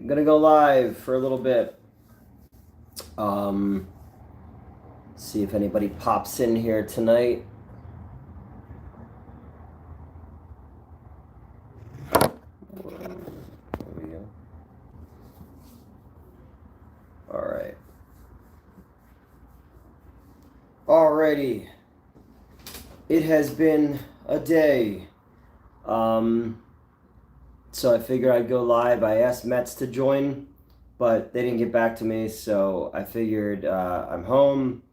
I'm gonna go live for a little bit. See if anybody pops in here tonight. There we go. All right. Alrighty. It has been a day. So I figured I'd go live. I asked Mets to join, but they didn't get back to me, so I figured I'm home,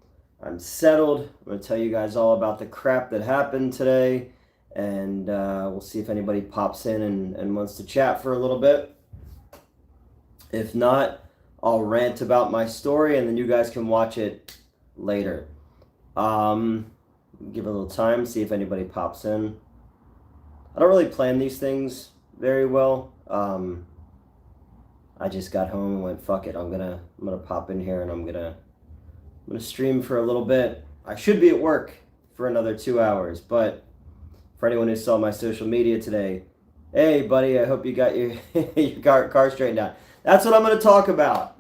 I'm settled. I'm going to tell you guys all about the crap that happened today, and we'll see if anybody pops in and wants to chat for a little bit. If not, I'll rant about my story, and then you guys can watch it later. Give it a little time, see if anybody pops in. I don't really plan these things very well. I just got home and went, fuck it, I'm gonna pop in here and I'm gonna stream for a little bit. I should be at work for another 2 hours, but for anyone who saw my social media today, hey buddy, I hope you got your car straightened out. That's what I'm gonna talk about.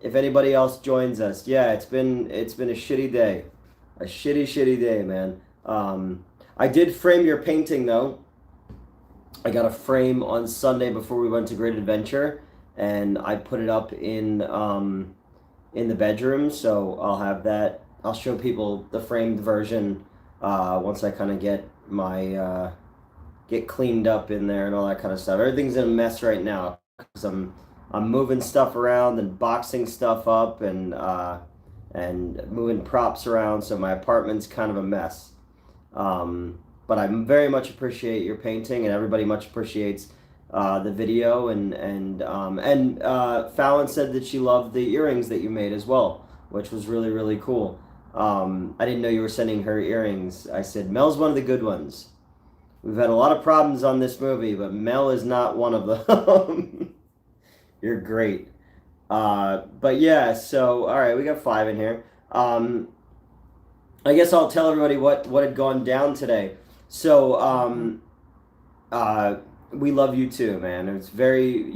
If anybody else joins us, yeah, it's been a shitty day, a shitty day, man. I did frame your painting though. I got a frame on Sunday before we went to Great Adventure, and I put it up in the bedroom. So I'll have that. I'll show people the framed version once I kind of get my get cleaned up in there and all that kind of stuff. Everything's in a mess right now because I'm moving stuff around and boxing stuff up and moving props around. So my apartment's kind of a mess. But I very much appreciate your painting, and everybody much appreciates the video. And Fallon said that she loved the earrings that you made as well, which was really, really cool. I didn't know you were sending her earrings. I said, Mel's one of the good ones. We've had a lot of problems on this movie, but Mel is not one of them. You're great. But yeah, so, all right, we got 5 in here. I guess I'll tell everybody what had gone down today. So, we love you too, man. It's very,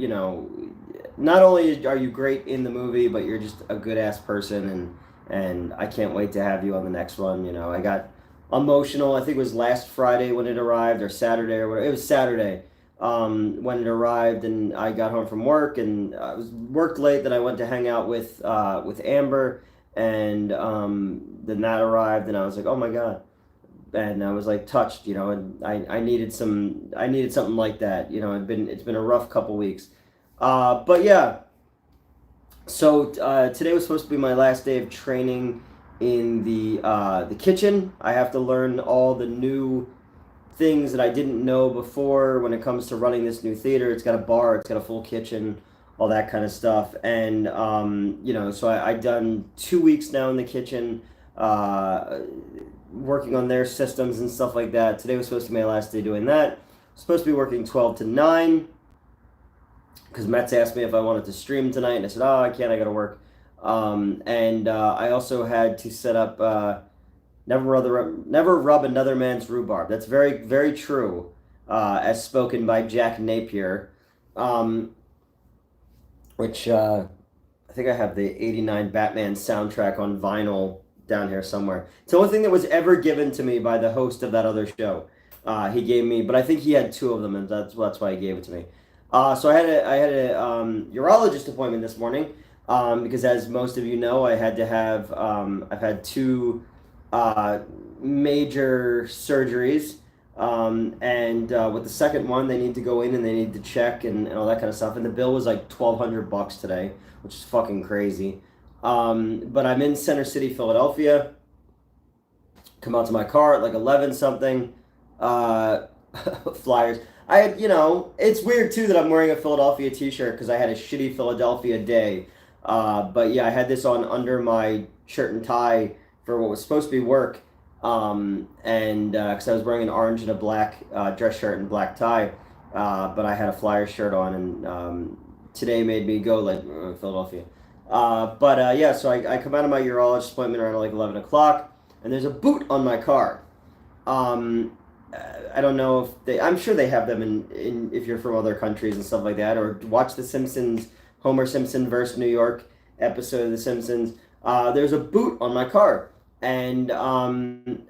not only are you great in the movie, but you're just a good ass person, and I can't wait to have you on the next one. I got emotional. I think it was last Friday when it arrived, or Saturday, or whatever. It was Saturday when it arrived, and I got home from work, and I was worked late. Then I went to hang out with Amber, and then that arrived, and I was like, oh my god. And I was like touched, and I needed something like that. It's been a rough couple weeks. But yeah. So today was supposed to be my last day of training in the kitchen. I have to learn all the new things that I didn't know before when it comes to running this new theater. It's got a bar, it's got a full kitchen, all that kind of stuff. And so I've done 2 weeks now in the kitchen. Working on their systems and stuff like that. Today was supposed to be my last day doing that. I'm supposed to be working 12 to 9 because Mets asked me if I wanted to stream tonight, and I said, oh, I can't, I gotta work. I also had to set up never rub another man's rhubarb. That's very, very true, as spoken by Jack Napier, which I think I have the 89 Batman soundtrack on vinyl down here somewhere. It's the only thing that was ever given to me by the host of that other show. He gave me, but I think he had 2 of them, and that's why he gave it to me. So I had a urologist appointment this morning because, as most of you know, I had to have I've had 2 major surgeries, and with the second one, they need to go in and they need to check and all that kind of stuff. And the bill was like $1,200 today, which is fucking crazy. But I'm in Center City, Philadelphia. Come out to my car at like 11 something. Flyers. I had, it's weird too that I'm wearing a Philadelphia t-shirt because I had a shitty Philadelphia day. But yeah, I had this on under my shirt and tie for what was supposed to be work. Because I was wearing an orange and a black dress shirt and black tie. But I had a Flyers shirt on, and today made me go like Philadelphia. Yeah, so I come out of my urologist appointment around like 11 o'clock, and there's a boot on my car. I don't know if they. I'm sure they have them in if you're from other countries and stuff like that, or watch the Simpsons, Homer Simpson versus New York episode of The Simpsons. There's a boot on my car, and I'm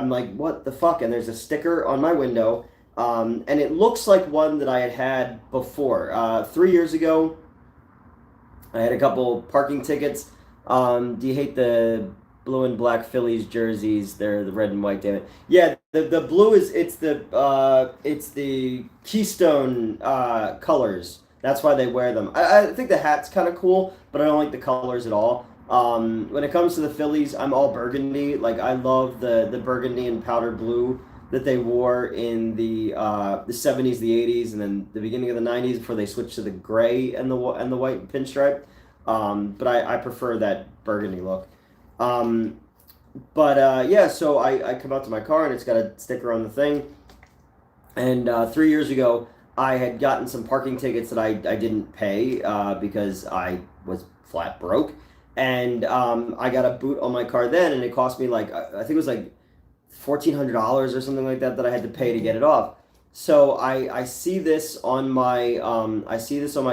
like, what the fuck? And there's a sticker on my window, and it looks like one that I had before. 3 years ago, I had a couple parking tickets. Do you hate the blue and black Phillies jerseys? They're the red and white, damn it. Yeah, the blue is it's the Keystone colors. That's why they wear them. I think the hat's kind of cool, but I don't like the colors at all. When it comes to the Phillies, I'm all burgundy. Like I love the burgundy and powder blue that they wore in the 70s, the 80s, and then the beginning of the 90s before they switched to the gray and the white pinstripe. But I prefer that burgundy look. Yeah, so I come out to my car and it's got a sticker on the thing. And 3 years ago, I had gotten some parking tickets that I didn't pay because I was flat broke. And I got a boot on my car then, and it cost me like, I think it was like $1,400 or something like that I had to pay to get it off. So I see this on my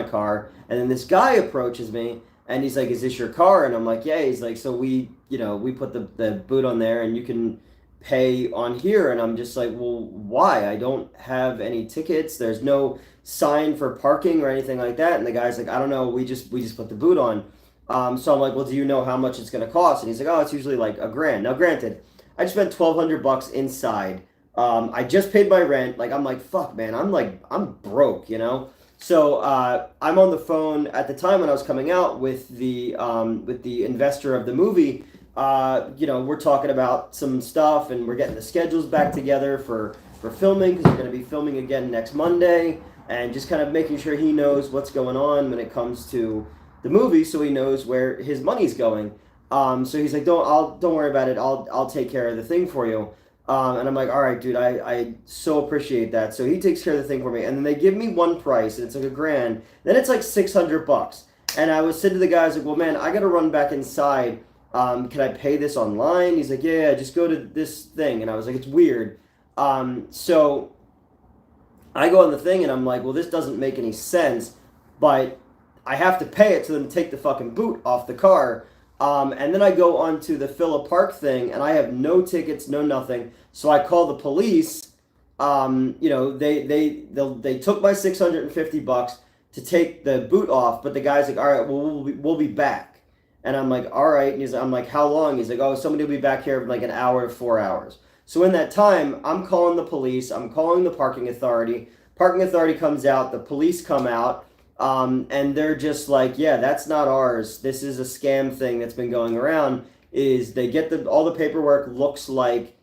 car, and then this guy approaches me, and he's like, "Is this your car?" And I'm like, "Yeah." He's like, "So we put the boot on there, and you can pay on here." And I'm just like, "Well, why? I don't have any tickets. There's no sign for parking or anything like that." And the guy's like, "I don't know. We just put the boot on." So I'm like, "Well, do you know how much it's gonna cost?" And he's like, "Oh, it's usually like $1,000." Now, granted, I just spent $1,200 inside. I just paid my rent. Like I'm like, fuck, man. I'm broke, you know. So I'm on the phone at the time when I was coming out with the investor of the movie. We're talking about some stuff, and we're getting the schedules back together for filming because we're going to be filming again next Monday, and just kind of making sure he knows what's going on when it comes to the movie, so he knows where his money's going. So he's like, don't worry about it. I'll take care of the thing for you. And I'm like, all right, dude, I so appreciate that. So he takes care of the thing for me, and then they give me one price, and it's like $1,000. Then it's like $600. And I was saying to the guys, like, well, man, I got to run back inside. Can I pay this online? He's like, yeah, just go to this thing. And I was like, it's weird. So I go on the thing, and I'm like, well, this doesn't make any sense, but I have to pay it to them to take the fucking boot off the car. And then I go on to the Phillip Park thing, and I have no tickets, no nothing. So I call the police. They took my $650 to take the boot off, but the guy's like, all right, well, we'll be back. And I'm like, all right. And I'm like, how long? He's like, oh, somebody will be back here in like an hour to 4 hours. So in that time, I'm calling the police. I'm calling the parking authority. Parking authority comes out. The police come out. And they're just like, yeah, that's not ours. This is a scam thing that's been going around. Is they get all the paperwork looks like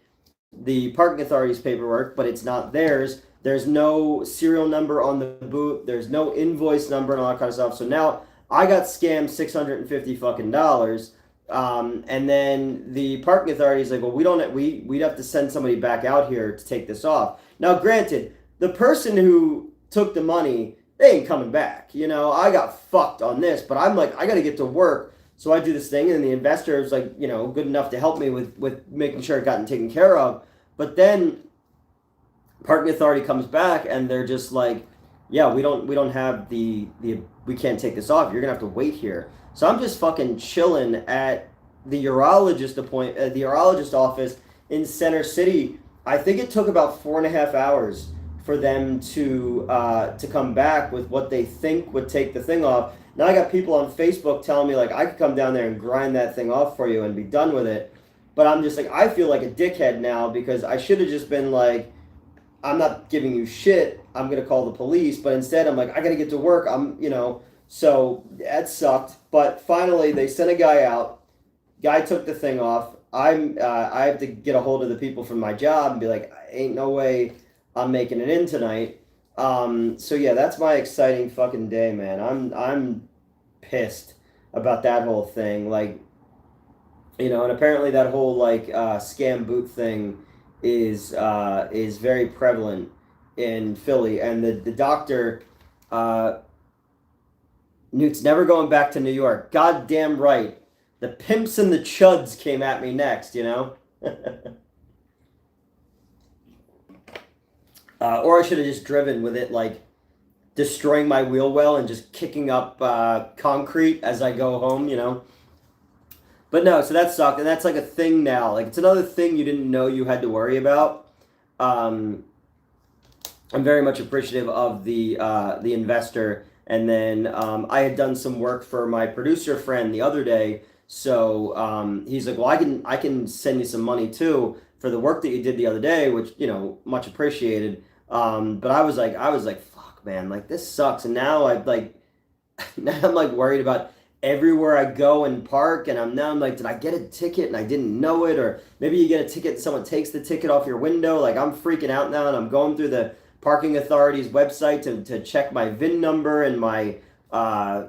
the parking authority's paperwork, but it's not theirs. There's no serial number on the boot. There's no invoice number and all that kind of stuff. So now I got scammed $650 fucking dollars. And then the parking authority is like, well, we'd have to send somebody back out here to take this off. Now, granted, the person who took the money, they ain't coming back. I got fucked on this, but I'm like, I got to get to work. So I do this thing, and the investor is like, good enough to help me with making sure it gotten taken care of. But then parking authority comes back, and they're just like, yeah, we don't have we can't take this off. You're going to have to wait here. So I'm just fucking chilling at the urologist office in Center City. I think it took about 4.5 hours for them to come back with what they think would take the thing off. Now I got people on Facebook telling me like I could come down there and grind that thing off for you and be done with it. But I'm just like, I feel like a dickhead now because I should have just been like, I'm not giving you shit. I'm gonna call the police. But instead I'm like, I gotta get to work. So that sucked. But finally they sent a guy out. Guy took the thing off. I have to get a hold of the people from my job and be like, ain't no way I'm making it in tonight. So yeah, that's my exciting fucking day, man. I'm pissed about that whole thing. Like, and apparently that whole like scam boot thing is very prevalent in Philly. And the doctor, Newt's never going back to New York. Goddamn right. The pimps and the chuds came at me next, Or I should have just driven with it like destroying my wheel well and just kicking up concrete as I go home, you know. But no, so that sucked, and that's like a thing now. Like it's another thing you didn't know you had to worry about. Um, I'm very much appreciative of the investor, and then I had done some work for my producer friend the other day. So he's like, "Well, I can send you some money too for the work that you did the other day, which much appreciated." But I was like, "Fuck, man, like this sucks." And now I like now I'm like worried about everywhere I go and park, and I'm like, did I get a ticket and I didn't know it, or maybe you get a ticket and someone takes the ticket off your window. Like I'm freaking out now, and I'm going through the parking authority's website to check my VIN number uh,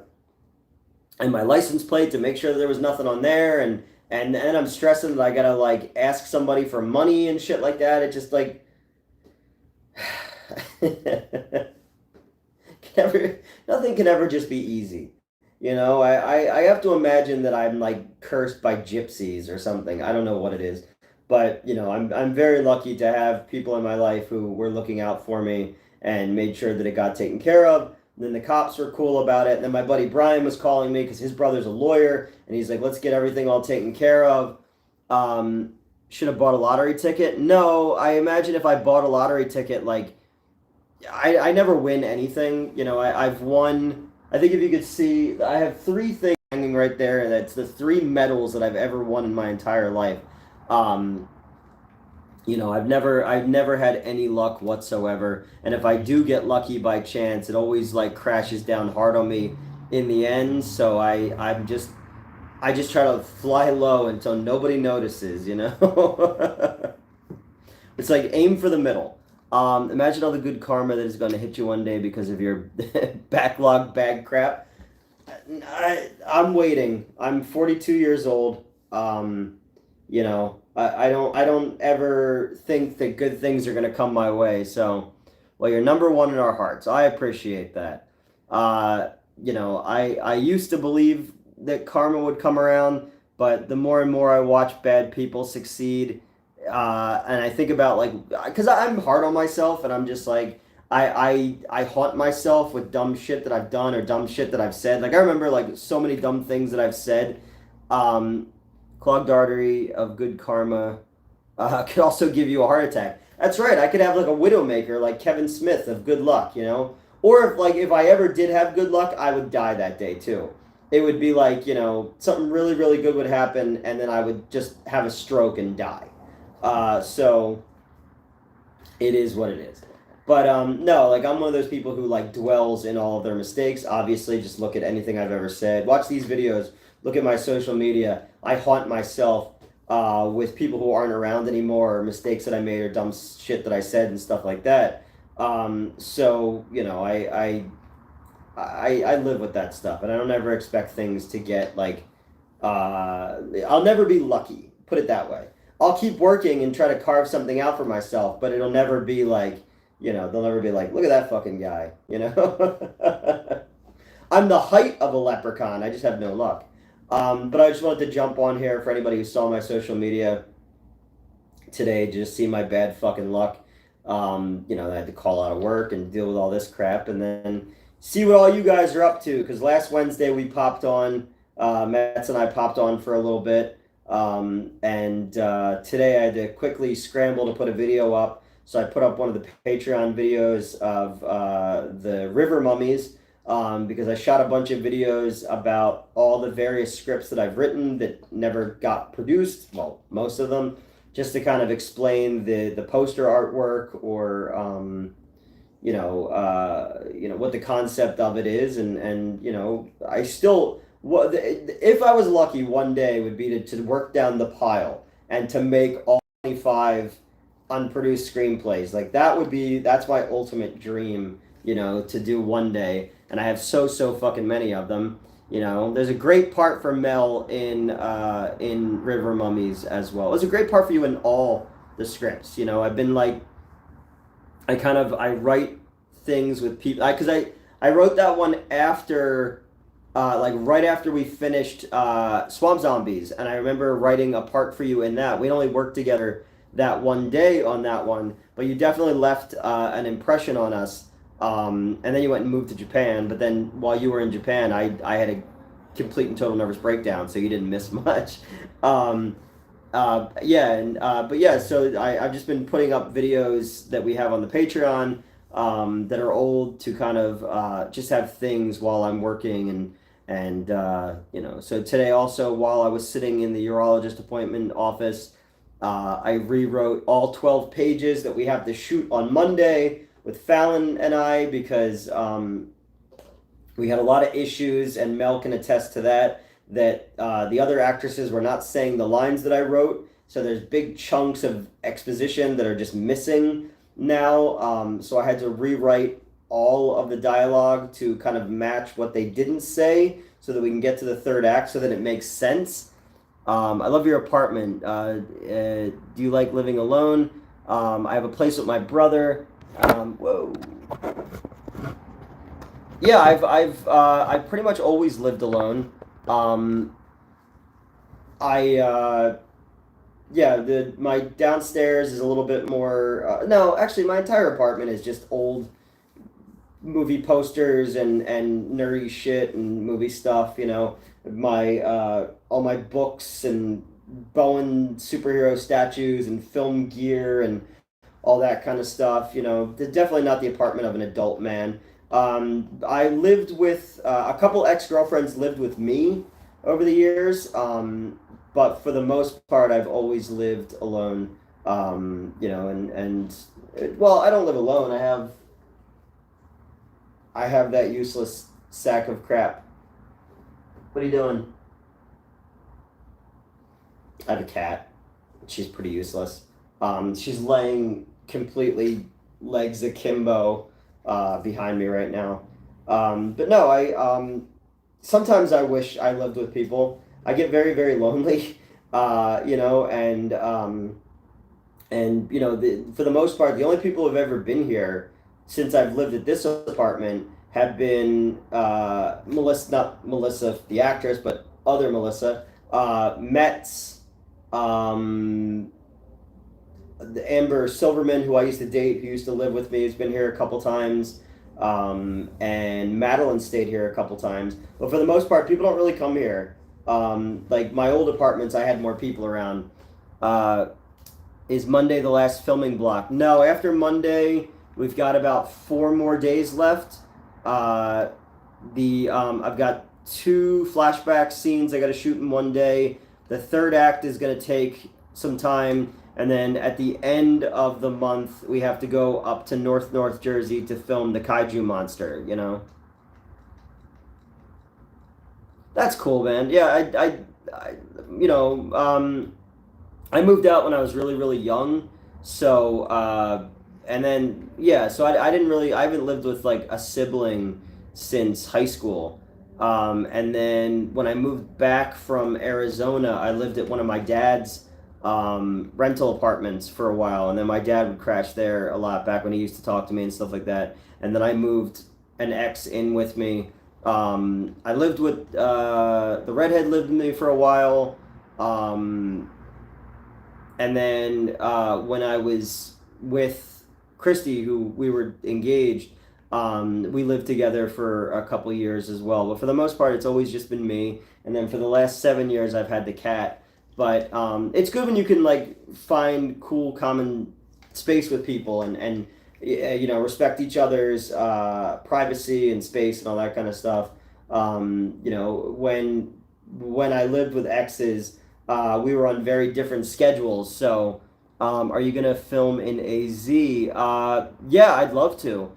and my license plate to make sure that there was nothing on there, and I'm stressing that I gotta like ask somebody for money and shit like that. It just like ever, nothing can ever just be easy. I have to imagine that I'm like cursed by gypsies or something. I don't know what it is. But, I'm very lucky to have people in my life who were looking out for me and made sure that it got taken care of. And then the cops were cool about it. And then my buddy Brian was calling me because his brother's a lawyer, and he's like, let's get everything all taken care of. Um, should have bought a lottery ticket. No, I imagine if I bought a lottery ticket, like I never win anything. I've won. I think if you could see, I have three things hanging right there, and that's the three medals that I've ever won in my entire life. Um, I've never had any luck whatsoever, and if I do get lucky by chance, it always like crashes down hard on me in the end. So I just try to fly low until nobody notices. It's like aim for the middle. Imagine all the good karma that is going to hit you one day because of your backlog bag crap. I'm waiting. I'm 42 years old. I don't ever think that good things are going to come my way. So, well, you're number one in our hearts. I appreciate that. I used to believe that karma would come around, but the more and more I watch bad people succeed, and I think about like, because I'm hard on myself, and I'm just like, I haunt myself with dumb shit that I've done or dumb shit that I've said. Like I remember like so many dumb things that I've said. Um, Clogged artery of good karma could also give you a heart attack. That's right. I could have like a widowmaker, like Kevin Smith of good luck. Or if I ever did have good luck, I would die that day too. It would be like something really really good would happen, and then I would just have a stroke and die. So it is what it is. But no, like I'm one of those people who like dwells in all of their mistakes. Obviously, just look at anything I've ever said. Watch these videos. Look at my social media. I haunt myself with people who aren't around anymore, or mistakes that I made, or dumb shit that I said, and stuff like that. So I live with that stuff, and I don't ever expect things to get like. I'll never be lucky. Put it that way. I'll keep working and try to carve something out for myself, but it'll never be like, they'll never be like, look at that fucking guy. I'm the height of a leprechaun. I just have no luck. But I just wanted to jump on here for anybody who saw my social media today to just see my bad fucking luck. I had to call out of work and deal with all this crap, and then see what all you guys are up to. Because last Wednesday we popped on, Mets and I popped on for a little bit. And today I had to quickly scramble to put a video up. So I put up one of the Patreon videos of the River Mummies, because I shot a bunch of videos about all the various scripts that I've written that never got produced. Well, most of them, just to kind of explain the poster artwork, or what the concept of it is, and I still. If I was lucky, one day would be to work down the pile and to make all 25 unproduced screenplays. Like that's my ultimate dream, to do one day. And I have so fucking many of them. There's a great part for Mel in River Mummies as well. There's a great part for you in all the scripts. I've been like, I write things with people, because I wrote that one after. Like right after we finished Swamp Zombies, and I remember writing a part for you in that. We only worked together that one day on that one, but you definitely left an impression on us. And then you went and moved to Japan. But then while you were in Japan, I had a complete and total nervous breakdown, so you didn't miss much. Um, yeah, and but yeah, so I've just been putting up videos that we have on the Patreon that are old to kind of just have things while I'm working and you know. So today also, while I was sitting in the urologist appointment office, I rewrote all 12 pages that we have to shoot on Monday with Fallon and I because we had a lot of issues, and Mel can attest to that. That the other actresses were not saying the lines that I wrote, so there's big chunks of exposition that are just missing now. So I had to rewrite all of the dialogue to kind of match what they didn't say, so that we can get to the third act, so that it makes sense. I love your apartment. Do you like living alone? I have a place with my brother. Whoa. Yeah, I've pretty much always lived alone. Um, I yeah, the my downstairs is a little bit more. No, actually, my entire apartment is just old movie posters and nerdy shit and movie stuff. You know, my all my books and Bowen superhero statues and film gear and all that kind of stuff. You know, definitely not the apartment of an adult man. I lived with a couple ex-girlfriends lived with me over the years, but for the most part, I've always lived alone. You know, and well, I don't live alone. I have that useless sack of crap. What are you doing? I have a cat. She's pretty useless. She's laying completely legs akimbo behind me right now. But no, I sometimes I wish I lived with people. I get very, very lonely, you know, and you know, for the most part, the only people who've ever been here since I've lived at this apartment have been Melissa, not Melissa the actress, but other Melissa, Metz, the Amber Silverman, who I used to date, who used to live with me, has been here a couple times. And Madeline stayed here a couple times. But for the most part, people don't really come here. Like my old apartments, I had more people around. Is Monday the last filming block? No, after Monday, we've got about 4 more days left. I've got 2 flashback scenes I got to shoot in one day. The third act is going to take some time. And then at the end of the month, we have to go up to North Jersey to film the kaiju monster, you know? That's cool, man. Yeah, I you know, I moved out when I was really, really young. So, and then, yeah, so I didn't really, I haven't lived with like a sibling since high school. And then when I moved back from Arizona, I lived at one of my dad's rental apartments for a while, and then my dad would crash there a lot back when he used to talk to me and stuff like that. And then I moved an ex in with me. I lived with the redhead lived with me for a while, and then when I was with Christy, who we were engaged, we lived together for a couple years as well. But for the most part, it's always just been me. And then for the last 7 years, I've had the cat. But it's good when you can like find cool common space with people and you know, respect each other's privacy and space and all that kind of stuff. You know, when I lived with exes, we were on very different schedules. So, are you gonna film in AZ? Yeah, I'd love to.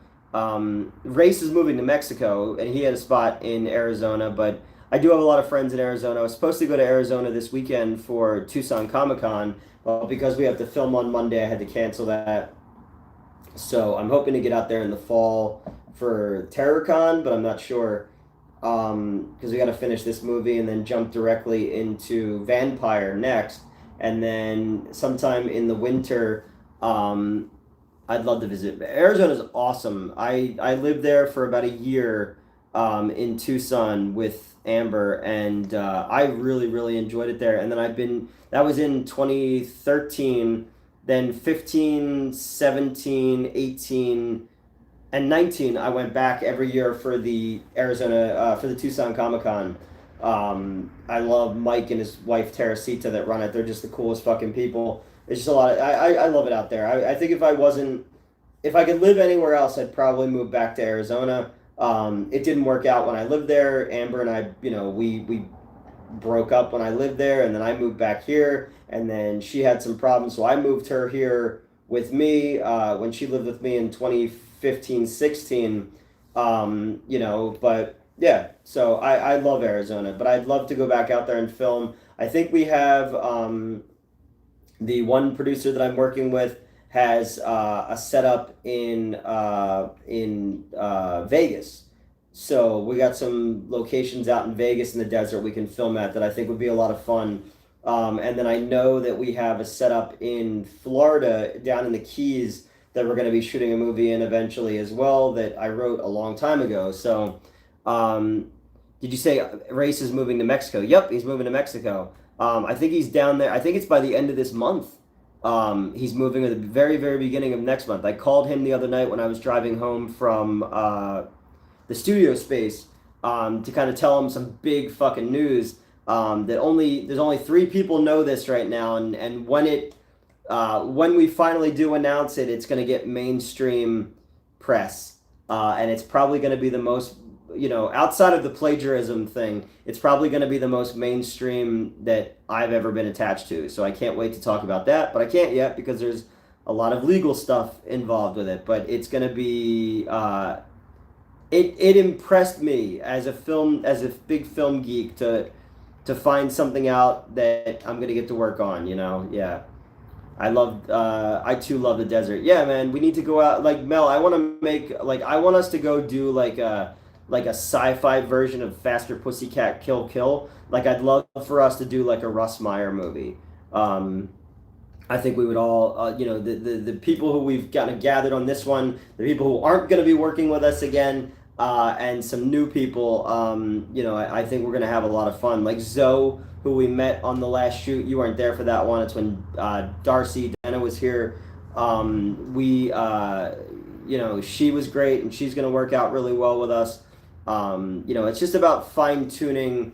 Race is moving to Mexico, and he had a spot in Arizona, but I do have a lot of friends in Arizona. I was supposed to go to Arizona this weekend for Tucson Comic Con, but because we have to film on Monday, I had to cancel that. So I'm hoping to get out there in the fall for TerrorCon, but I'm not sure because we got to finish this movie and then jump directly into Vampire next, and then sometime in the winter, I'd love to visit. Arizona's awesome. I lived there for about a year in Tucson with Amber, and I really, really enjoyed it there. And then that was in 2013, Then 15, 17, 18, and 19, I went back every year for the for the Tucson Comic Con. I love Mike and his wife Teresita that run it. They're just the coolest fucking people. It's just a lot of, I love it out there. I think if I could live anywhere else, I'd probably move back to Arizona. It didn't work out when I lived there. Amber and I, we broke up when I lived there, and then I moved back here, and then she had some problems, so I moved her here with me when she lived with me in 2015, 16. But yeah, so I love Arizona, but I'd love to go back out there and film. I think we have the one producer that I'm working with has a setup in Vegas. So we got some locations out in Vegas in the desert we can film at that I think would be a lot of fun. And then I know that we have a setup in Florida down in the Keys that we're going to be shooting a movie in eventually as well that I wrote a long time ago. So did you say Race is moving to Mexico? Yep, he's moving to Mexico. I think he's down there. I think it's by the end of this month. He's moving at the very, very beginning of next month. I called him the other night when I was driving home from the studio space to kind of tell him some big fucking news. That there's only 3 people know this right now, and when we finally do announce it, it's going to get mainstream press, and it's probably going to be the most, outside of the plagiarism thing, it's probably going to be the most mainstream that I've ever been attached to. So I can't wait to talk about that, but I can't yet because there's a lot of legal stuff involved with it. But it's going to be. It impressed me as a big film geek to find something out that I'm gonna get to work on. Yeah. I too love the desert. Yeah, man, we need to go out. Like Mel, I want us to go do like a sci-fi version of Faster Pussycat Kill Kill. Like I'd love for us to do like a Russ Meyer movie. I think we would all, the people who we've kind of gathered on this one, the people who aren't going to be working with us again, and some new people, I think we're going to have a lot of fun. Like Zoe, who we met on the last shoot. You weren't there for that one. It's when Darcy Dana was here. She was great, and she's going to work out really well with us. It's just about fine-tuning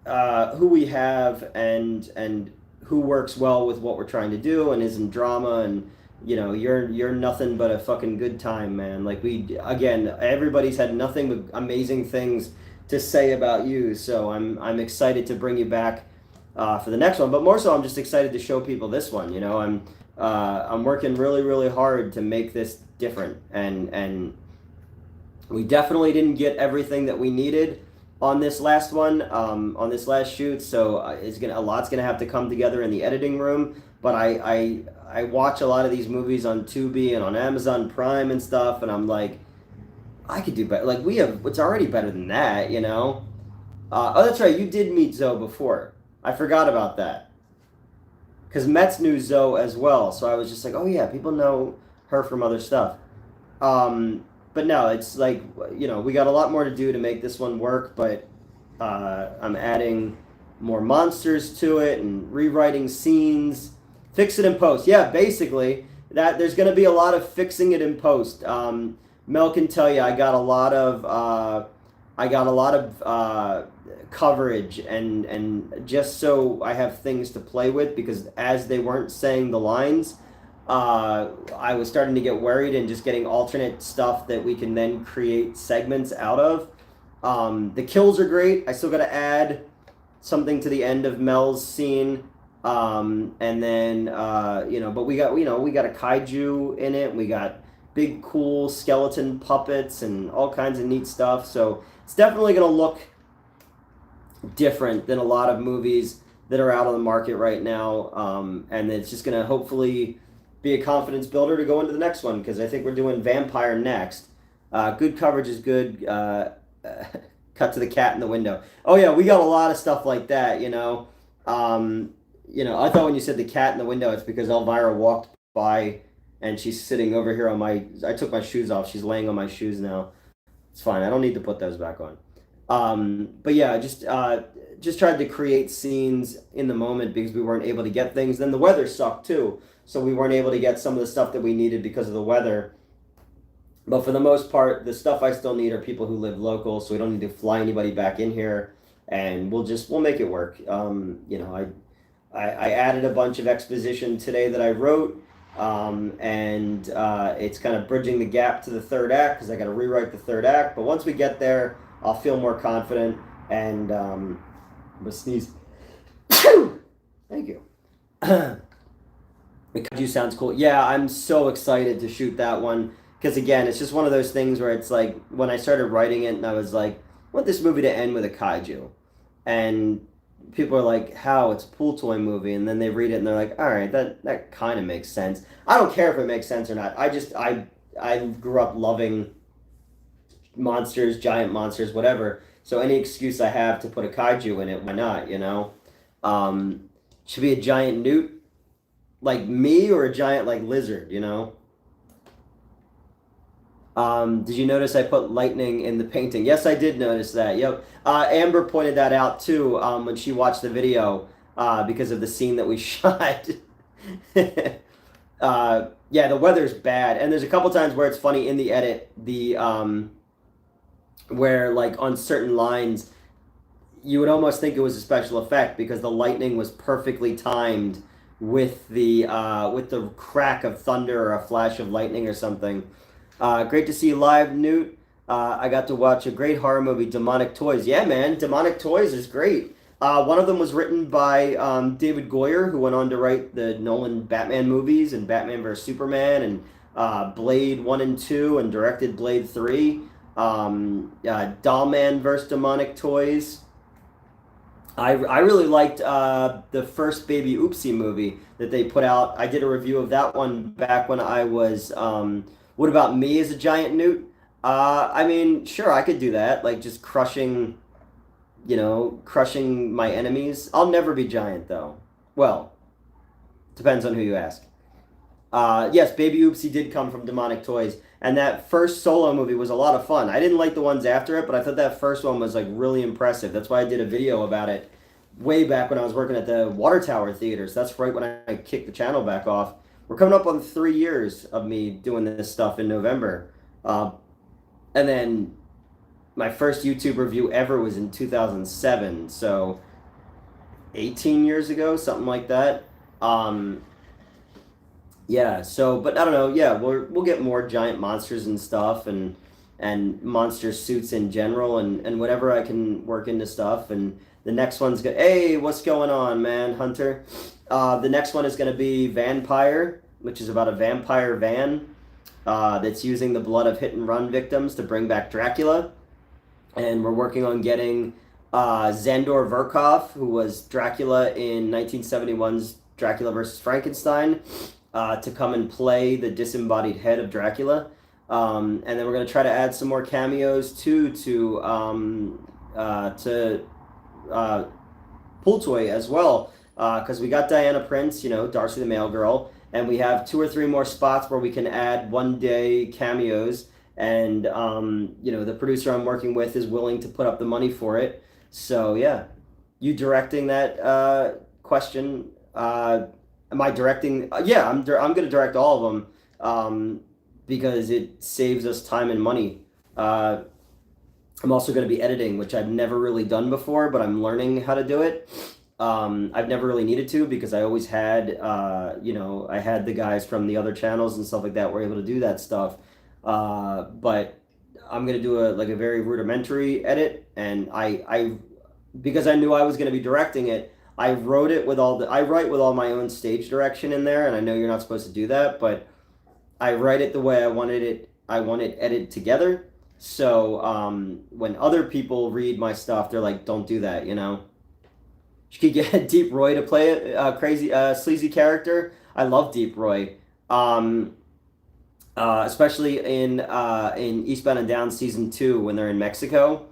who we have and who works well with what we're trying to do and isn't drama, and you're nothing but a fucking good time, man. Like everybody's had nothing but amazing things to say about you, so I'm excited to bring you back for the next one, but more so I'm just excited to show people this one. I'm working really, really hard to make this different, and we definitely didn't get everything that we needed on this last one, on this last shoot, so a lot's gonna have to come together in the editing room. But I watch a lot of these movies on Tubi and on Amazon Prime and stuff, and I'm like, I could do better. Like it's already better than that, Oh, that's right, you did meet Zoe before. I forgot about that. Because Metz knew Zoe as well, so I was just like, oh yeah, people know her from other stuff. But no, it's like, we got a lot more to do to make this one work, but I'm adding more monsters to it and rewriting scenes. Fix it in post. Yeah, basically, that there's going to be a lot of fixing it in post. Mel can tell you I got a lot of coverage and just so I have things to play with, because as they weren't saying the lines, I was starting to get worried and just getting alternate stuff that we can then create segments out of. The kills are great. I still got to add something to the end of Mel's scene. And then, but we got a kaiju in it. We got big, cool skeleton puppets and all kinds of neat stuff. So it's definitely going to look different than a lot of movies that are out on the market right now. And it's just going to hopefully be a confidence builder to go into the next one, because I think we're doing Vampire next. Good coverage is good. Cut to the cat in the window. Oh yeah, we got a lot of stuff like that, I thought when you said the cat in the window, it's because Elvira walked by and she's sitting over here I took my shoes off. She's laying on my shoes now. It's fine. I don't need to put those back on. But yeah, just tried to create scenes in the moment because we weren't able to get things. Then the weather sucked too, so we weren't able to get some of the stuff that we needed because of the weather. But for the most part, the stuff I still need are people who live local, so we don't need to fly anybody back in here, and we'll make it work. I added a bunch of exposition today that I wrote, and it's kind of bridging the gap to the third act because I got to rewrite the third act. But once we get there, I'll feel more confident, and I'm gonna sneeze. Thank you. Because you sounds cool. Yeah, I'm so excited to shoot that one because again, it's just one of those things where it's like when I started writing it and I was like, I want this movie to end with a kaiju, and people are like, how? It's a pool toy movie, and then they read it and they're like, all right, that kind of makes sense. I don't care if it makes sense or not. I grew up loving monsters, giant monsters, whatever. So any excuse I have to put a kaiju in it, why not? Should be a giant newt like me or a giant like lizard, did you notice I put lightning in the painting? Yes, I did notice that. Yep. Amber pointed that out too when she watched the video because of the scene that we shot. Yeah, the weather's bad, and there's a couple times where it's funny in the edit. Where like on certain lines, you would almost think it was a special effect because the lightning was perfectly timed with the crack of thunder or a flash of lightning or something. Great to see you live, Newt. I got to watch a great horror movie, Demonic Toys. Yeah, man, Demonic Toys is great. One of them was written by David Goyer, who went on to write the Nolan Batman movies and Batman vs. Superman and Blade 1 and 2 and directed Blade 3. Dollman vs. Demonic Toys. I really liked the first Baby Oopsie movie that they put out. I did a review of that one back when I was What About Me as a Giant Newt? I mean, sure, I could do that. Like just crushing my enemies. I'll never be giant though. Well, depends on who you ask. Yes, Baby Oopsie did come from Demonic Toys. And that first solo movie was a lot of fun. I didn't like the ones after it, but I thought that first one was like really impressive. That's why I did a video about it way back when I was working at the Water Tower Theaters. That's right when I kicked the channel back off. We're coming up on 3 years of me doing this stuff in November. And then my first YouTube review ever was in 2007. So 18 years ago, something like that. Yeah, so but I don't know. Yeah, we'll get more giant monsters and stuff, and monster suits in general, and whatever I can work into stuff. And the next one's good. Hey, what's going on, man, Hunter? The next one is gonna be Vampire, which is about a vampire van that's using the blood of hit and run victims to bring back Dracula, and we're working on getting Zandor Verkov, who was Dracula in 1971's Dracula versus Frankenstein. To come and play the disembodied head of Dracula. And then we're going to try to add some more cameos too to Pool Toy as well. Because we got Diana Prince, Darcy the Mail Girl, and we have 2 or 3 more spots where we can add one-day cameos. And, the producer I'm working with is willing to put up the money for it. So, yeah. You directing that question? Am I directing? Yeah, I'm going to direct all of them because it saves us time and money. I'm also going to be editing, which I've never really done before, but I'm learning how to do it. I've never really needed to because I always had, I had the guys from the other channels and stuff like that were able to do that stuff. But I'm going to do a very rudimentary edit, and I because I knew I was going to be directing it, I write with all my own stage direction in there, and I know you're not supposed to do that, but I write it the way I want it edited together. So when other people read my stuff, they're like, don't do that, You could get Deep Roy to play a crazy, sleazy character. I love Deep Roy. Especially in Eastbound and Down Season 2 when they're in Mexico.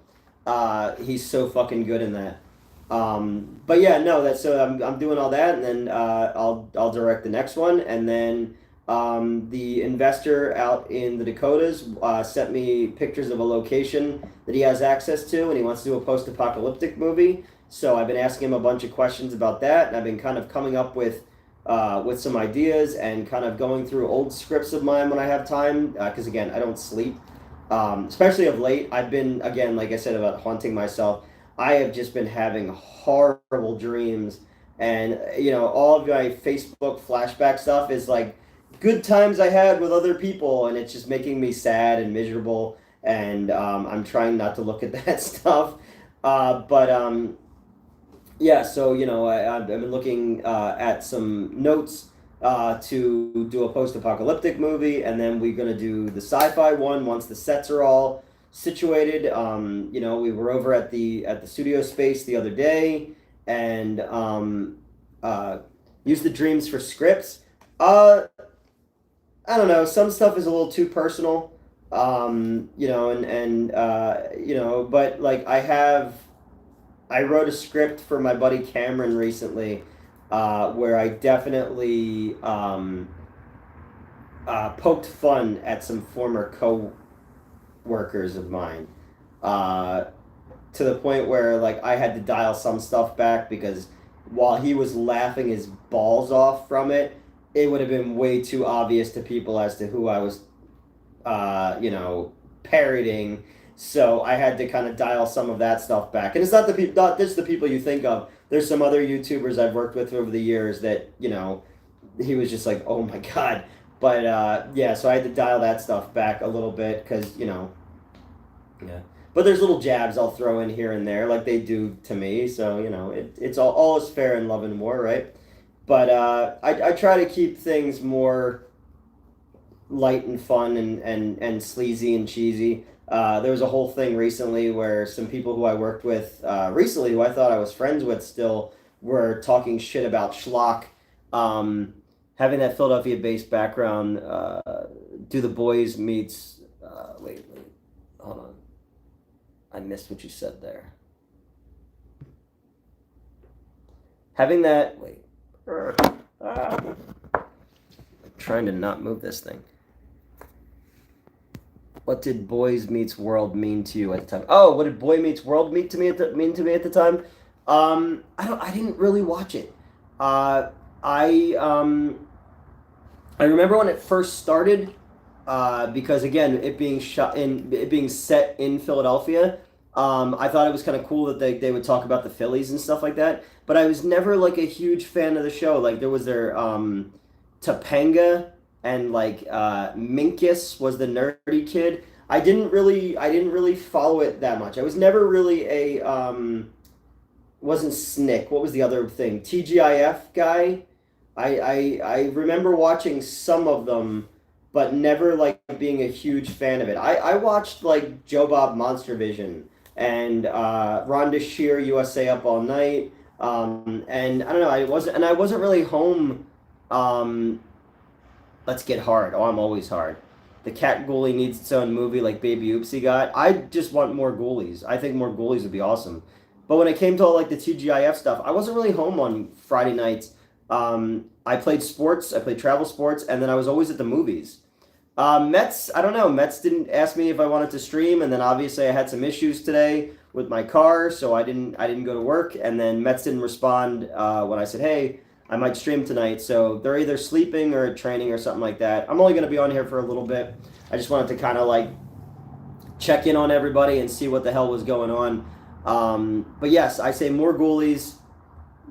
He's so fucking good in that. But yeah, no, that's so I'm doing all that, and then I'll direct the next one, and then The investor out in the Dakotas sent me pictures of a location that he has access to, and he wants to do a post-apocalyptic movie. So I've been asking him a bunch of questions about that, and I've been kind of coming up with some ideas and kind of going through old scripts of mine when I have time. Because again, I don't sleep, especially of late. I've been, again, like I said about haunting myself. I have just been having horrible dreams, and all of my Facebook flashback stuff is like good times I had with other people, and it's just making me sad and miserable. And I'm trying not to look at that stuff. But yeah, so I've been looking at some notes to do a post-apocalyptic movie, and then we're gonna do the sci-fi one once the sets are all situated. We were over at the studio space the other day, and used the dreams for scripts. I don't know. Some stuff is a little too personal, but like I wrote a script for my buddy Cameron recently, where I definitely poked fun at some former co-workers of mine, to the point where like I had to dial some stuff back because while he was laughing his balls off from it, it would have been way too obvious to people as to who I was, parodying. So I had to kind of dial some of that stuff back. And it's not just the people you think of. There's some other YouTubers I've worked with over the years that, he was just like, oh my God. But yeah, so I had to dial that stuff back a little bit because, yeah. But there's little jabs I'll throw in here and there like they do to me. So, it's all is fair in love and war, right? But I try to keep things more light and fun and sleazy and cheesy. There was a whole thing recently where some people who I worked with recently, who I thought I was friends with still, were talking shit about Schlock. Having that Philadelphia-based background, Do the Boys meets... wait, hold on. I missed what you said there. Having that... Wait. I'm trying to not move this thing. What did Boys Meets World mean to you at the time? Oh, what did Boy Meets World mean to me at the time? I didn't really watch it. I remember when it first started, because again, it being set in Philadelphia. I thought it was kind of cool that they would talk about the Phillies and stuff like that. But I was never like a huge fan of the show. Like there was their Topanga, and like Minkus was the nerdy kid. I didn't really follow it that much. I was never really a wasn't Snick. What was the other thing? TGIF guy. I remember watching some of them, but never like being a huge fan of it. I watched like Joe Bob Monster Vision and Rhonda Shear USA Up All Night. And I don't know. I wasn't really home. Let's Get Hard. Oh, I'm always hard. The Cat Ghoulie needs its own movie like Baby Oopsie got. I just want more Ghoulies. I think more Ghoulies would be awesome. But when it came to all like the TGIF stuff, I wasn't really home on Friday nights. I played sports. I played travel sports, and then I was always at the movies. Mets, I don't know. Mets didn't ask me if I wanted to stream, and then obviously I had some issues today with my car, so I didn't go to work. And then Mets didn't respond when I said, hey, I might stream tonight. So they're either sleeping or training or something like that. I'm only going to be on here for a little bit. I just wanted to kind of like check in on everybody and see what the hell was going on. But yes, I say more Ghoulies.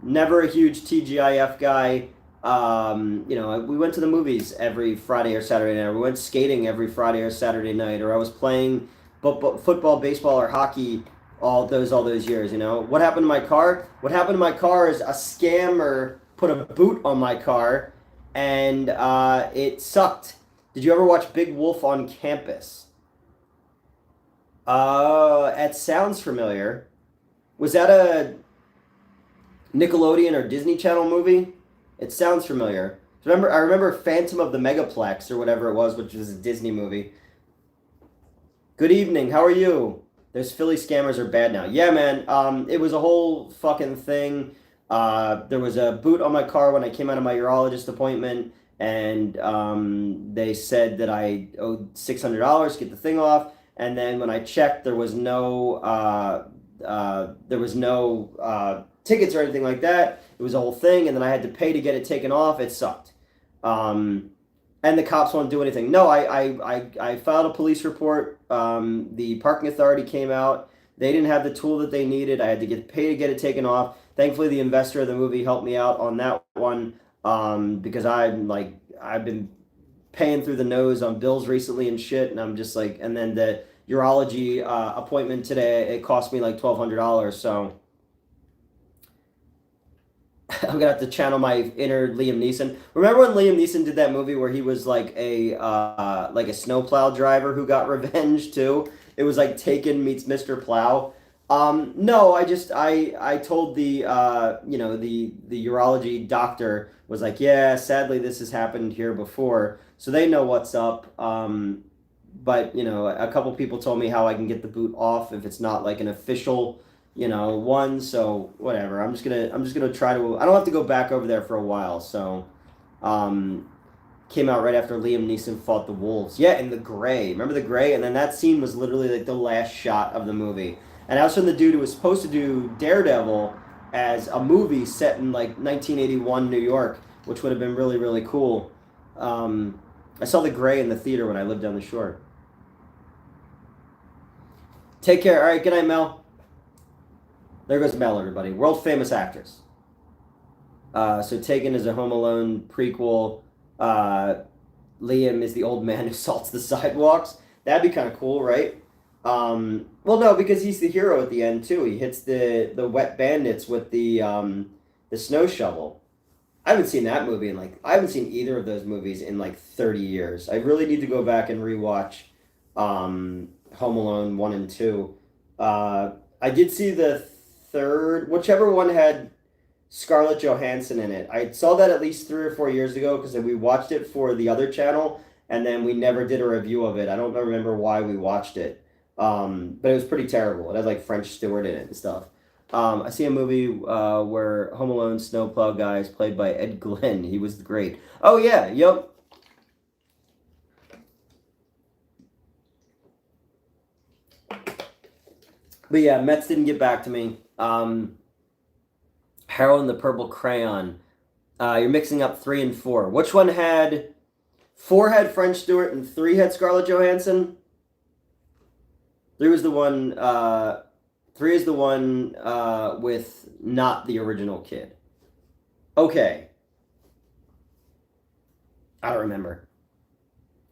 Never a huge TGIF guy. We went to the movies every Friday or Saturday night. We went skating every Friday or Saturday night. Or I was playing football, baseball, or hockey all those years. What happened to my car? What happened to my car is a scammer put a boot on my car, and it sucked. Did you ever watch Big Wolf on Campus? It sounds familiar. Was that a Nickelodeon or Disney Channel movie? It sounds familiar. I remember Phantom of the Megaplex or whatever it was, which was a Disney movie. Good evening. How are you? Those Philly scammers are bad now. Yeah, man. It was a whole fucking thing. There was a boot on my car when I came out of my urologist appointment, and they said that I owed $600 to get the thing off. And then when I checked, there was no tickets or anything like that. It was a whole thing, and then I had to pay to get it taken off. It sucked. And the cops won't do anything. No, I filed a police report. The parking authority came out. They didn't have the tool that they needed. I had to get paid to get it taken off. Thankfully, the investor of the movie helped me out on that one, because I've been paying through the nose on bills recently and shit, and I'm just like, and then the urology appointment today, it cost me like $1,200. So I'm gonna have to channel my inner Liam Neeson. Remember when Liam Neeson did that movie where he was like a snowplow driver who got revenge too? It was like Taken meets Mr. Plow. No, I told the the urology doctor was like, yeah, sadly this has happened here before, so they know what's up. But a couple people told me how I can get the boot off if it's not like an official one. So whatever. I'm just gonna try to. I don't have to go back over there for a while. So, came out right after Liam Neeson fought the wolves. Yeah, in The Gray. Remember The Gray? And then that scene was literally like the last shot of the movie. And I was from the dude who was supposed to do Daredevil as a movie set in like 1981 New York, which would have been really really cool. I saw The Gray in the theater when I lived down the shore. Take care. All right. Good night, Mel. There goes Mel, everybody. World famous actress. So Taken is a Home Alone prequel. Liam is the old man who salts the sidewalks. That'd be kind of cool, right? Well, no, because he's the hero at the end too. He hits the wet bandits with the snow shovel. I haven't seen that movie I haven't seen either of those movies in like 30 years. I really need to go back and rewatch Home Alone 1 and 2. I did see the third, whichever one had Scarlett Johansson in it. I saw that at least 3 or 4 years ago because we watched it for the other channel, and then we never did a review of it. I don't remember why we watched it, but it was pretty terrible. It had like French Stewart in it and stuff. I see a movie where Home Alone snowplow guy is played by Ed Glenn. He was great. Oh yeah, yep. But yeah, Mets didn't get back to me. Harold and the Purple Crayon. You're mixing up 3 and 4. Which one had... 4 had French Stewart and 3 had Scarlett Johansson? 3 was the one... 3 is the one with not the original kid. Okay. I don't remember.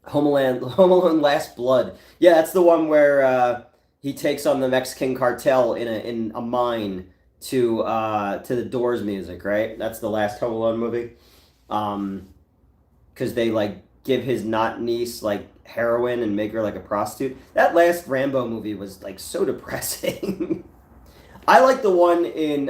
Home Alone Last Blood. Yeah, that's the one where he takes on the Mexican cartel in a mine to the Doors music, right? That's the last Home Alone movie. Because they like give his not niece like heroin and make her like a prostitute. That last Rambo movie was like so depressing. I like the one in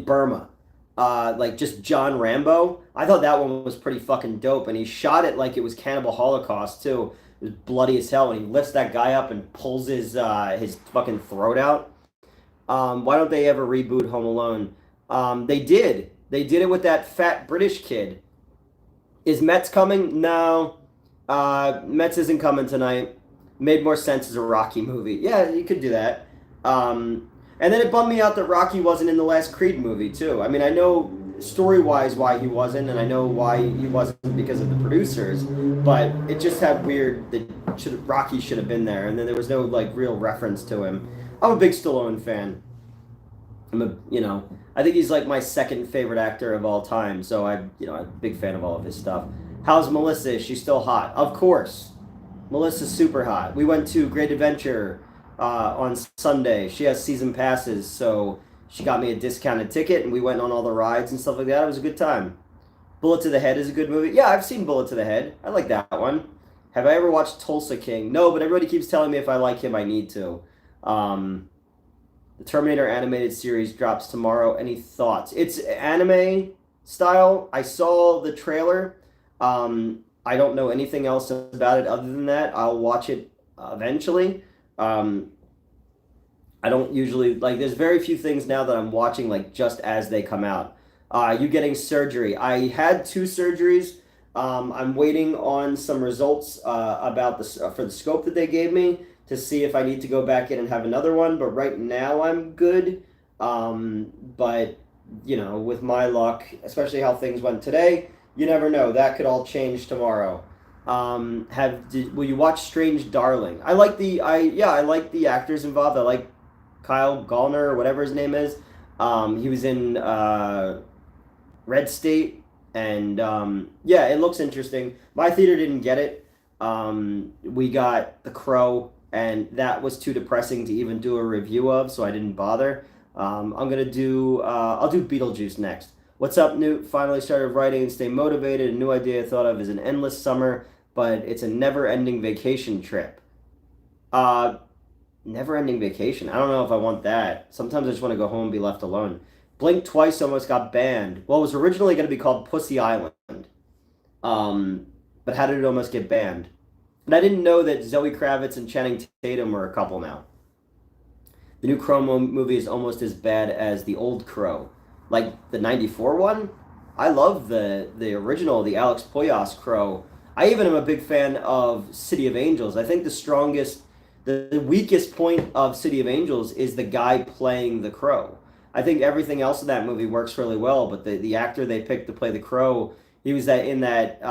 Burma. Like just John Rambo. I thought that one was pretty fucking dope, and he shot it like it was Cannibal Holocaust too. It was bloody as hell, and he lifts that guy up and pulls his fucking throat out. Why don't they ever reboot Home Alone? They did. They did it with that fat British kid. Is Mets coming? No. Mets isn't coming tonight. Made more sense as a Rocky movie. Yeah, you could do that. And then it bummed me out that Rocky wasn't in the last Creed movie, too. I mean, I know story-wise why he wasn't, and I know why he wasn't because of the producers, but it just had weird that Rocky should have been there, and then there was no, like, real reference to him. I'm a big Stallone fan. I think he's like my second favorite actor of all time, so I'm a big fan of all of his stuff. How's Melissa? Is she still hot? Of course. Melissa's super hot. We went to Great Adventure on Sunday. She has season passes, so she got me a discounted ticket, and we went on all the rides and stuff like that. It was a good time. Bullet to the Head is a good movie. Yeah, I've seen Bullet to the Head. I like that one. Have I ever watched Tulsa King? No, but everybody keeps telling me if I like him, I need to. The Terminator animated series drops tomorrow. Any thoughts? It's anime style. I saw the trailer. I don't know anything else about it other than that. I'll watch it eventually. I don't usually there's very few things now that I'm watching like just as they come out. You getting surgery? I had 2 surgeries. I'm waiting on some results about for the scope that they gave me to see if I need to go back in and have another one. But right now I'm good. But with my luck, especially how things went today, you never know. That could all change tomorrow. Will you watch Strange Darling? I like the actors involved. I like Kyle Gallner or whatever his name is. He was in Red State, and yeah, it looks interesting. My theater didn't get it. We got The Crow, and that was too depressing to even do a review of, so I didn't bother. I'll do Beetlejuice next. What's up, Newt? Finally started writing and stay motivated. A new idea I thought of is an endless summer, but it's a never-ending vacation trip. Uh, Never-ending vacation. I don't know if I want that. Sometimes I just want to go home and be left alone. Blink Twice almost got banned. Well, it was originally going to be called Pussy Island. But how did it almost get banned? And I didn't know that Zoe Kravitz and Channing Tatum were a couple now. The new Crow movie is almost as bad as the old Crow. Like the 94 one? I love the original, the Alex Proyas Crow. I even am a big fan of City of Angels. I think the weakest point of City of Angels is the guy playing the Crow. I think everything else in that movie works really well, but the actor they picked to play the Crow, he was in that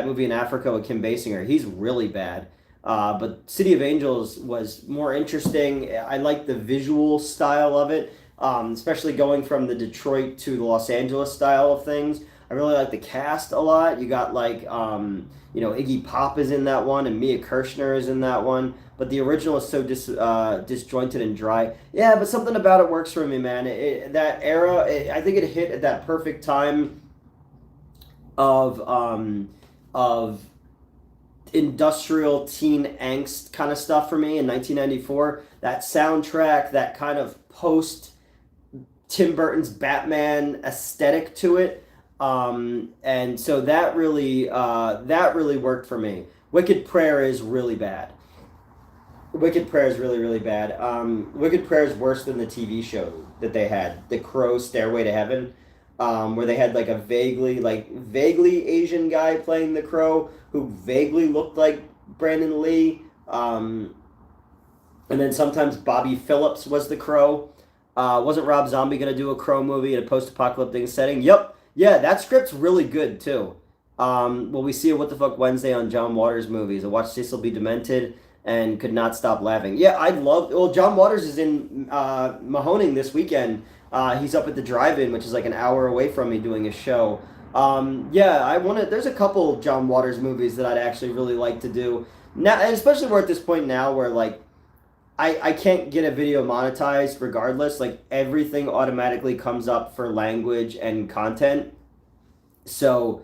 movie in Africa with Kim Basinger. He's really bad. But City of Angels was more interesting. I like the visual style of it, especially going from the Detroit to the Los Angeles style of things. I really like the cast a lot. You got Iggy Pop is in that one, and Mia Kirshner is in that one. But the original is so disjointed and dry. Yeah, but something about it works for me, man. That era, I think it hit at that perfect time of industrial teen angst kind of stuff for me in 1994. That soundtrack, that kind of post Tim Burton's Batman aesthetic to it, and so that really worked for me. Wicked Prayer is really bad. Wicked Prayer is really, really bad. Wicked Prayer is worse than the TV show that they had, The Crow Stairway to Heaven, where they had like a vaguely Asian guy playing the Crow who vaguely looked like Brandon Lee. And then sometimes Bobby Phillips was the Crow. Wasn't Rob Zombie going to do a Crow movie in a post-apocalyptic setting? Yep. Yeah, that script's really good, too. Will we see a What the Fuck Wednesday on John Waters movies? I watched Cecil B. Demented and could not stop laughing. Yeah, John Waters is in Mahoning this weekend. He's up at the drive-in, which is like an hour away from me doing a show. There's a couple John Waters movies that I'd actually really like to do. Now, and especially we're at this point now where like I can't get a video monetized regardless. Like everything automatically comes up for language and content. So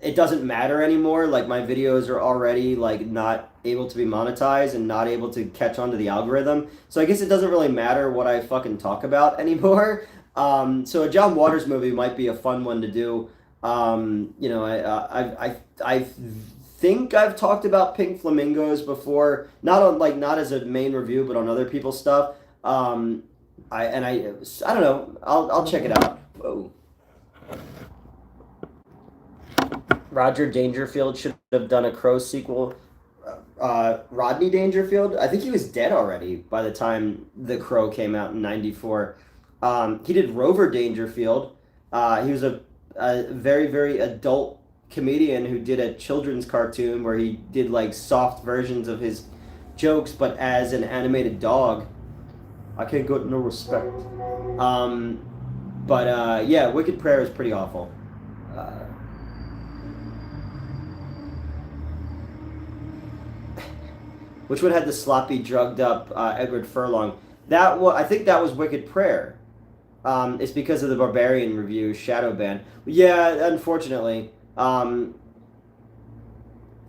it doesn't matter anymore. Like my videos are already like not able to be monetized and not able to catch on to the algorithm. So I guess it doesn't really matter what I fucking talk about anymore. So a John Waters movie might be a fun one to do. I think I've talked about Pink Flamingos before, not as a main review, but on other people's stuff. I don't know. I'll check it out. Whoa. Roger Dangerfield should have done a Crow sequel. Rodney Dangerfield, I think he was dead already by the time The Crow came out in 94. He did Rover Dangerfield. He was a very, very adult comedian who did a children's cartoon where he did like soft versions of his jokes, but as an animated dog. I can't get no respect. Wicked Prayer is pretty awful. Which one had the sloppy, drugged up Edward Furlong? I think that was Wicked Prayer. It's because of the Barbarian review, Shadow Ban. Yeah, unfortunately. I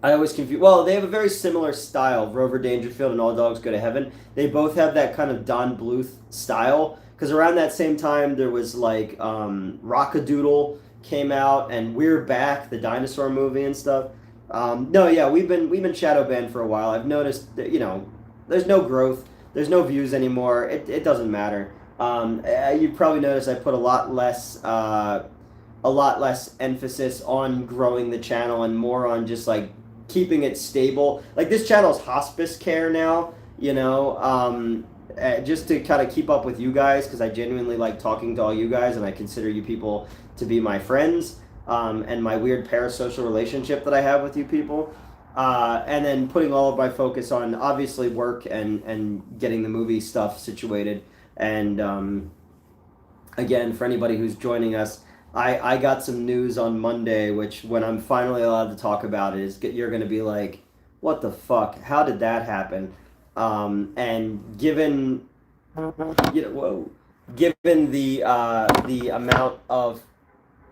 always confuse. Well, they have a very similar style, Rover Dangerfield and All Dogs Go to Heaven. They both have that kind of Don Bluth style. Because around that same time, there was like Rockadoodle came out and We're Back, the dinosaur movie and stuff. We've been shadow banned for a while. I've noticed that there's no growth, there's no views anymore. It doesn't matter. You probably noticed I put a lot less emphasis on growing the channel and more on just like keeping it stable. Like this channel's hospice care now, just to kind of keep up with you guys because I genuinely like talking to all you guys and I consider you people to be my friends, and my weird parasocial relationship that I have with you people. And then putting all of my focus on obviously work and getting the movie stuff situated. And again, for anybody who's joining us, I got some news on Monday, which when I'm finally allowed to talk about it, you're going to be like, what the fuck? How did that happen? And given, given the amount of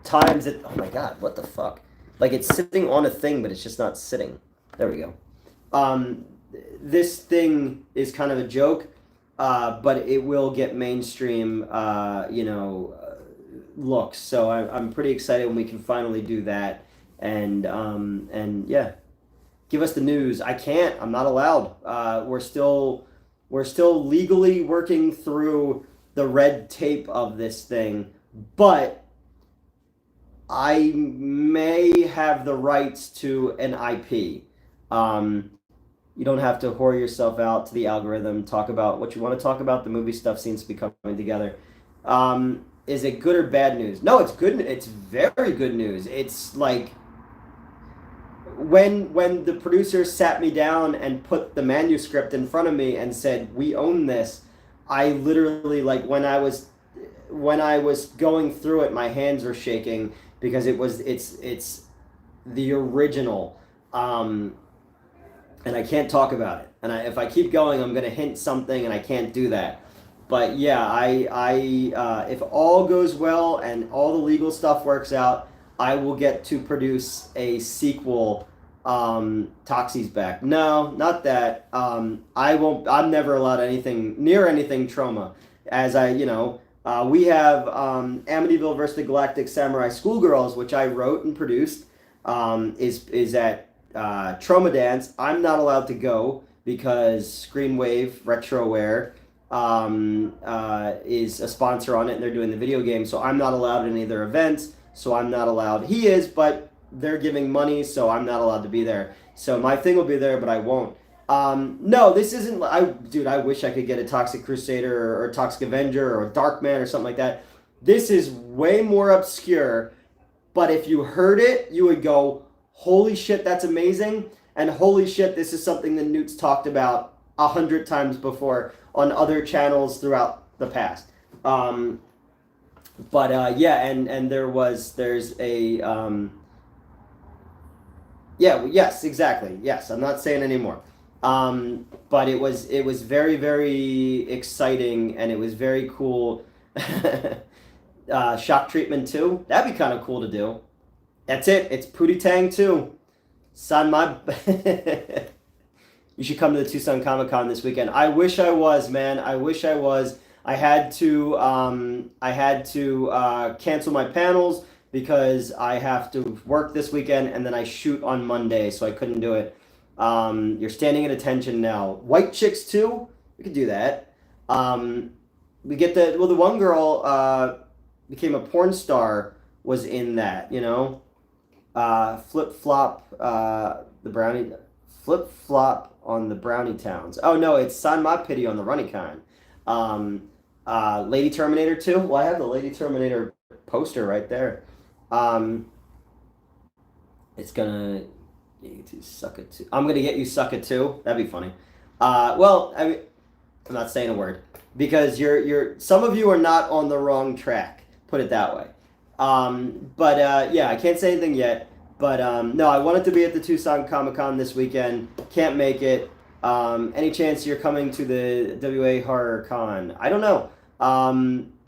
times that, oh my God, what the fuck? Like it's sitting on a thing, but it's just not sitting. There we go. This thing is kind of a joke, but it will get mainstream, looks. So I'm pretty excited when we can finally do that. And yeah, give us the news. I can't. I'm not allowed. We're still legally working through the red tape of this thing, but I may have the rights to an IP. You don't have to whore yourself out to the algorithm. Talk about what you want to talk about. The movie stuff seems to be coming together. Is it good or bad news? No, it's good. It's very good news. It's like when the producer sat me down and put the manuscript in front of me and said, "We own this," I literally, like, when I was going through it, my hands were shaking because it's the original. And I can't talk about it. And if I keep going, I'm going to hint something, and I can't do that. But yeah, if all goes well and all the legal stuff works out, I will get to produce a sequel. Toxie's back. No, not that. I won't. I'm never allowed near anything trauma. As we have Amityville vs. the Galactic Samurai Schoolgirls, which I wrote and produced. Is at Trauma Dance. I'm not allowed to go because Screenwave Retroware is a sponsor on it, and they're doing the video game, so I'm not allowed at any of their events, so I'm not allowed. He is, but they're giving money, so I'm not allowed to be there. So my thing will be there, but I won't. No, this isn't, I wish I could get a Toxic Crusader or a Toxic Avenger or a Darkman or something like that. This is way more obscure, but if you heard it, you would go, holy shit, that's amazing, and holy shit, this is something that Newt's talked about 100 times before on other channels throughout the past. Yeah, and there's a yes, exactly, yes, I'm not saying anymore. But it was very, very exciting, and it was very cool. Shock Treatment 2, that'd be kind of cool to do. That's it. It's Pootie Tang 2. Son, you should come to the Tucson Comic Con this weekend. I wish I was, man. I wish I was. I had to cancel my panels because I have to work this weekend and then I shoot on Monday, so I couldn't do it. You're standing at attention now. White Chicks 2? We could do that. We get the one girl became a porn star, was in that, Flip Flop on the Brownie Towns. Oh no, it's San Ma Pity on the Runny Kind. Lady Terminator 2. Well, I have the Lady Terminator poster right there. It's gonna get you to suck it too. I'm gonna get you suck it too. That'd be funny. Well, I mean, I'm not saying a word because some of you are not on the wrong track. Put it that way. Yeah, I can't say anything yet. But no, I wanted to be at the Tucson Comic Con this weekend. Can't make it. Any chance you're coming to the WA Horror Con? I don't know.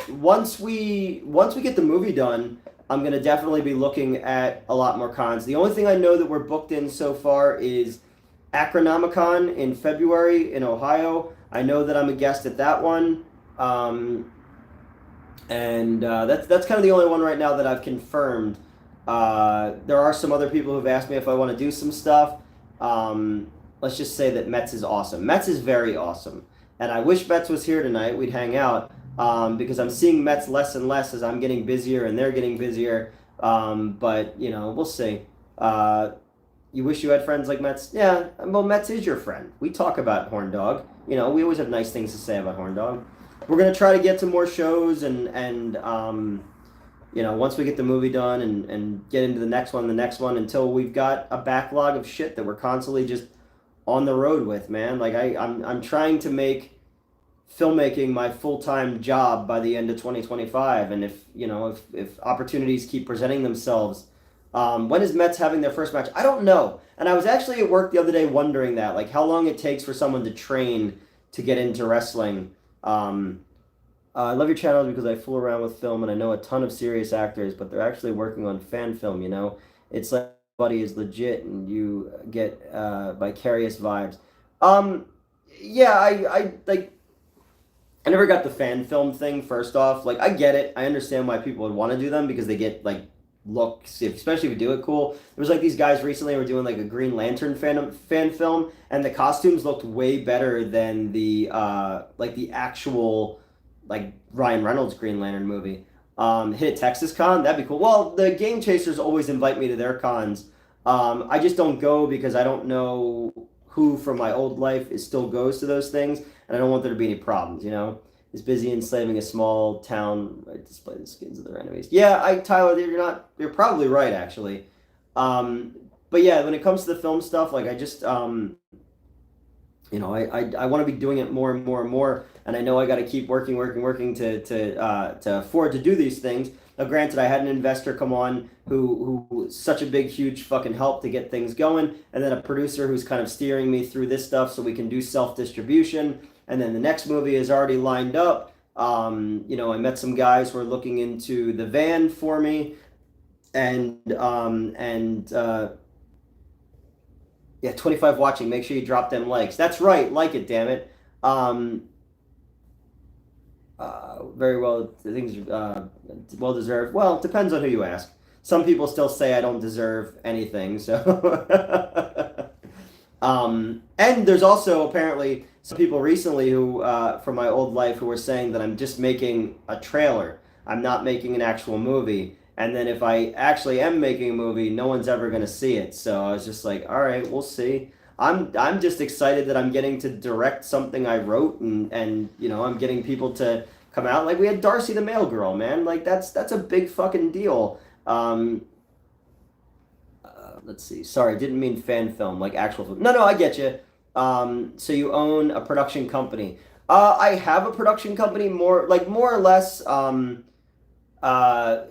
Once we get the movie done, I'm gonna definitely be looking at a lot more cons. The only thing I know that we're booked in so far is Acronomicon in February in Ohio. I know that I'm a guest at that one. That's kind of the only one right now that I've confirmed. There are some other people who've asked me if I want to do some stuff. Let's just say that Metz is awesome. Metz is very awesome. And I wish Metz was here tonight. We'd hang out. because I'm seeing Mets less and less as I'm getting busier and they're getting busier. But we'll see. You wish you had friends like Mets? Yeah, well, Mets is your friend. We talk about Horn Dog. We always have nice things to say about Horn Dog. We're gonna try to get to more shows and once we get the movie done and get into the next one, until we've got a backlog of shit that we're constantly just on the road with, man. Like I'm trying to make filmmaking my full-time job by the end of 2025, and if opportunities keep presenting themselves. When is Mets having their first match? I don't know. And I was actually at work the other day wondering that, like how long it takes for someone to train to get into wrestling. I love your channel because I fool around with film and I know a ton of serious actors, but they're actually working on fan film, It's like everybody is legit and you get vicarious vibes. Yeah, I like, I never got the fan film thing, first off. Like, I get it. I understand why people would want to do them because they get, like, looks, especially if you do it cool. There was, like, these guys recently were doing, like, a Green Lantern fan film, and the costumes looked way better than the actual, like, Ryan Reynolds Green Lantern movie. Hit a Texas con? That'd be cool. Well, the Game Chasers always invite me to their cons. I just don't go because I don't know who from my old life still goes to those things, and I don't want there to be any problems, Is busy enslaving a small town, right, display the skins of their enemies. Yeah, Tyler, you're probably right, actually. But yeah, when it comes to the film stuff, like I just, I want to be doing it more and more and more, and I know I got to keep working to afford to do these things. Now, granted, I had an investor come on who was such a big, huge fucking help to get things going, and then a producer who's kind of steering me through this stuff so we can do self-distribution, and then the next movie is already lined up. I met some guys who are looking into the van for me, and 25 watching, make sure you drop them likes. That's right, like it, damn it. Very well, things well deserved. Well, it depends on who you ask. Some people still say I don't deserve anything, so. And there's also apparently some people recently who, from my old life, who were saying that I'm just making a trailer. I'm not making an actual movie. And then if I actually am making a movie, no one's ever going to see it. So I was just like, all right, we'll see. I'm just excited that I'm getting to direct something I wrote, and I'm getting people to come out. Like, we had Darcy the Mail Girl, man. Like, that's a big fucking deal. Let's see. Sorry, didn't mean fan film, like actual film. No, I get you. So you own a production company. I have a production company, more or less. I have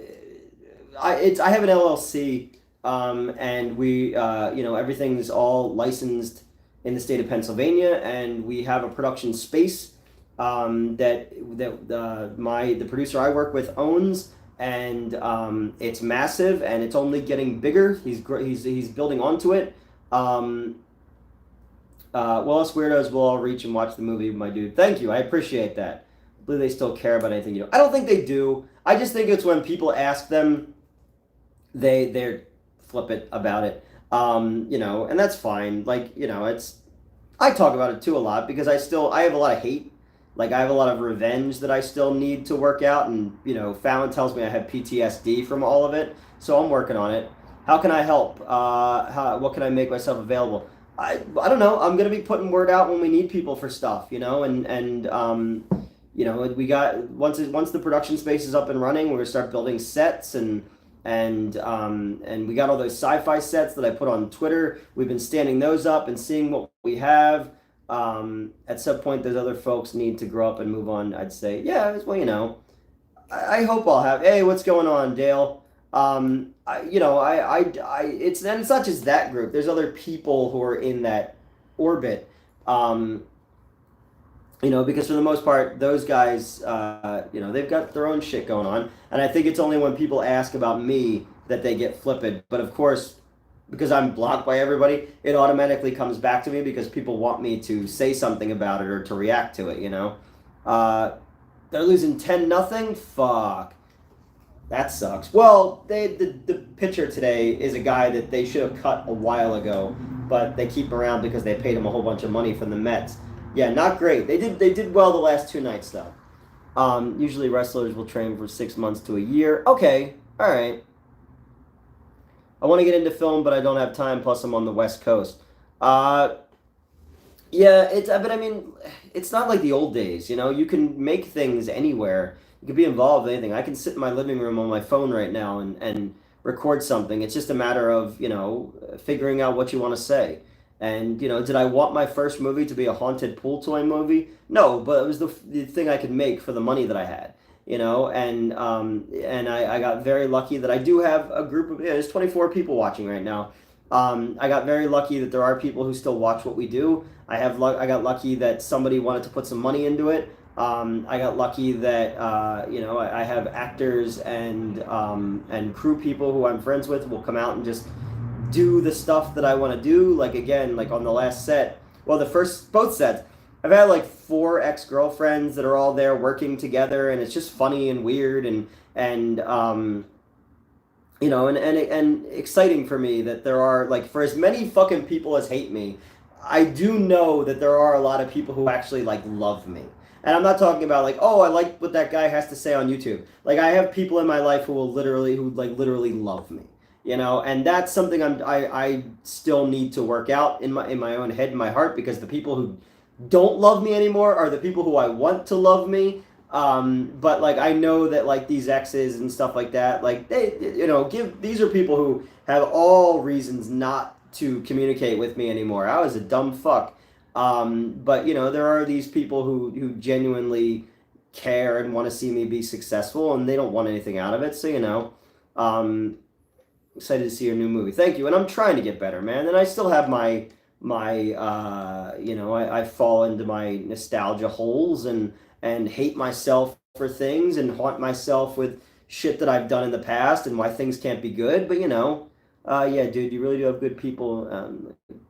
an LLC, and we, everything's all licensed in the state of Pennsylvania, and we have a production space that the producer I work with owns, and it's massive, and it's only getting bigger. He's building onto it. Well, us weirdos will all reach and watch the movie, my dude. Thank you, I appreciate that. I believe they still care about anything you do. I don't think they do. I just think it's when people ask them, they're flippant about it, and that's fine. Like, I talk about it too a lot because I have a lot of hate. Like, I have a lot of revenge that I still need to work out, and, Fallon tells me I have PTSD from all of it, so I'm working on it. How can I help? What can I make myself available? I don't know. I'm going to be putting word out when we need people for stuff, we got, once the production space is up and running, we're going to start building sets, and we got all those sci-fi sets that I put on Twitter. We've been standing those up and seeing what we have. At some point, those other folks need to grow up and move on. I'd say, yeah, well, I hope I'll have. Hey, what's going on, Dale? It's not just that group. There's other people who are in that orbit. Because for the most part, those guys, they've got their own shit going on. And I think it's only when people ask about me that they get flippant. But of course, because I'm blocked by everybody, it automatically comes back to me because people want me to say something about it or to react to it, They're losing 10-0? Fuck. That sucks. Well, the pitcher today is a guy that they should have cut a while ago, but they keep him around because they paid him a whole bunch of money from the Mets. Yeah, not great. They did well the last two nights, though. Usually wrestlers will train for 6 months to a year. Okay, all right. I want to get into film, but I don't have time. Plus, I'm on the West Coast. Uh, yeah, but I mean, it's not like the old days. You know, you can make things anywhere. You can be involved in anything. I can sit in my living room on my phone right now and record something. It's just a matter of, figuring out what you want to say. And, did I want my first movie to be a haunted pool toy movie? No, but it was the thing I could make for the money that I had. And I got very lucky that I do have a group of, there's 24 people watching right now. I got very lucky that there are people who still watch what we do. I got lucky that somebody wanted to put some money into it. I got lucky that I have actors and crew people who I'm friends with will come out and just do the stuff that I want to do. Like again, like on the last set, well, both sets, I've had like four ex-girlfriends that are all there working together, and it's just funny and weird and exciting for me that there are, like, for as many fucking people as hate me, I do know that there are a lot of people who actually like love me. And I'm not talking about like, oh, I like what that guy has to say on YouTube. Like, I have people in my life who literally love me. And that's something I still need to work out in my own head and my heart, because the people who don't love me anymore are the people who I want to love me. But like, I know that like these exes and stuff like that, like these are people who have all reasons not to communicate with me anymore. I was a dumb fuck. But there are these people who genuinely care and want to see me be successful, and they don't want anything out of it. So, excited to see your new movie. Thank you. And I'm trying to get better, man. And I still have I fall into my nostalgia holes and hate myself for things and haunt myself with shit that I've done in the past and why things can't be good. But yeah, dude, you really do have good people.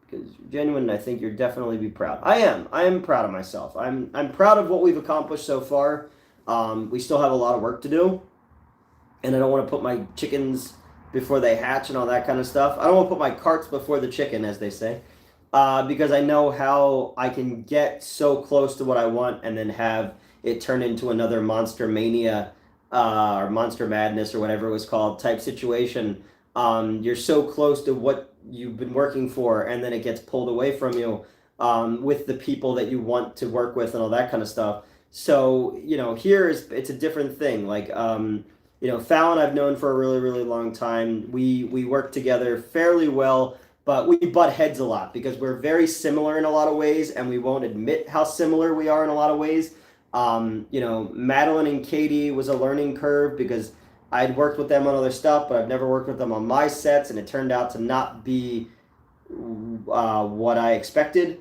Because you're genuine, and I think you're definitely be proud. I am proud of myself. I'm proud of what we've accomplished so far. We still have a lot of work to do, and I don't want to put my chickens before they hatch and all that kind of stuff. I don't want to put my carts before the chicken, as they say. Because I know how I can get so close to what I want and then have it turn into another Monster Mania or Monster Madness or whatever it was called type situation. You're so close to what you've been working for, and then it gets pulled away from you with the people that you want to work with and all that kind of stuff. So, it's a different thing. Like, Fallon I've known for a really, really long time. We work together fairly well, but we butt heads a lot because we're very similar in a lot of ways, and we won't admit how similar we are in a lot of ways. Madeline and Katie was a learning curve because I'd worked with them on other stuff, but I've never worked with them on my sets, and it turned out to not be what I expected.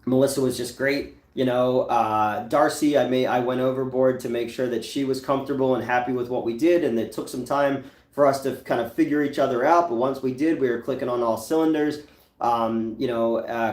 Melissa was just great. Darcy, I went overboard to make sure that she was comfortable and happy with what we did, and it took some time for us to kind of figure each other out. But once we did, we were clicking on all cylinders.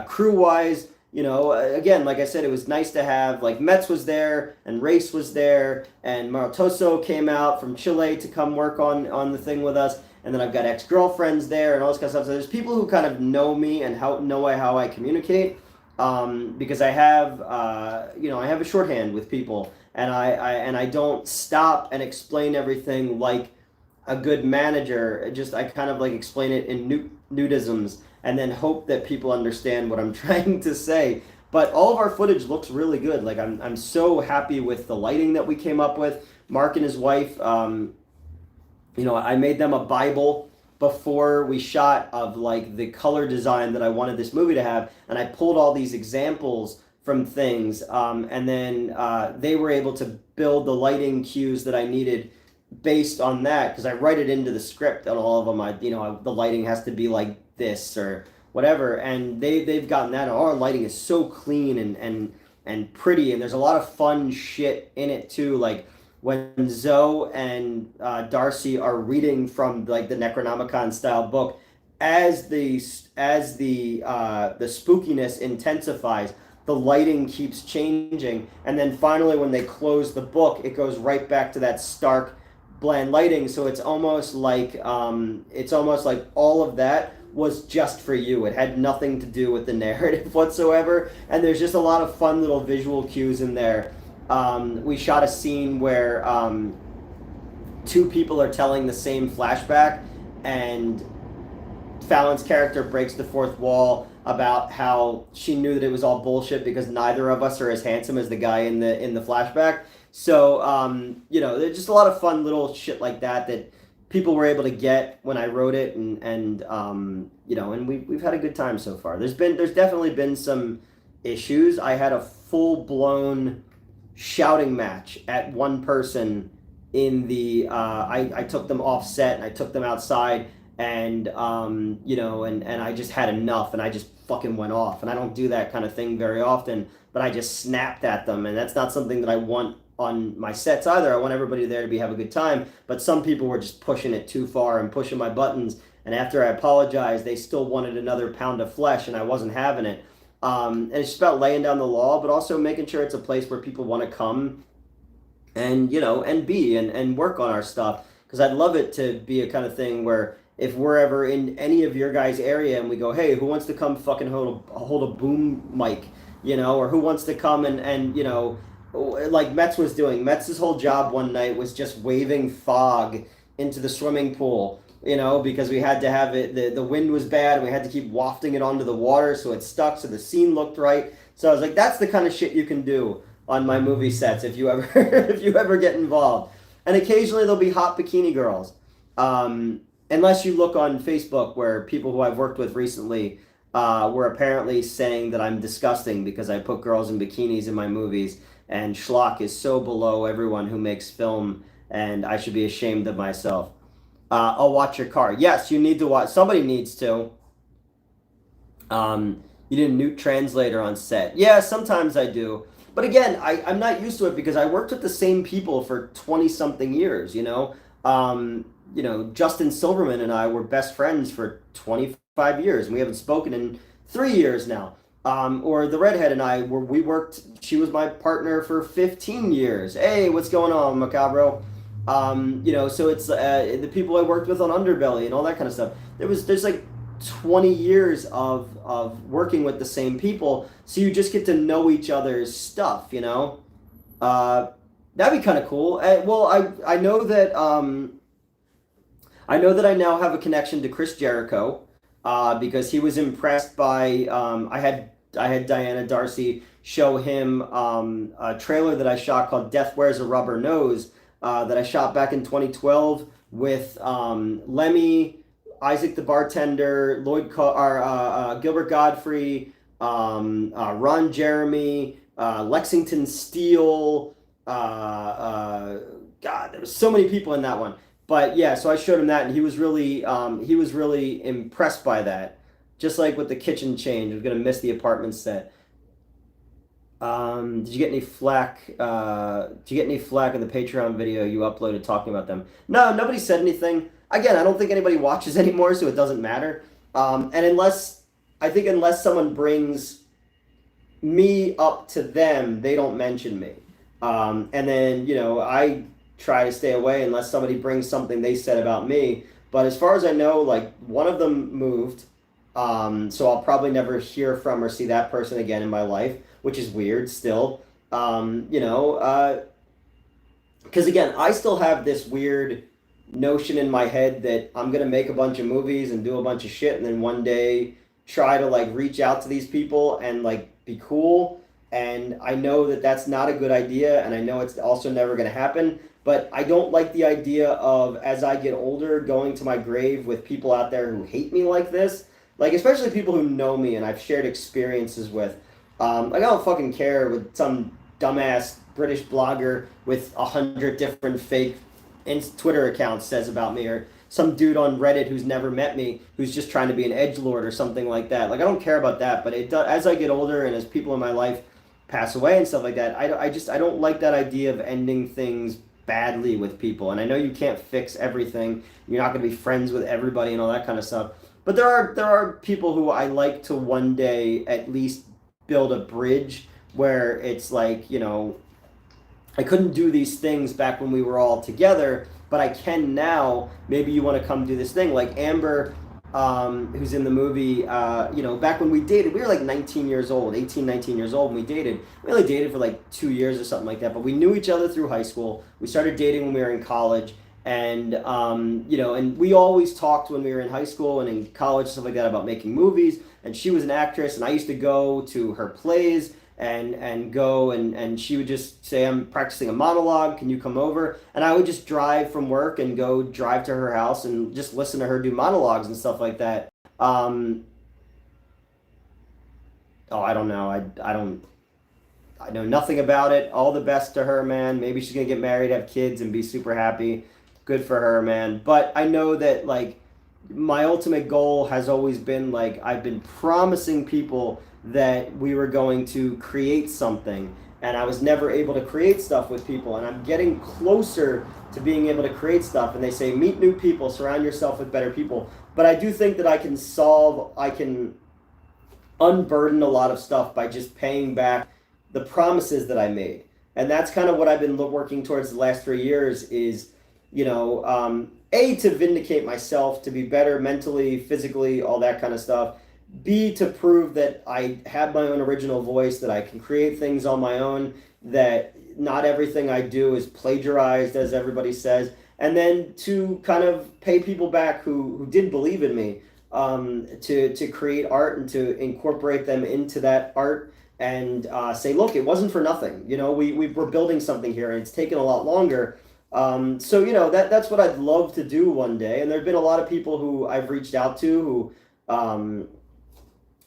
Crew-wise, again, like I said, it was nice to have, like, Metz was there, and Race was there, and Marotoso came out from Chile to come work on the thing with us, and then I've got ex-girlfriends there, and all this kind of stuff. So there's people who kind of know me and know how I communicate, because I have a shorthand with people, and I don't stop and explain everything like a good manager. I kind of like explain it in nudisms and then hope that people understand what I'm trying to say. But all of our footage looks really good. Like, I'm so happy with the lighting that we came up with. Mark and his wife, I made them a Bible before we shot of like the color design that I wanted this movie to have, and I pulled all these examples from things, and then they were able to build the lighting cues that I needed based on that, because I write it into the script on all of them. The lighting has to be like this or whatever, and they've gotten that. Our lighting is so clean and pretty, and there's a lot of fun shit in it too. Like when Zoe and Darcy are reading from like the Necronomicon style book, as the spookiness intensifies, the lighting keeps changing, and then finally when they close the book, it goes right back to that stark bland lighting. So it's almost like all of that was just for you. It had nothing to do with the narrative whatsoever, and there's just a lot of fun little visual cues in there we shot a scene where two people are telling the same flashback, and Fallon's character breaks the fourth wall about how she knew that it was all bullshit because neither of us are as handsome as the guy in the flashback. So there's just a lot of fun little shit like that people were able to get when I wrote it, and we've had a good time so far. There's definitely been some issues. I had a full blown shouting match at one person in the I took them off set and I took them outside, and and I just had enough, and I just fucking went off. And I don't do that kind of thing very often, but I just snapped at them, and that's not something that I want on my sets either. I want everybody there to have a good time, but some people were just pushing it too far and pushing my buttons, and after I apologized, they still wanted another pound of flesh, and I wasn't having it. And it's just about laying down the law, but also making sure it's a place where people want to come and be and work on our stuff, because I'd love it to be a kind of thing where if we're ever in any of your guys' area and we go, hey, who wants to come fucking hold a boom mic, or who wants to come and like Metz was doing. Metz's whole job one night was just waving fog into the swimming pool, because we had to have it, the wind was bad, and we had to keep wafting it onto the water so it stuck, so the scene looked right. So I was like, that's the kind of shit you can do on my movie sets if you ever if you ever get involved. And occasionally there'll be hot bikini girls. Unless you look on Facebook, where people who I've worked with recently were apparently saying that I'm disgusting because I put girls in bikinis in my movies, and Schlock is so below everyone who makes film, and I should be ashamed of myself. I'll watch your car. Yes, you need to watch. Somebody needs to. You need a new translator on set. Yeah, sometimes I do. But again, I'm not used to it because I worked with the same people for 20-something years, Justin Silverman and I were best friends for 25 years, and we haven't spoken in 3 years now. Or the redhead and I, we worked, she was my partner for 15 years. Hey, what's going on, Macabro? So it's the people I worked with on Underbelly and all that kind of stuff. There's like 20 years of working with the same people, so you just get to know each other's stuff, that'd be kind of cool. I know that I now have a connection to Chris Jericho, because he was impressed by I had Diana Darcy show him a trailer that I shot called Death Wears a Rubber Nose, that I shot back in 2012 with Lemmy, Isaac the Bartender, Gilbert Godfrey, Ron Jeremy, Lexington Steele. God, there was so many people in that one. But yeah, so I showed him that, and he was really impressed by that. Just like with the kitchen change, we're gonna miss the apartment set. Did you get any flack? In the Patreon video you uploaded talking about them? No, nobody said anything. Again, I don't think anybody watches anymore, so it doesn't matter. And unless someone brings me up to them, they don't mention me. And then I try to stay away unless somebody brings something they said about me. But as far as I know, like, one of them moved, so I'll probably never hear from or see that person again in my life, which is weird still. Because again, I still have this weird notion in my head that I'm gonna make a bunch of movies and do a bunch of shit, and then one day try to like reach out to these people and like be cool. And I know that that's not a good idea, and I know it's also never gonna happen. But I don't like the idea of, as I get older, going to my grave with people out there who hate me like this. Like, especially people who know me and I've shared experiences with. Like, I don't fucking care what some dumbass British blogger with 100 different fake Twitter accounts says about me, or some dude on Reddit who's never met me, who's just trying to be an edgelord or something like that. Like, I don't care about that, but as I get older and as people in my life pass away and stuff like that, I don't like that idea of ending things badly with people. And I know you can't fix everything. You're not going to be friends with everybody and all that kind of stuff. But there are people who I like to one day at least build a bridge where it's like, I couldn't do these things back when we were all together, but I can now. Maybe you want to come do this thing. Like Amber who's in the movie, back when we dated, we were like 19 years old, 18, 19 years old when we dated. We only dated for like 2 years or something like that, but we knew each other through high school. We started dating when we were in college. And, and we always talked when we were in high school and in college, stuff like that, about making movies. And she was an actress, and I used to go to her plays and she would just say, I'm practicing a monologue, can you come over? And I would just drive from work and go drive to her house and just listen to her do monologues and stuff like that. um I don't know. I know nothing about it. All the best to her, man. Maybe she's gonna get married, have kids, and be super happy. Good for her, man. But I know that, like, my ultimate goal has always been, like, I've been promising people that we were going to create something, and I was never able to create stuff with people, and I'm getting closer to being able to create stuff. And they say, meet new people, surround yourself with better people. But I do think that I can unburden a lot of stuff by just paying back the promises that I made. And that's kind of what I've been working towards the last 3 years is, A, to vindicate myself, to be better mentally, physically, all that kind of stuff. B, to prove that I have my own original voice, that I can create things on my own, that not everything I do is plagiarized, as everybody says. And then to kind of pay people back who did believe in me, to create art and to incorporate them into that art and say, look, it wasn't for nothing. We're building something here, and it's taken a lot longer. So that's what I'd love to do one day. And there've been a lot of people who I've reached out to who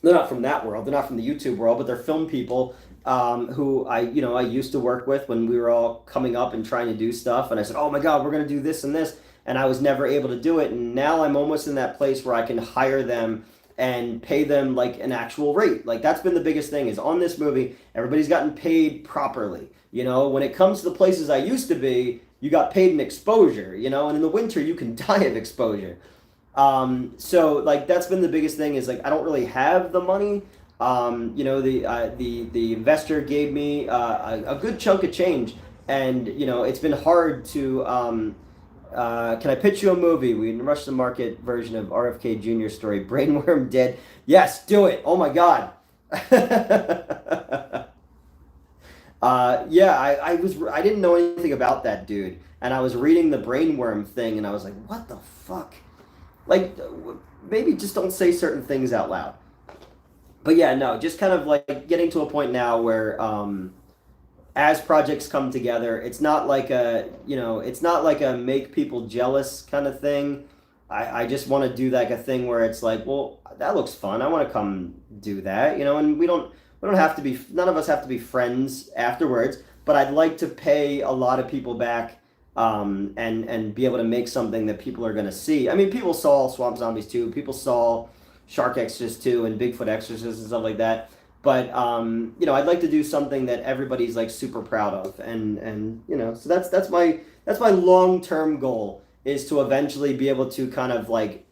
they're not from that world, they're not from the YouTube world, but they're film people, who I used to work with when we were all coming up and trying to do stuff. And I said, oh my God, we're gonna do this and this, and I was never able to do it. And now I'm almost in that place where I can hire them and pay them like an actual rate. Like, that's been the biggest thing, is on this movie, everybody's gotten paid properly. When it comes to the places I used to be, you got paid in exposure, and in the winter you can die of exposure. So like, that's been the biggest thing, is like, I don't really have the money. The investor gave me a good chunk of change, and it's been hard to can I pitch you a movie? We Rush the Market version of RFK Jr.'s story, Brainworm Dead. Yes, do it. Oh my God. Yeah, I didn't know anything about that dude, and I was reading the brainworm thing, and I was like, what the fuck? Like, maybe just don't say certain things out loud. But yeah, no, just kind of like getting to a point now where, as projects come together, it's not like a make people jealous kind of thing. I just want to do like a thing where it's like, well, that looks fun. I want to come do that, and we don't have to be, none of us have to be friends afterwards, but I'd like to pay a lot of people back, and be able to make something that people are going to see. I mean, people saw Swamp Zombies 2, people saw Shark Exorcist 2 and Bigfoot Exorcist and stuff like that. But I'd like to do something that everybody's like super proud of, and so that's my long-term goal, is to eventually be able to kind of like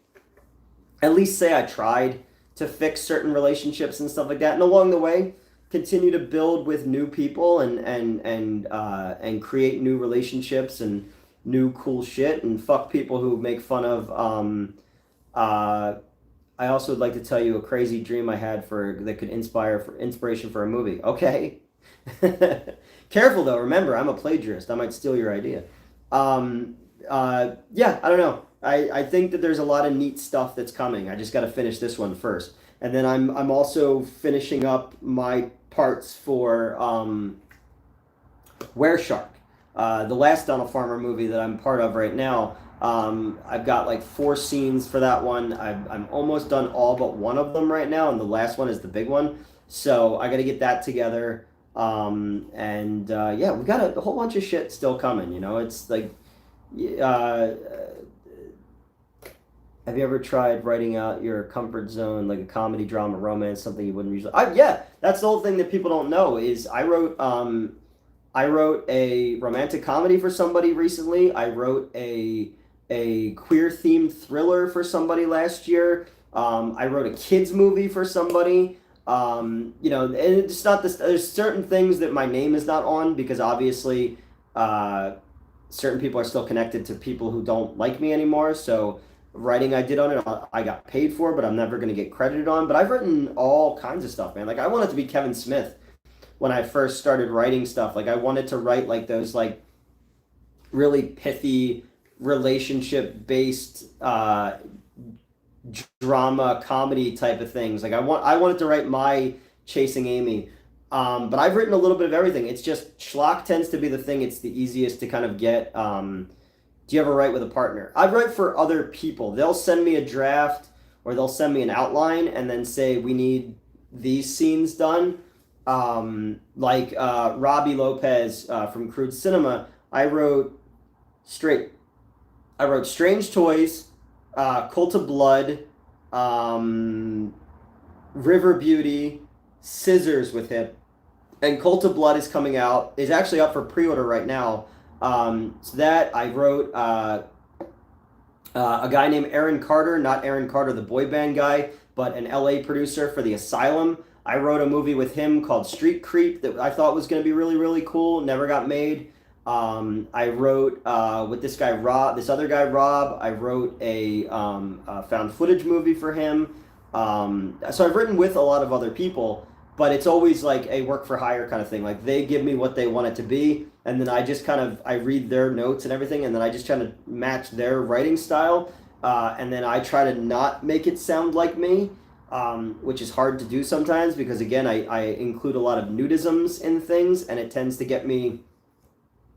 at least say I tried to fix certain relationships and stuff like that, and along the way continue to build with new people and create new relationships and new cool shit, and fuck people who make fun of. I also would like to tell you a crazy dream I had that could inspiration for a movie. Okay. Careful though, remember, I'm a plagiarist. I might steal your idea. Yeah, I don't know. I think that there's a lot of neat stuff that's coming. I just got to finish this one first. And then I'm also finishing up my parts for Were Shark, the last Donald Farmer movie that I'm part of right now. I've got like 4 scenes for that one. I'm almost done all but one of them right now, and the last one is the big one. So I got to get that together. Yeah, we got a whole bunch of shit still coming. It's like, have you ever tried writing out your comfort zone, like a comedy, drama, romance, something you wouldn't usually? Yeah, that's the whole thing that people don't know, is I wrote a romantic comedy for somebody recently. I wrote a queer themed thriller for somebody last year. I wrote a kids movie for somebody. And it's not this. There's certain things that my name is not on, because obviously, certain people are still connected to people who don't like me anymore. So writing I did on it, I got paid for, but I'm never going to get credited on. But I've written all kinds of stuff, man. Like I wanted to be Kevin Smith when I first started writing stuff. Like I wanted to write like those like really pithy relationship based drama comedy type of things. Like I wanted to write my Chasing Amy. But I've written a little bit of everything. It's just schlock tends to be the thing. It's the easiest to kind of get. Do you ever write with a partner? I write for other people. They'll send me a draft or they'll send me an outline and then say we need these scenes done. Robbie Lopez from Crude Cinema. I wrote Strange Toys, Cult of Blood, River Beauty, Scissors with him. And Cult of Blood is actually up for pre-order right now. So that I wrote a guy named Aaron Carter, not Aaron Carter, the boy band guy, but an LA producer for The Asylum. I wrote a movie with him called Street Creep that I thought was going to be really, really cool. Never got made. I wrote with this other guy, Rob. I wrote a found footage movie for him. So I've written with a lot of other people. But it's always like a work for hire kind of thing. Like they give me what they want it to be, and then I just I read their notes and everything, and then I just try to match their writing style, and then I try to not make it sound like me, which is hard to do sometimes because again I include a lot of nudisms in things, and it tends to get me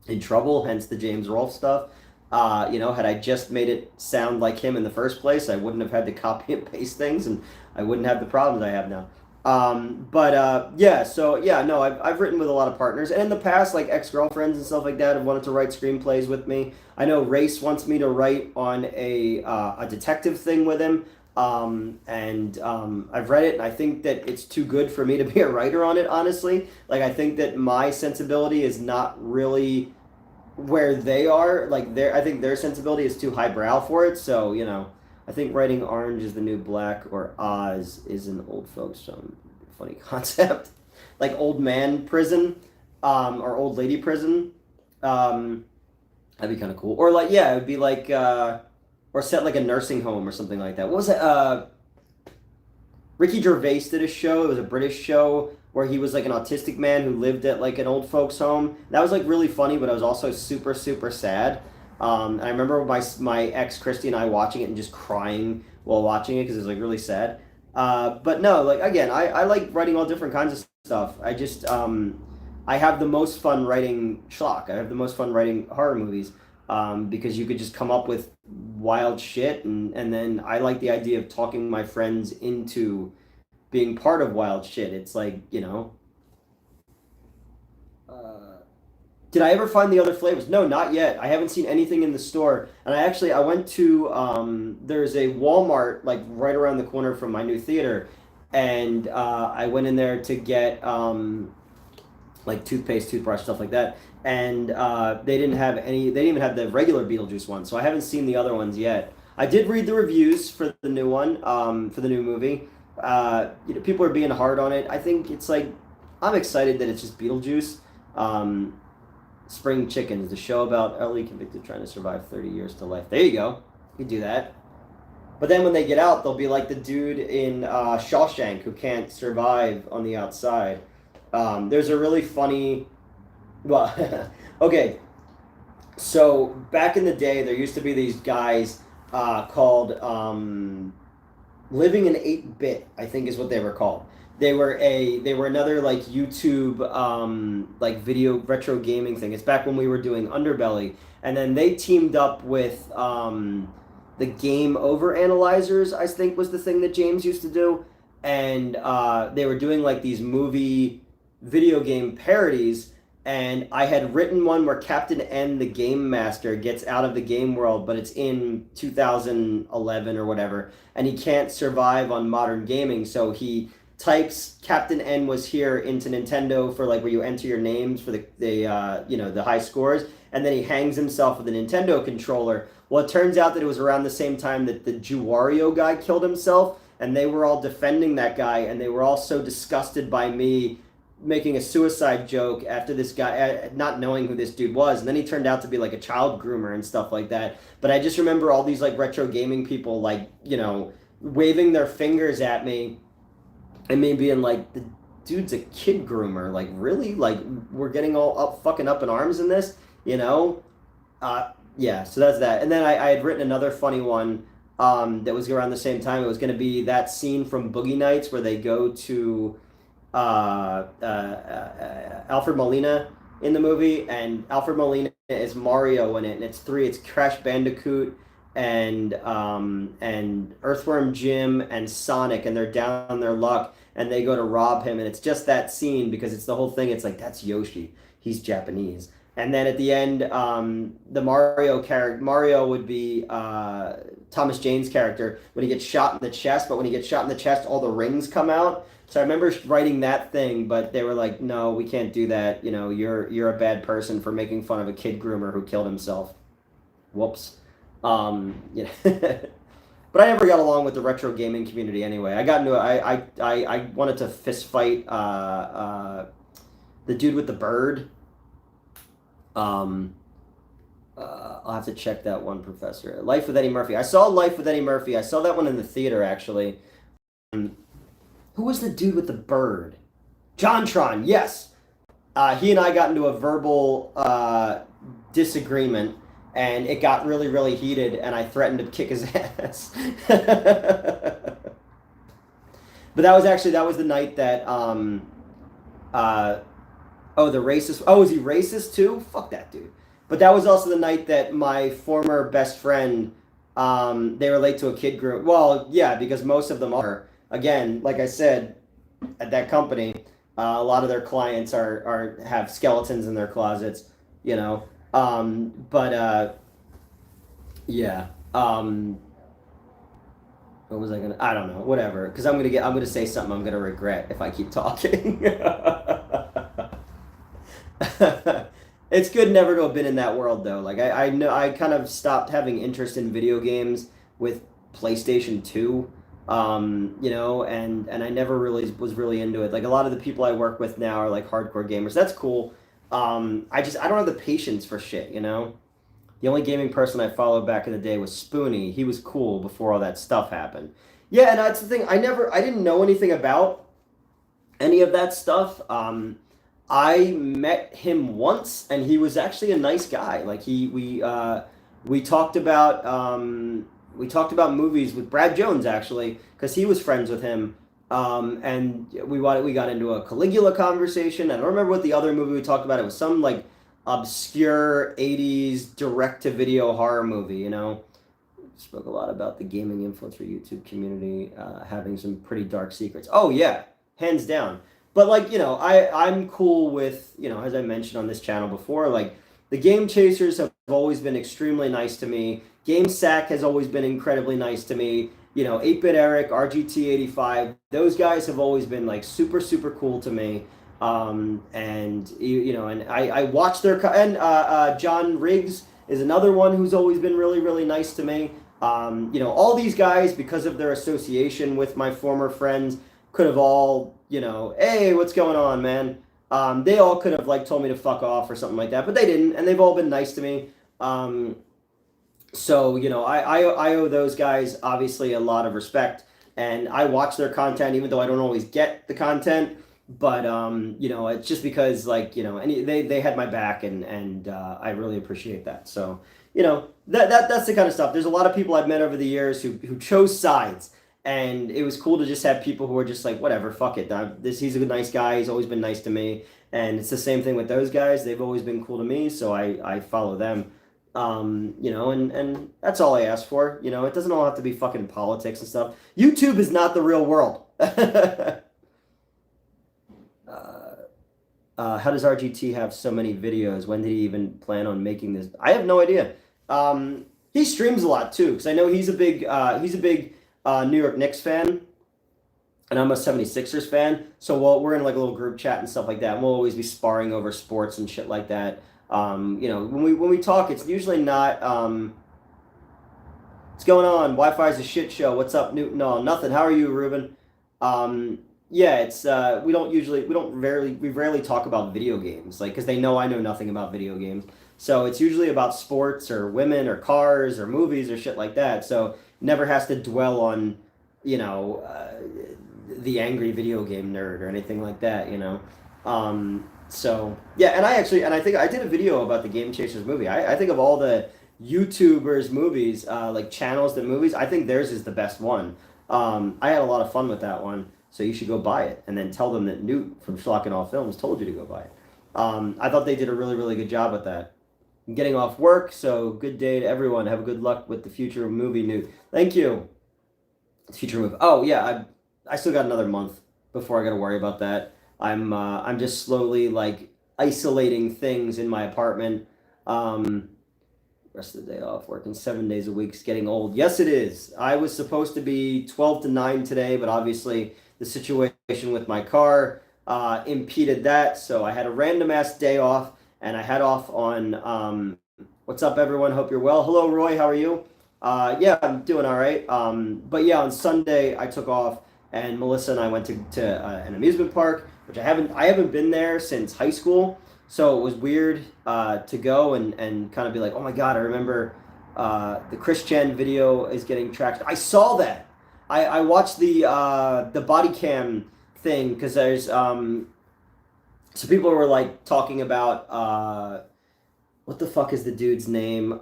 in trouble. Hence the James Rolfe stuff. Had I just made it sound like him in the first place, I wouldn't have had to copy and paste things, and I wouldn't have the problems I have now. I've written with a lot of partners, and in the past, like ex-girlfriends and stuff like that have wanted to write screenplays with me. I know Race wants me to write on a detective thing with him, I've read it, and I think that it's too good for me to be a writer on it, honestly. Like, I think that my sensibility is not really where they are. Like, I think their sensibility is too highbrow for it, so, I think writing Orange is the New Black or Oz is an old folks funny concept. Like old man prison, or old lady prison. That'd be kind of cool. Or it would be like, or set like a nursing home or something like that. What was it? Ricky Gervais did a show. It was a British show where he was like an autistic man who lived at like an old folks home. That was like really funny, but I was also super, super sad. And I remember my ex Christy and I watching it and just crying while watching it because it was like really sad. But no, like again, I like writing all different kinds of stuff. I just I have the most fun writing schlock. I have the most fun writing horror movies because you could just come up with wild shit, and then I like the idea of talking my friends into being part of wild shit. It's like, did I ever find the other flavors? No, not yet. I haven't seen anything in the store. And I went to, there's a Walmart like right around the corner from my new theater. And I went in there to get like toothpaste, toothbrush, stuff like that. And they didn't even have the regular Beetlejuice one. So I haven't seen the other ones yet. I did read the reviews for the new one, for the new movie. People are being hard on it. I think it's like, I'm excited that it's just Beetlejuice. Spring Chickens, the show about Ellie convicted trying to survive 30 years to life. There you go. You can do that. But then when they get out, they'll be like the dude in Shawshank who can't survive on the outside. There's a really funny... Well, okay. So back in the day, there used to be these guys called Living in 8-Bit, I think is what they were called. They were another like YouTube like video retro gaming thing. It's back when we were doing Underbelly, and then they teamed up with the Game Over Analyzers, I think was the thing that James used to do, and they were doing like these movie video game parodies. And I had written one where Captain N, the game master, gets out of the game world, but it's in 2011 or whatever, and he can't survive on modern gaming, so he types Captain N was here into Nintendo for like where you enter your names for the high scores, and then he hangs himself with a Nintendo controller. Well, it turns out that it was around the same time that the Juwario guy killed himself, and they were all defending that guy, and they were all so disgusted by me making a suicide joke after this guy, not knowing who this dude was, and then he turned out to be like a child groomer and stuff like that. But I just remember all these like retro gaming people like, you know, waving their fingers at me and me being like, the dude's a kid groomer. Like, really? Like, we're getting all fucking up in arms in this, you know? Yeah, so that's that. And then I had written another funny one that was around the same time. It was going to be that scene from Boogie Nights where they go to Alfred Molina in the movie, and Alfred Molina is Mario in it, and it's three. It's Crash Bandicoot and Earthworm Jim and Sonic, and they're down on their luck, and they go to rob him, and it's just that scene because it's the whole thing. It's like, that's Yoshi. He's Japanese. And then at the end, the Mario would be Thomas Jane's character when he gets shot in the chest. But when he gets shot in the chest, all the rings come out. So I remember writing that thing, but they were like, "No, we can't do that. You know, you're a bad person for making fun of a kid groomer who killed himself." Whoops. You know. But I never got along with the retro gaming community anyway. I got into I wanted to fist fight the dude with the bird. I'll have to check that one, Professor. Life with Eddie Murphy. I saw Life with Eddie Murphy. I saw that one in the theater, actually. Who was the dude with the bird? JonTron, yes. He and I got into a verbal disagreement, and it got really, really heated, and I threatened to kick his ass. But that was the night that the racist. Oh, is he racist too? Fuck that dude. But that was also the night that my former best friend, they relate to a kid group. Well, yeah, because most of them are. Again, like I said, at that company, a lot of their clients have skeletons in their closets, you know. Yeah. What was I gonna? I don't know. Whatever. Because I'm gonna say something I'm gonna regret if I keep talking. It's good never to have been in that world though. Like I know I kind of stopped having interest in video games with PlayStation 2. You know, and I never really was really into it. Like a lot of the people I work with now are like hardcore gamers. That's cool. I don't have the patience for shit, you know? The only gaming person I followed back in the day was Spoonie. He was cool before all that stuff happened. Yeah, and that's the thing. I didn't know anything about any of that stuff. I met him once, and he was actually a nice guy. Like we talked about movies with Brad Jones actually, because he was friends with him. And we got into a Caligula conversation. I don't remember what the other movie we talked about. It was some like obscure 80s direct-to-video horror movie, you know. Spoke a lot about the gaming influencer YouTube community having some pretty dark secrets. Oh yeah, hands down. But like, you know, I'm cool with, you know, as I mentioned on this channel before, like the Game Chasers have always been extremely nice to me. GameSack has always been incredibly nice to me. You know, 8-Bit Eric, RGT85, those guys have always been like super, super cool to me. And you know, and I watch their, and John Riggs is another one who's always been really, really nice to me. You know, all these guys, because of their association with my former friends, could have all, you know, hey, what's going on, man? They all could have like told me to fuck off or something like that, but they didn't, and they've all been nice to me. So, you know, I owe those guys obviously a lot of respect, and I watch their content even though I don't always get the content. But you know, it's just because like, you know, and they had my back, and I really appreciate that. So, you know, that's the kind of stuff. There's a lot of people I've met over the years who chose sides, and it was cool to just have people who are just like, whatever, fuck it. He's a nice guy. He's always been nice to me, and it's the same thing with those guys. They've always been cool to me, so I follow them. You know, and that's all I ask for. You know, it doesn't all have to be fucking politics and stuff. YouTube is not the real world. How does RGT have so many videos? When did he even plan on making this? I have no idea. He streams a lot too, because I know he's a big New York Knicks fan, and I'm a 76ers fan. So we're in like a little group chat and stuff like that, and we'll always be sparring over sports and shit like that. You know, when we talk, it's usually not what's going on? Wi-Fi's a shit show. What's up, Newton? No, nothing. How are you, Ruben? Yeah, it's we rarely talk about video games, like because they know I know nothing about video games. So it's usually about sports or women or cars or movies or shit like that. So never has to dwell on, you know, the angry video game nerd or anything like that. So yeah, and I think I did a video about the Game Chasers movie. I think of all the YouTubers movies, like channels that movies, I think theirs is the best one. I had a lot of fun with that one. So you should go buy it, and then tell them that Newt from Schlock and Awe Films told you to go buy it. I thought they did a really, really good job with that. I'm getting off work, so good day to everyone. Have a good luck with the future movie, Newt. Thank you. Future movie. Oh yeah, I still got another month before I got to worry about that. I'm just slowly like isolating things in my apartment. Um, Rest of the day off, working 7 days a week is getting old. Yes, it is. I was supposed to be 12 to 9 today, but obviously the situation with my car impeded that. So I had a random ass day off, and I had off on. What's up, everyone? Hope you're well. Hello, Roy. How are you? Yeah, I'm doing all right. But yeah, on Sunday I took off, and Melissa and I went to an amusement park, which I haven't been there since high school. So it was weird to go and kind of be like, oh my God, I remember the Chris Chen video is getting tracked. I saw that. I watched the body cam thing because there's so people were like talking about what the fuck is the dude's name?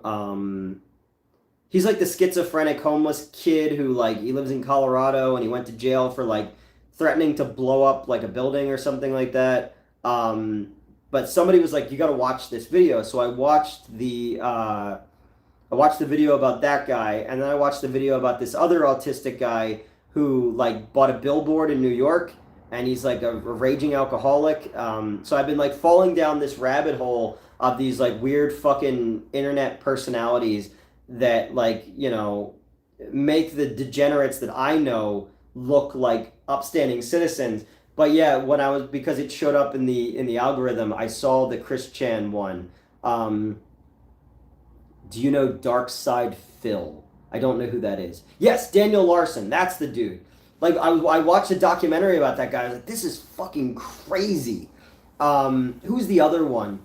He's like the schizophrenic homeless kid who like he lives in Colorado and he went to jail for like threatening to blow up like a building or something like that. But somebody was like, "You got to watch this video." So I watched the video about that guy, and then I watched the video about this other autistic guy who like bought a billboard in New York, and he's like a raging alcoholic. So I've been like falling down this rabbit hole of these like weird fucking internet personalities that like make the degenerates that I know look like upstanding citizens. But yeah, when I was because it showed up in the algorithm, I saw the Chris Chan one. Do you know Dark Side Phil? I don't know who that is. Yes, Daniel Larson. That's the dude. Like I watched a documentary about that guy. I was like, this is fucking crazy. Who's the other one?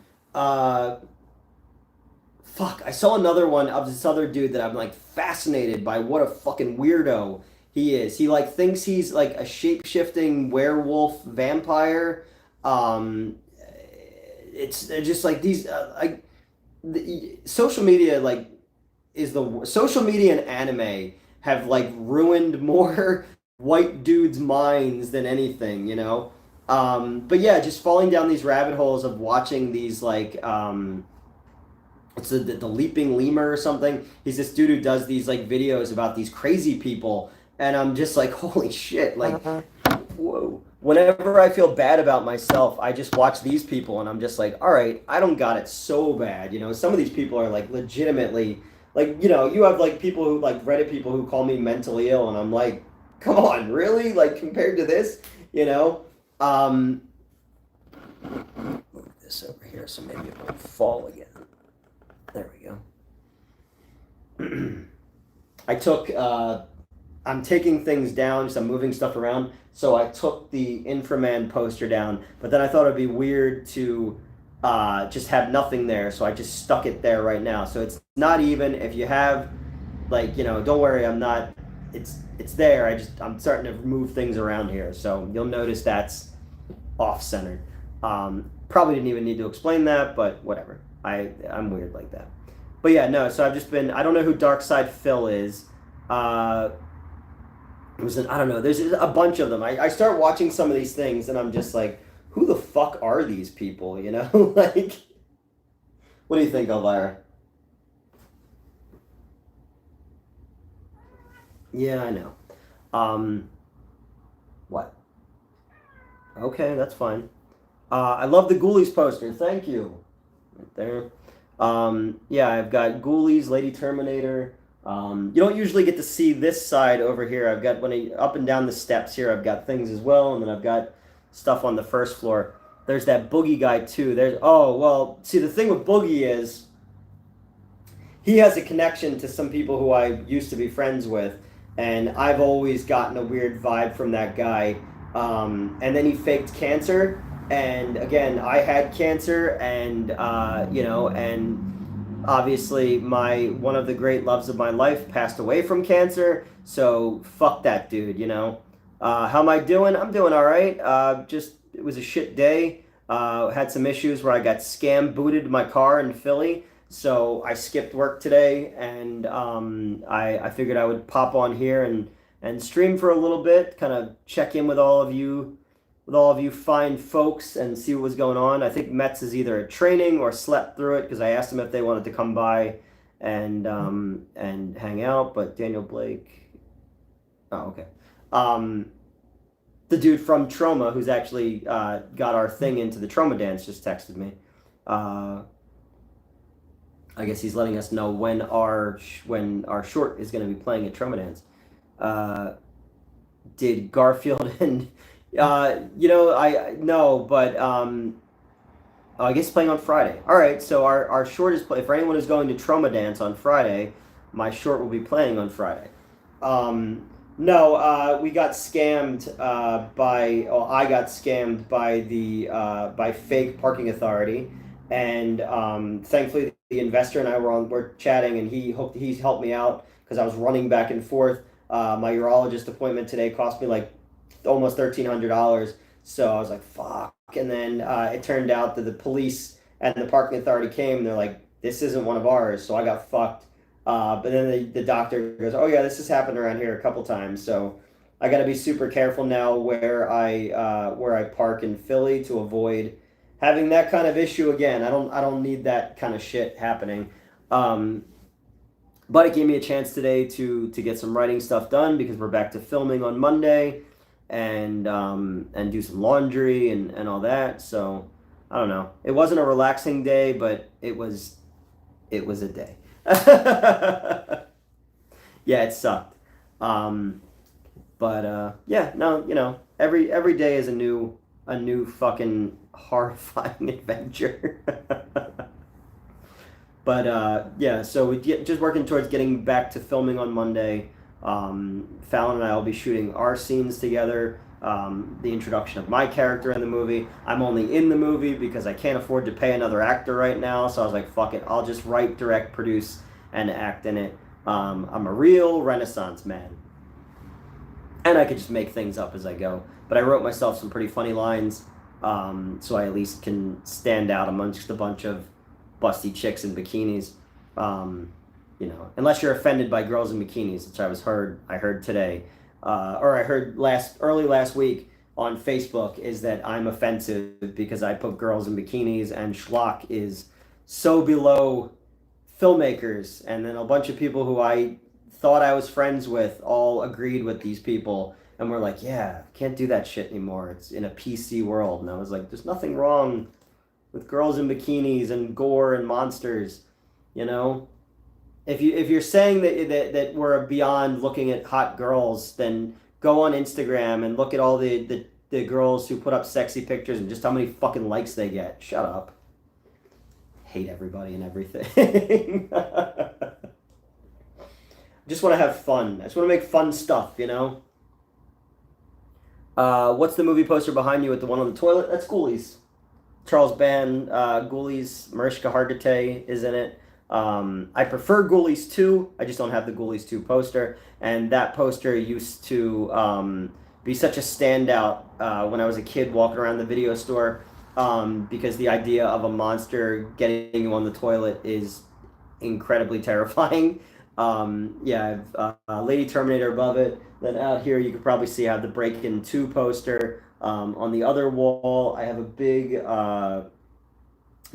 Fuck. I saw another one of this other dude that I'm like fascinated by. What a fucking weirdo he is. He like thinks he's like a shape-shifting werewolf vampire. It's just like these like social media like is the social media and anime have like ruined more white dudes' minds than anything. But yeah, just falling down these rabbit holes of watching these like what's the leaping lemur or something. He's this dude who does these like videos about these crazy people, and I'm just like, holy shit, like whoa. Whenever I feel bad about myself, I just watch these people and I'm just like, all right, I don't got it so bad. Some of these people are like legitimately like, you have like people who like Reddit people who call me mentally ill, and I'm like, come on, really? Like compared to this, move this over here so maybe it won't fall again. There we go. I'm taking things down, so I'm moving stuff around. So I took the Inframan poster down, but then I thought it'd be weird to just have nothing there, so I just stuck it there right now. So it's not even, if you have, like, don't worry, it's there. I'm starting to move things around here, so you'll notice that's off-centered. Probably didn't even need to explain that, but whatever. I'm weird like that. But yeah, no, so I don't know who Darkside Phil is. I don't know, there's a bunch of them. I start watching some of these things and I'm just like, who the fuck are these people, Like, what do you think, Elvira? Yeah, I know. What? Okay, that's fine. I love the Ghoulies poster. Thank you. Right there. Yeah, I've got Ghoulies, Lady Terminator. You don't usually get to see this side over here. I've got up and down the steps here. I've got things as well, and then I've got stuff on the first floor. There's that Boogie guy too. See, the thing with Boogie is he has a connection to some people who I used to be friends with, and I've always gotten a weird vibe from that guy. And then he faked cancer. And again, I had cancer, and and obviously one of the great loves of my life passed away from cancer. So fuck that dude. How am I doing? I'm doing all right. Just it was a shit day. Had some issues where I got scam booted my car in Philly. So I skipped work today, and I figured I would pop on here and stream for a little bit, kind of check in with all of you fine folks, and see what was going on. I think Metz is either at training or slept through it, because I asked them if they wanted to come by and hang out. But Daniel Blake, oh okay. The dude from Trauma, who's actually got our thing into the Trauma dance, just texted me. I guess he's letting us know when our short is going to be playing at Trauma Dance. Did Garfield and I no, but I guess playing on Friday. All right, so our short is for anyone who's going to Trauma Dance on Friday. My short will be playing on Friday. No, we got scammed I got scammed by by fake parking authority, and thankfully the investor and I were chatting, and he's helped me out because I was running back and forth. My urologist appointment today cost me like almost $1,300, so I was like, fuck. And then it turned out that the police and the parking authority came, and they're like, this isn't one of ours, so I got fucked. But then the doctor goes, oh yeah, this has happened around here a couple times, so I got to be super careful now where I park in Philly to avoid having that kind of issue again. I don't need that kind of shit happening. But it gave me a chance today to get some writing stuff done, because we're back to filming on Monday, and do some laundry and all that. So I don't know. It wasn't a relaxing day, but it was a day. Yeah, it sucked. Yeah, no, every day is a new fucking horrifying adventure. But yeah, so just working towards getting back to filming on Monday. Fallon and I will be shooting our scenes together. The introduction of my character in the movie. I'm only in the movie because I can't afford to pay another actor right now, so I was like, fuck it, I'll just write, direct, produce, and act in it. I'm a real Renaissance man. And I could just make things up as I go. But I wrote myself some pretty funny lines, so I at least can stand out amongst a bunch of busty chicks in bikinis. Unless you're offended by girls in bikinis, which I heard today, or I heard early last week on Facebook, is that I'm offensive because I put girls in bikinis, and Schlock is so below filmmakers. And then a bunch of people who I thought I was friends with all agreed with these people, and were like, yeah, can't do that shit anymore. It's in a PC world. And I was like, there's nothing wrong with girls in bikinis and gore and monsters, If you're saying that we're beyond looking at hot girls, then go on Instagram and look at all the girls who put up sexy pictures and just how many fucking likes they get. Shut up. Hate everybody and everything. Just want to have fun. I just want to make fun stuff, What's the movie poster behind you with the one on the toilet? That's Ghoulies. Charles Band, Ghoulies, Mariska Hargitay is in it. I prefer Ghoulies 2. I just don't have the Ghoulies 2 poster. And that poster used to be such a standout when I was a kid walking around the video store, because the idea of a monster getting you on the toilet is incredibly terrifying. Yeah, I've Lady Terminator above it. Then out here you could probably see I have the Break-In 2 poster. On the other wall, I have a big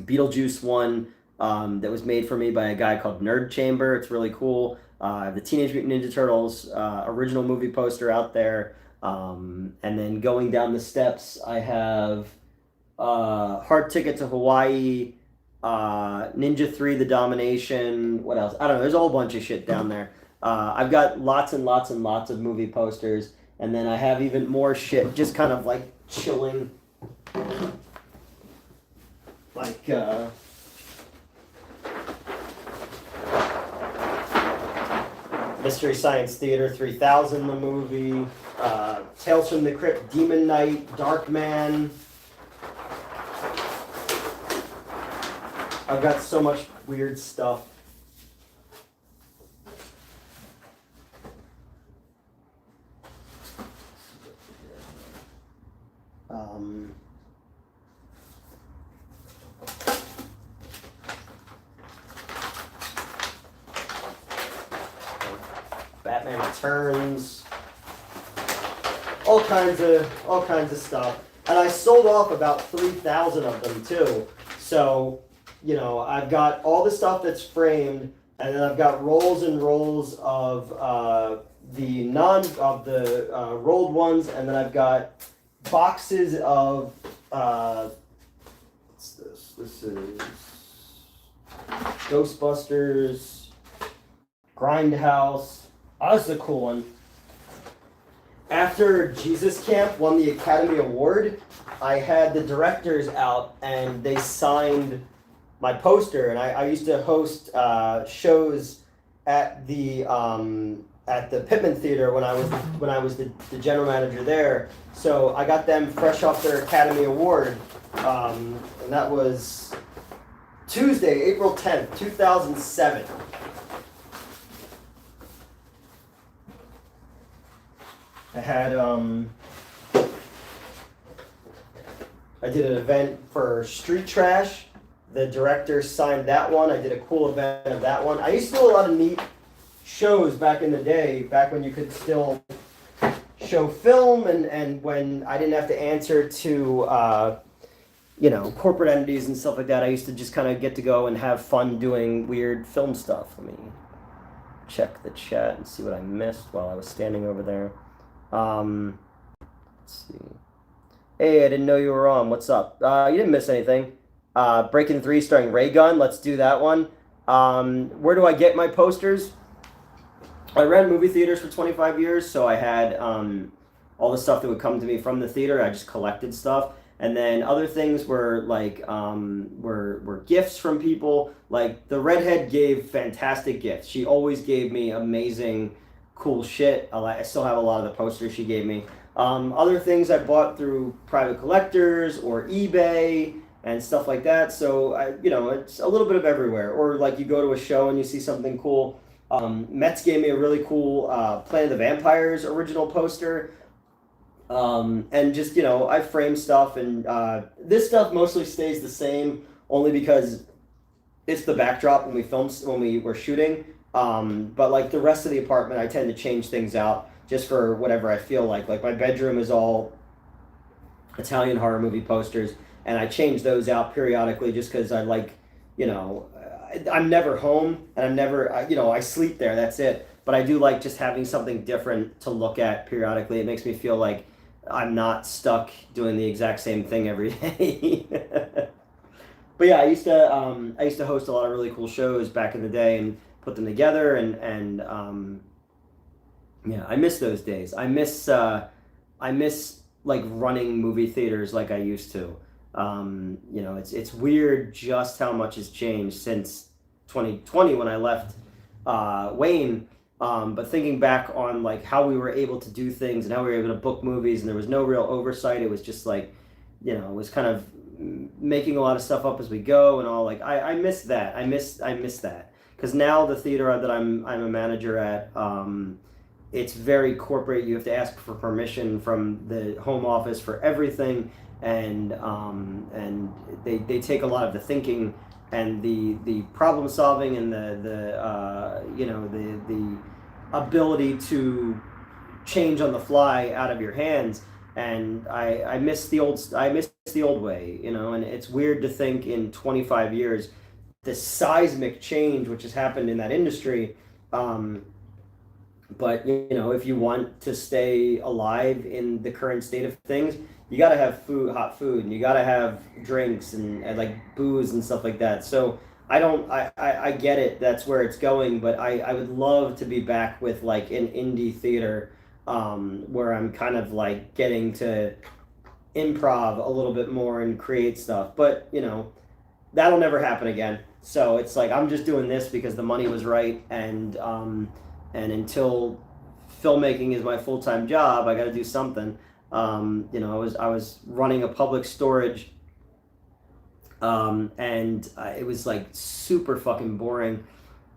Beetlejuice one that was made for me by a guy called Nerd Chamber. It's really cool. I have the Teenage Mutant Ninja Turtles original movie poster out there. And then going down the steps, I have Hard Ticket to Hawaii, Ninja 3, The Domination. What else? I don't know. There's a whole bunch of shit down there. I've got lots and lots and lots of movie posters. And then I have even more shit just kind of like chilling. Like, Mystery Science Theater 3000, the movie. Tales from the Crypt, Demon Knight, Dark Man. I've got so much weird stuff. Batman Returns, all kinds of stuff, and I sold off about 3,000 of them too. So, you know, I've got all the stuff that's framed, and then I've got rolls and rolls of the rolled ones, and then I've got boxes of what's this? This is Ghostbusters, Grindhouse. Oh, this is a cool one. After Jesus Camp won the Academy Award, I had the directors out and they signed my poster. And I used to host shows at the Pittman Theater when I was the general manager there. So I got them fresh off their Academy Award, and that was Tuesday, April 10th, 2007. I had I did an event for Street Trash. The director signed that one. I did a cool event of that one. I used to do a lot of neat shows back in the day, back when you could still show film and when I didn't have to answer to you know, corporate entities and stuff like that. I used to just kind of get to go and have fun doing weird film stuff. Let me check the chat and see what I missed while I was standing over there. Let's see. Hey, I didn't know you were on. What's up? You didn't miss anything. Breaking 3 starring Ray Gun. Let's do that one. Where do I get my posters? I ran movie theaters for 25 years, so I had all the stuff that would come to me from the theater. I just collected stuff. And then other things were like were gifts from people. Like the redhead gave fantastic gifts. She always gave me amazing, cool shit. I still have a lot of the posters she gave me. Other things I bought through private collectors or eBay and stuff like that. So you know, it's a little bit of everywhere. Or like you go to a show and you see something cool. Mets gave me a really cool Planet of the Vampires original poster. And just, you know, I frame stuff, and this stuff mostly stays the same only because it's the backdrop when we were shooting. But like the rest of the apartment, I tend to change things out just for whatever I feel like. Like my bedroom is all Italian horror movie posters, and I change those out periodically just because I like, you know, I'm never home, and I'm never, you know, I sleep there, that's it. But I do like just having something different to look at periodically. It makes me feel like I'm not stuck doing the exact same thing every day. But yeah, I used to host a lot of really cool shows back in the day and put them together, and yeah, I miss those days. I miss like running movie theaters like I used to. You know, it's weird just how much has changed since 2020 when I left Wayne. But thinking back on like how we were able to do things and how we were able to book movies, and there was no real oversight. It was just like, you know, it was kind of making a lot of stuff up as we go and all. Like I miss that. I miss that because now the theater that I'm a manager at, it's very corporate. You have to ask for permission from the home office for everything, and they take a lot of the thinking and the problem solving and the you know, the ability to change on the fly out of your hands. And I miss the old way, you know. And it's weird to think in 25 years the seismic change which has happened in that industry. But you know, if you want to stay alive in the current state of things, you got to have hot food, and you got to have drinks and like booze and stuff like that. So I get it. That's where it's going. But I would love to be back with like an indie theater, where I'm kind of like getting to improv a little bit more and create stuff. But you know, that'll never happen again. So it's like I'm just doing this because the money was right, and until filmmaking is my full-time job. I got to do something. You know, I was running a public storage, and it was like super fucking boring.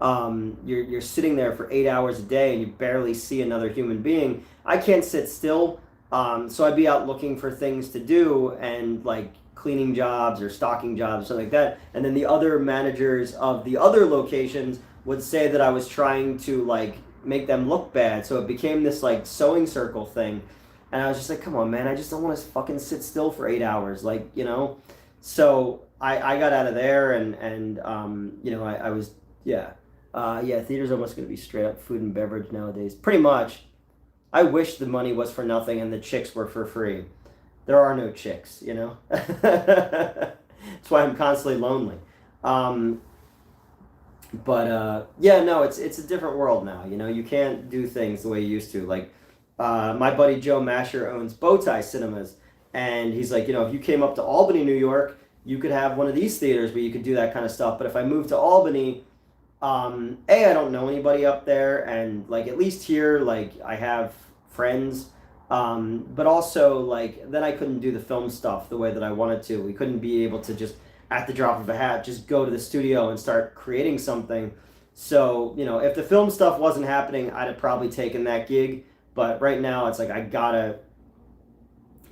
You're sitting there for 8 hours a day and you barely see another human being. I can't sit still, so I'd be out looking for things to do and like cleaning jobs or stocking jobs, something like that. And then the other managers of the other locations would say that I was trying to like make them look bad. So it became this like sewing circle thing. And I was just like, come on, man, I just don't want to fucking sit still for 8 hours. Like, you know, so I got out of there and you know, I was, yeah. Yeah, theater's almost going to be straight up food and beverage nowadays. Pretty much. I wish the money was for nothing and the chicks were for free. There are no chicks, you know? That's why I'm constantly lonely. Yeah, no, it's a different world now. You know, you can't do things the way you used to. Like, my buddy Joe Masher owns Bowtie Cinemas. And he's like, you know, if you came up to Albany, New York, you could have one of these theaters where you could do that kind of stuff. But if I moved to Albany... I don't know anybody up there, and like at least here, like I have friends, but also like then I couldn't do the film stuff the way that I wanted to. We couldn't be able to just at the drop of a hat just go to the studio and start creating something. So you know, if the film stuff wasn't happening, I'd have probably taken that gig. But right now, it's like I gotta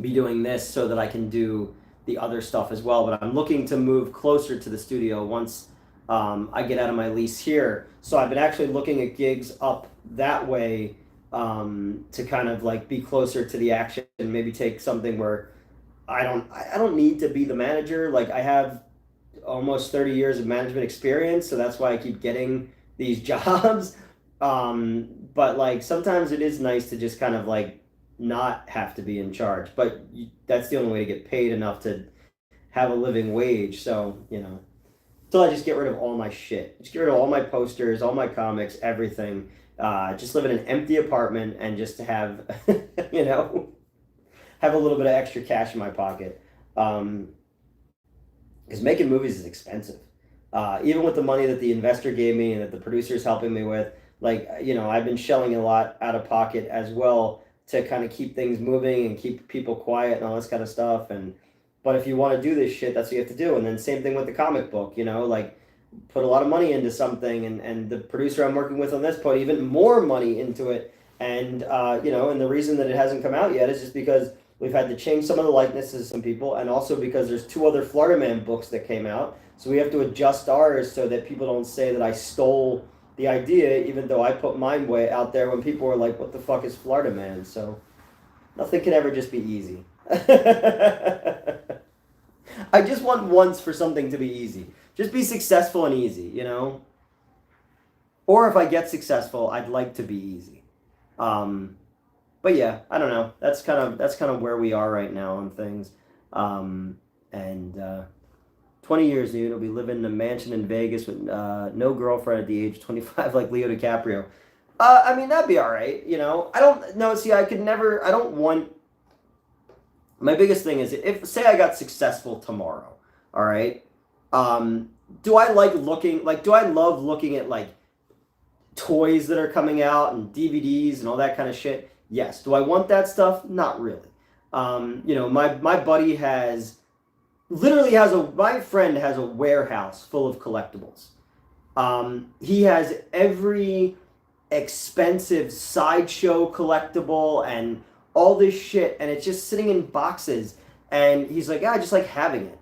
be doing this so that I can do the other stuff as well. But I'm looking to move closer to the studio once. I get out of my lease here. So I've been actually looking at gigs up that way to kind of like be closer to the action and maybe take something where I don't need to be the manager. Like I have almost 30 years of management experience, so that's why I keep getting these jobs. But like sometimes it is nice to just kind of like not have to be in charge. But that's the only way to get paid enough to have a living wage. So, you know. So I just get rid of all my shit. Just get rid of all my posters, all my comics, everything. Just live in an empty apartment and just have, you know, have a little bit of extra cash in my pocket. Because making movies is expensive. Even with the money that the investor gave me and that the producer is helping me with, like, you know, I've been shelling a lot out of pocket as well to kind of keep things moving and keep people quiet and all this kind of stuff. But if you want to do this shit, that's what you have to do. And then same thing with the comic book, you know, like put a lot of money into something and the producer I'm working with on this put even more money into it. And, you know, and the reason that it hasn't come out yet is just because we've had to change some of the likenesses of some people and also because there's 2 other Florida Man books that came out. So we have to adjust ours so that people don't say that I stole the idea, even though I put mine way out there when people were like, what the fuck is Florida Man? So nothing can ever just be easy. I just want once for something to be easy. Just be successful and easy, you know? Or if I get successful, I'd like to be easy. But yeah, I don't know. That's kind of where we are right now on things. 20 years, dude, I'll be living in a mansion in Vegas with no girlfriend at the age of 25 like Leo DiCaprio. I mean, that'd be all right, you know? I don't want... My biggest thing is if say I got successful tomorrow, all right? Do I love looking at like toys that are coming out and DVDs and all that kind of shit? Yes. Do I want that stuff? Not really. You know, my buddy my friend has a warehouse full of collectibles. He has every expensive sideshow collectible and all this shit, and it's just sitting in boxes, and he's like, yeah, I just like having it.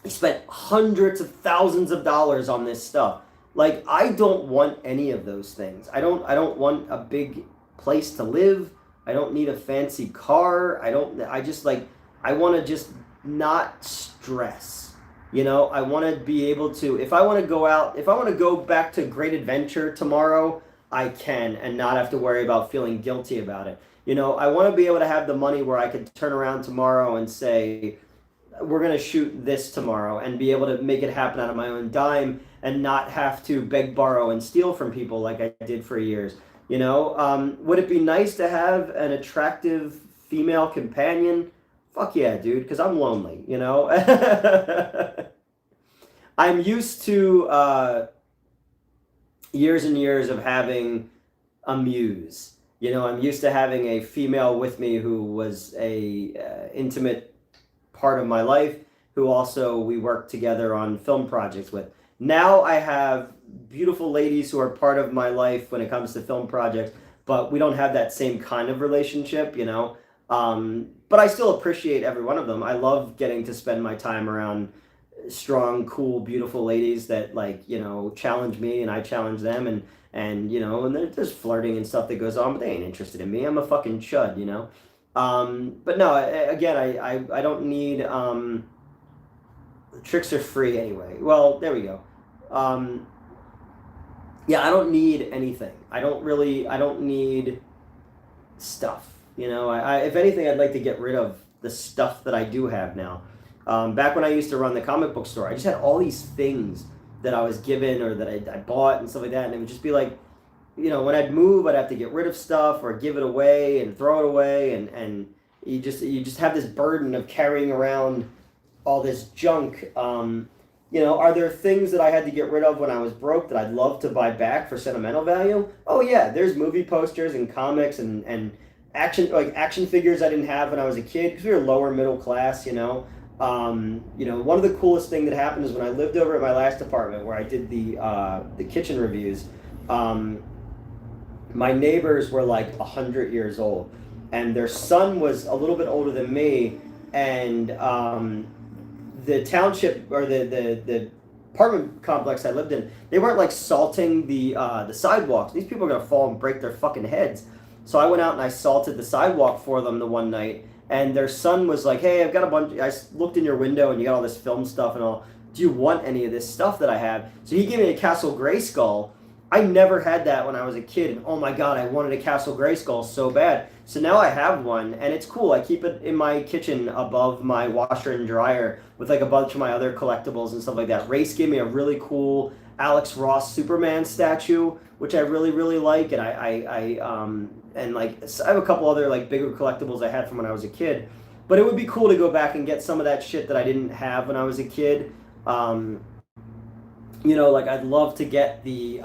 He spent hundreds of thousands of dollars on this stuff. Like, I don't want any of those things. I don't want a big place to live. I don't need a fancy car. I want to just not stress. You know, I want to be able to, if I want to go back to Great Adventure tomorrow, I can and not have to worry about feeling guilty about it. You know, I want to be able to have the money where I could turn around tomorrow and say, we're going to shoot this tomorrow and be able to make it happen out of my own dime and not have to beg, borrow, and steal from people like I did for years. You know, would it be nice to have an attractive female companion? Fuck yeah, dude, because I'm lonely, you know? I'm used to years and years of having a muse. You know, I'm used to having a female with me who was a intimate part of my life, who also we worked together on film projects with. Now I have beautiful ladies who are part of my life when it comes to film projects, but we don't have that same kind of relationship, you know. But I still appreciate every one of them. I love getting to spend my time around strong, cool, beautiful ladies that, like, you know, challenge me and I challenge them, and you know, and there's flirting and stuff that goes on, but they ain't interested in me. I'm a fucking chud, you know. But no, again, I don't need tricks are free anyway. Well, there we go. Yeah, I don't need anything. I don't need stuff. You know, if anything, I'd like to get rid of the stuff that I do have now. Back when I used to run the comic book store, I just had all these things that I was given or that I bought and stuff like that, and it would just be like, you know, when I'd move, I'd have to get rid of stuff or give it away and throw it away, and you just have this burden of carrying around all this junk. You know, are there things that I had to get rid of when I was broke that I'd love to buy back for sentimental value? Oh yeah, there's movie posters and comics and action figures I didn't have when I was a kid because we were lower middle class, you know. You know, one of the coolest thing that happened is when I lived over at my last apartment where I did the kitchen reviews. My neighbors were like 100 years old, and their son was a little bit older than me, and the township or the apartment complex I lived in, they weren't like salting the sidewalks. These people are gonna fall and break their fucking heads. So I went out and I salted the sidewalk for them the one night, and their son was like, "Hey, I've got a bunch. I looked in your window and you got all this film stuff and all. Do you want any of this stuff that I have?" So he gave me a Castle Grayskull. I never had that when I was a kid, and oh my god, I wanted a Castle Grayskull so bad. So now I have one, and it's cool. I keep it in my kitchen above my washer and dryer with like a bunch of my other collectibles and stuff like that. Race gave me a really cool Alex Ross Superman statue, which I really, really like, and and like I have a couple other like bigger collectibles I had from when I was a kid. But it would be cool to go back and get some of that shit that I didn't have when I was a kid. You know, like I'd love to get the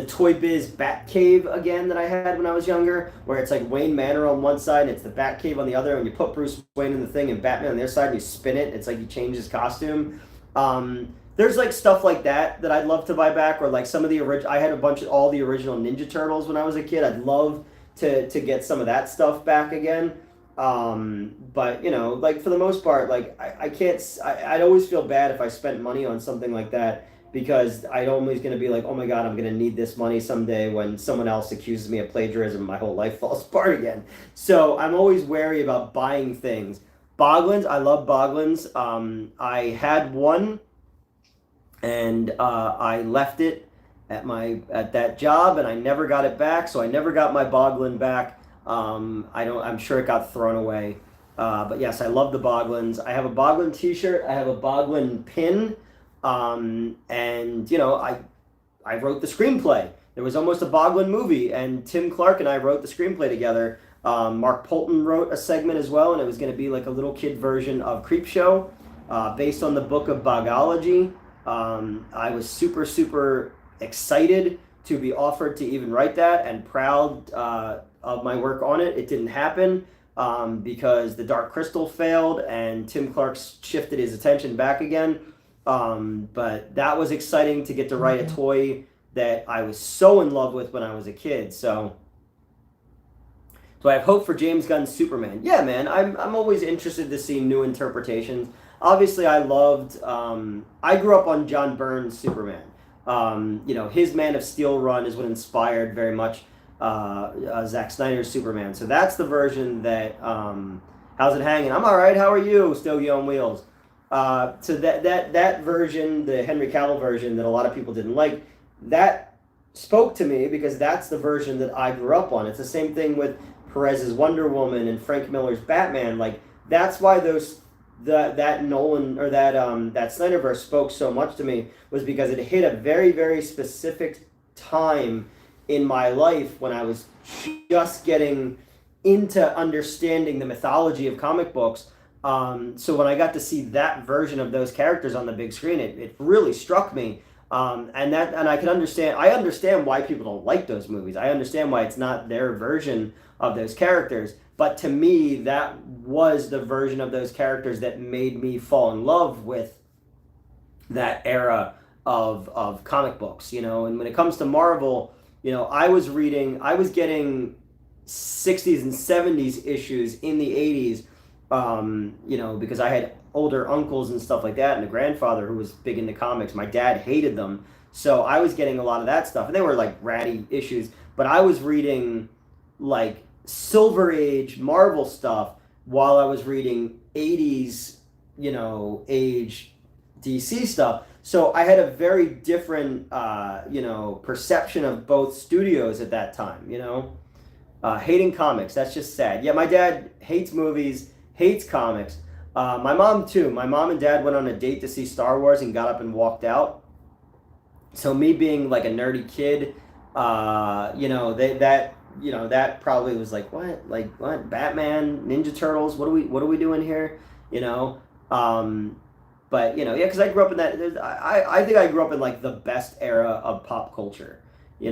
Toy Biz Batcave again that I had when I was younger, where it's like Wayne Manor on one side and it's the Batcave on the other, and you put Bruce Wayne in the thing and Batman on the other side and you spin it. It's like you change his costume. There's like stuff like that that I'd love to buy back, or like some of the original. I had a bunch of all the original Ninja Turtles when I was a kid. I'd love to get some of that stuff back again. But you know, like for the most part, like I can't. I'd always feel bad if I spent money on something like that, because I'm always going to be like, oh my god, I'm going to need this money someday when someone else accuses me of plagiarism and my whole life falls apart again. So I'm always wary about buying things. Boglins, I love Boglins. I had one, and I left it at that job, and I never got it back. So I never got my Boglin back. I'm sure it got thrown away. But yes, I love the Boglins. I have a Boglin T-shirt. I have a Boglin pin. And you know, I wrote the screenplay. There was almost a Boglin movie, and Tim Clark and I wrote the screenplay together. Mark Polton wrote a segment as well, and it was going to be like a little kid version of Creepshow, based on the book of Bogology. I was super, super excited to be offered to even write that, and proud of my work on it. It didn't happen because The Dark Crystal failed, and Tim Clark shifted his attention back again. But that was exciting to get to write a toy that I was so in love with when I was a kid. So I have hope for James Gunn's Superman. Yeah, man, I'm always interested to see new interpretations. Obviously, I loved. I grew up on John Byrne's Superman. You know, his Man of Steel run is what inspired very much Zack Snyder's Superman. So that's the version that. How's it hanging? I'm all right. How are you, Stogie on Wheels? So that version, the Henry Cavill version that a lot of people didn't like, that spoke to me because that's the version that I grew up on. It's the same thing with Perez's Wonder Woman and Frank Miller's Batman. Like that's why that Nolan or that Snyderverse spoke so much to me, was because it hit a very, very specific time in my life when I was just getting into understanding the mythology of comic books. So when I got to see that version of those characters on the big screen, it really struck me. And I can understand. I understand why people don't like those movies. I understand why it's not their version of those characters. But to me, that was the version of those characters that made me fall in love with that era of comic books. And when it comes to Marvel, I was getting 60s and 70s issues in the 80s, because I had older uncles and stuff like that, and a grandfather who was big into comics. My dad hated them, so I was getting a lot of that stuff, and they were like ratty issues. But I was reading like Silver Age Marvel stuff while I was reading 80s, age DC stuff. So I had a very different, perception of both studios at that time. Hating comics, that's just sad. Yeah, my dad hates movies, hates comics. My mom too. My mom and dad went on a date to see Star Wars and got up and walked out. So me being like a nerdy kid, that probably was like, what? Like what? Batman, Ninja Turtles, what are we doing here? But yeah, because I grew up in that. I think I grew up in like the best era of pop culture. I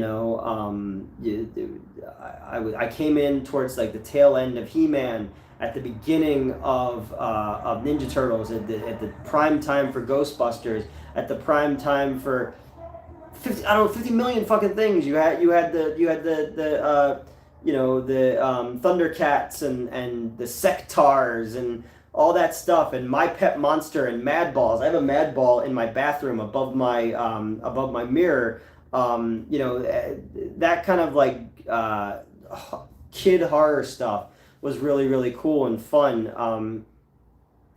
came in towards like the tail end of He-Man, at the beginning of Ninja Turtles, at the prime time for Ghostbusters, at the prime time for 50 million fucking things. You had the Thundercats and the Sectars and all that stuff, and My Pet Monster and Mad Balls. I have a Mad Ball in my bathroom above my mirror. That kind of like kid horror stuff was really, really cool and fun.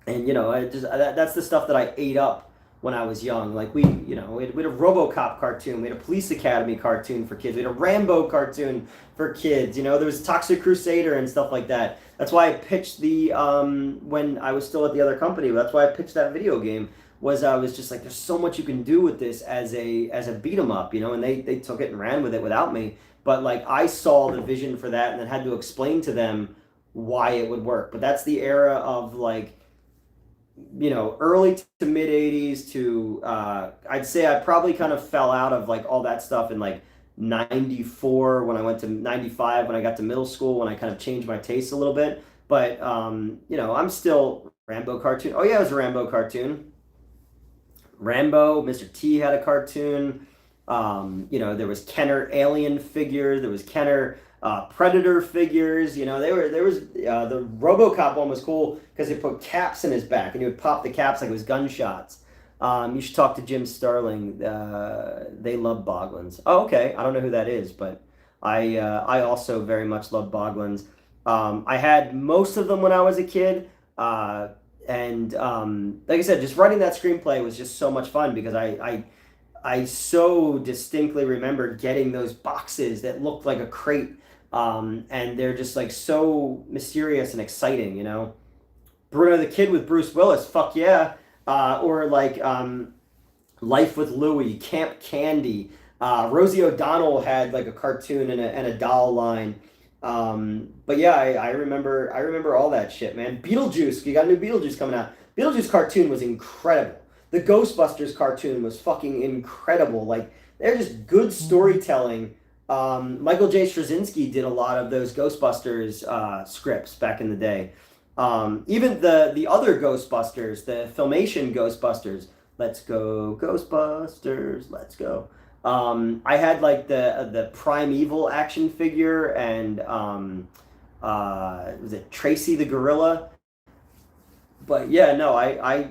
That's the stuff that I ate up when I was young. Like we had a RoboCop cartoon, we had a Police Academy cartoon for kids, we had a Rambo cartoon for kids. There was Toxic Crusader and stuff like that. That's why I pitched when I was still at the other company. That's why I pitched that video game. I was just like, there's so much you can do with this as a beat 'em up, and they took it and ran with it without me. But like I saw the vision for that and then had to explain to them why it would work. But that's the era of like, early to mid 80s to I'd say I probably kind of fell out of like all that stuff in like 94 when I went to 95 when I got to middle school, when I kind of changed my taste a little bit. But I'm still Rambo cartoon. Oh yeah, it was a Rambo cartoon. Rambo, Mr. T had a cartoon. There was Kenner alien figures. There was Kenner Predator figures. There was the RoboCop one was cool because they put caps in his back and he would pop the caps like it was gunshots. You should talk to Jim Sterling. They love Boglins. Oh, okay. I don't know who that is, but I also very much love Boglins. I had most of them when I was a kid. And like I said, just writing that screenplay was just so much fun because I so distinctly remember getting those boxes that looked like a crate, and they're just like so mysterious and exciting, Bruno the Kid with Bruce Willis, fuck yeah, or like Life with Louie, Camp Candy. Rosie O'Donnell had like a cartoon and a doll line. But yeah, I remember all that shit, man. Beetlejuice, you got a new Beetlejuice coming out. Beetlejuice cartoon was incredible. The Ghostbusters cartoon was fucking incredible. Like, they're just good storytelling. Michael J. Straczynski did a lot of those Ghostbusters scripts back in the day. Even the other Ghostbusters, the Filmation Ghostbusters, let's go Ghostbusters, let's go. I had like the Primeval action figure and was it Tracy the Gorilla? But yeah, no, I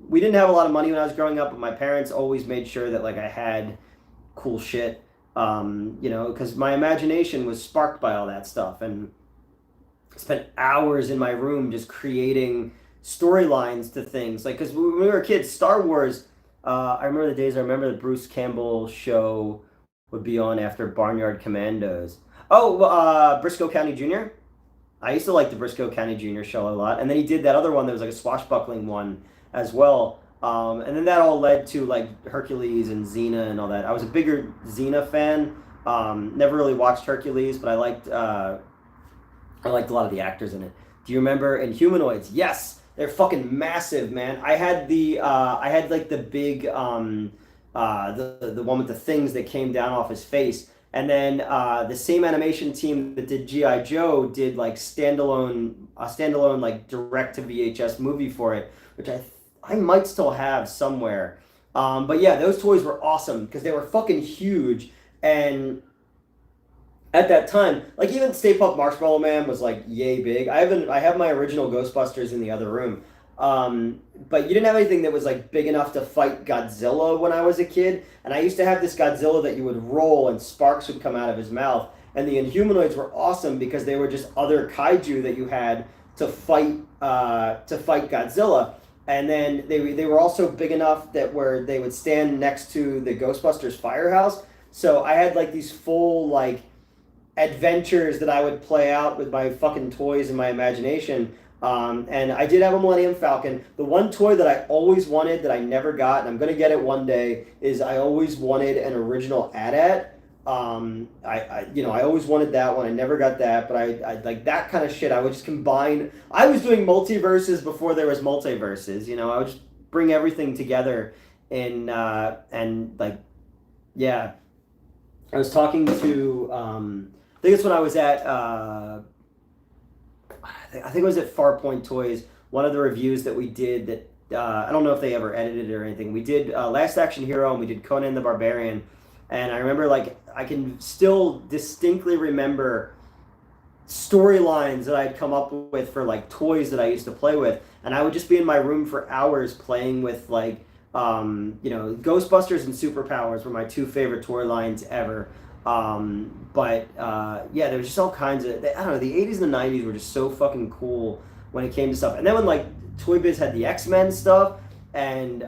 we didn't have a lot of money when I was growing up, but my parents always made sure that like I had cool shit, because my imagination was sparked by all that stuff, and I spent hours in my room just creating storylines to things. Like, because when we were kids, Star Wars, I remember the days, I remember the Bruce Campbell show would be on after Barnyard Commandos. Oh, Briscoe County Jr.? I used to like the Briscoe County Jr. show a lot. And then he did that other one that was like a swashbuckling one as well. And then that all led to like Hercules and Xena and all that. I was a bigger Xena fan. Never really watched Hercules, but I liked a lot of the actors in it. Do you remember Inhumanoids? Yes, they're fucking massive, man. I had like the big the one with the things that came down off his face. And then the same animation team that did GI Joe did like standalone like direct to VHS movie for it, which I might still have somewhere. But yeah, those toys were awesome because they were fucking huge. And at that time, like even Stay Puft Marshmallow Man was like yay big. I have my original Ghostbusters in the other room. But you didn't have anything that was like big enough to fight Godzilla when I was a kid. And I used to have this Godzilla that you would roll and sparks would come out of his mouth. And the Inhumanoids were awesome because they were just other kaiju that you had to fight Godzilla. And then they were also big enough that where they would stand next to the Ghostbusters firehouse. So I had like these full like adventures that I would play out with my fucking toys and my imagination. And I did have a Millennium Falcon. The one toy that I always wanted that I never got, and I'm gonna get it one day, is I always wanted an original AT-AT. I always wanted that one. I never got that, but I like that kind of shit. I would just combine. I was doing multiverses before there was multiverses. I would just bring everything together, and like, yeah. I was talking to. I think it's when I was at. I think it was at Farpoint Toys. One of the reviews that we did that I don't know if they ever edited it or anything. We did Last Action Hero and we did Conan the Barbarian, and I remember like I can still distinctly remember storylines that I'd come up with for like toys that I used to play with, and I would just be in my room for hours playing with like Ghostbusters and Superpowers were my two favorite toy lines ever. Yeah, there was just all kinds of, I don't know, the 80s and the 90s were just so fucking cool when it came to stuff. And then when like Toy Biz had the X-Men stuff, and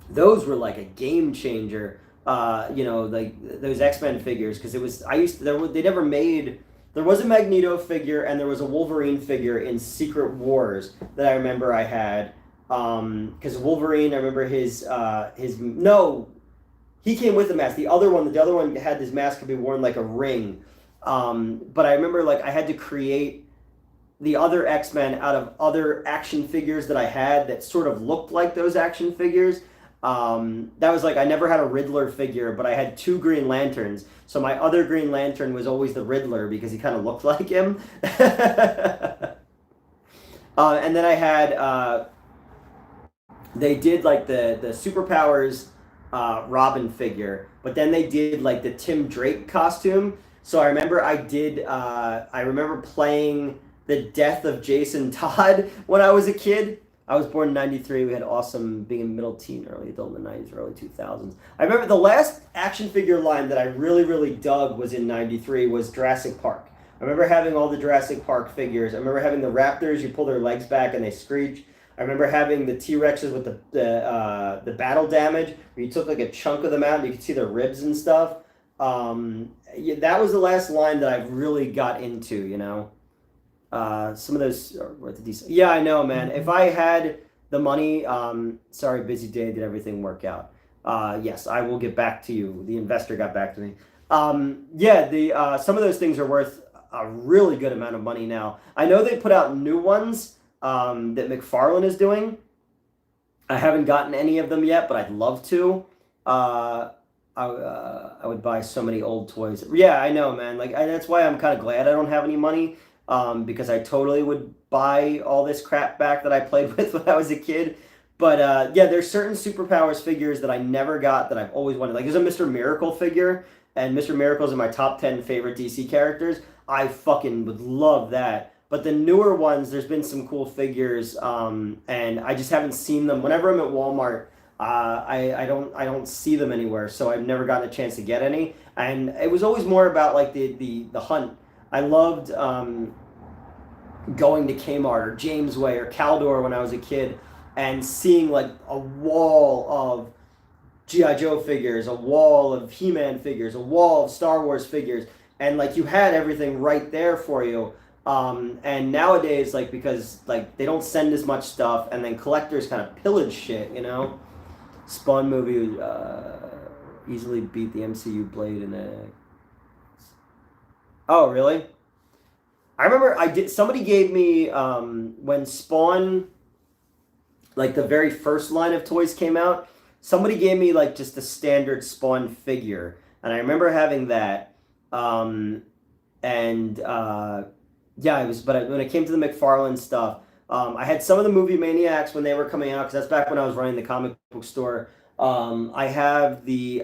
those were like a game changer. Like those X-Men figures, because there was a Magneto figure and there was a Wolverine figure in Secret Wars that I remember I had. Because Wolverine, I remember he came with a mask. The other one had his mask could be worn like a ring. But I remember like I had to create the other X-Men out of other action figures that I had that sort of looked like those action figures. That was like, I never had a Riddler figure, but I had two Green Lanterns. So my other Green Lantern was always the Riddler because he kind of looked like him. And then I had, they did like the Superpowers Robin figure, but then they did like the Tim Drake costume. So I remember I remember playing the death of Jason Todd when I was a kid. I was born in 93. We had awesome being a middle teen, early adult in the 90s, early 2000s. I remember the last action figure line that I really, really dug was in 93 was Jurassic Park. I remember having all the Jurassic Park figures. I remember having the raptors, you pull their legs back and they screech. I remember having the T-Rexes with the battle damage, where you took like a chunk of them out and you could see their ribs and stuff. Yeah, that was the last line that I really got into, Some of those are worth a decent. Yeah, I know, man. If I had the money, sorry, busy day, did everything work out? Yes, I will get back to you. The investor got back to me. Some of those things are worth a really good amount of money now. I know they put out new ones that McFarlane is doing. I haven't gotten any of them yet, but I'd love to. I would buy so many old toys. Yeah, I know, man. That's why I'm kind of glad I don't have any money. Because I totally would buy all this crap back that I played with when I was a kid. But there's certain Superpowers figures that I never got that I've always wanted. Like there's a Mr. Miracle figure, and Mr. Miracle's in my top 10 favorite DC characters. I fucking would love that. But the newer ones, there's been some cool figures, and I just haven't seen them. Whenever I'm at Walmart, I don't see them anywhere, so I've never gotten a chance to get any. And it was always more about like the hunt. I loved going to Kmart or Jamesway or Caldor when I was a kid and seeing like a wall of G.I. Joe figures, a wall of He-Man figures, a wall of Star Wars figures, and like you had everything right there for you. And nowadays, like, because like they don't send as much stuff, and then collectors kind of pillage shit, Spawn movie easily beat the MCU Blade in a... Oh, really? I remember somebody gave me, when Spawn, like the very first line of toys came out, somebody gave me like just a standard Spawn figure, and I remember having that. Um, and yeah, it was. But when it came to the McFarlane stuff, I had some of the movie Maniacs when they were coming out because that's back when I was running the comic book store. I have the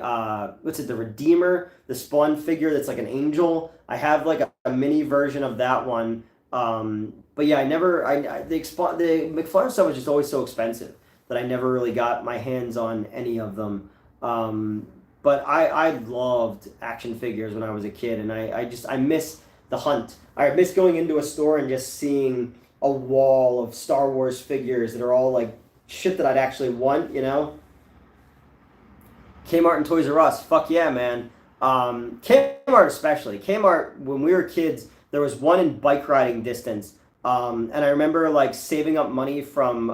what's it, the Redeemer, the Spawn figure that's like an angel. I have like a mini version of that one. But yeah, the McFarlane stuff was just always so expensive that I never really got my hands on any of them. But I loved action figures when I was a kid, and I miss the hunt. I miss going into a store and just seeing a wall of Star Wars figures that are all like shit that I'd actually want, you know? Kmart and Toys R Us, fuck yeah, man. Kmart especially. Kmart, when we were kids, there was one in bike riding distance. And I remember like saving up money from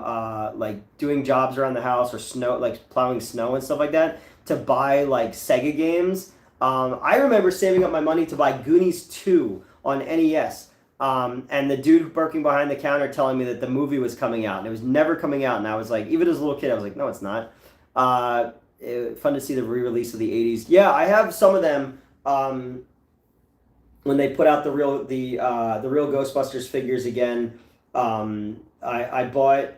like doing jobs around the house or snow, like plowing snow and stuff like that to buy like Sega games. I remember saving up my money to buy Goonies 2 on NES. And the dude working behind the counter telling me that the movie was coming out and it was never coming out. And I was like, even as a little kid, I was like, no, it's not. Fun to see the re-release of the 80s. Yeah, I have some of them. When they put out the real Ghostbusters figures again, I bought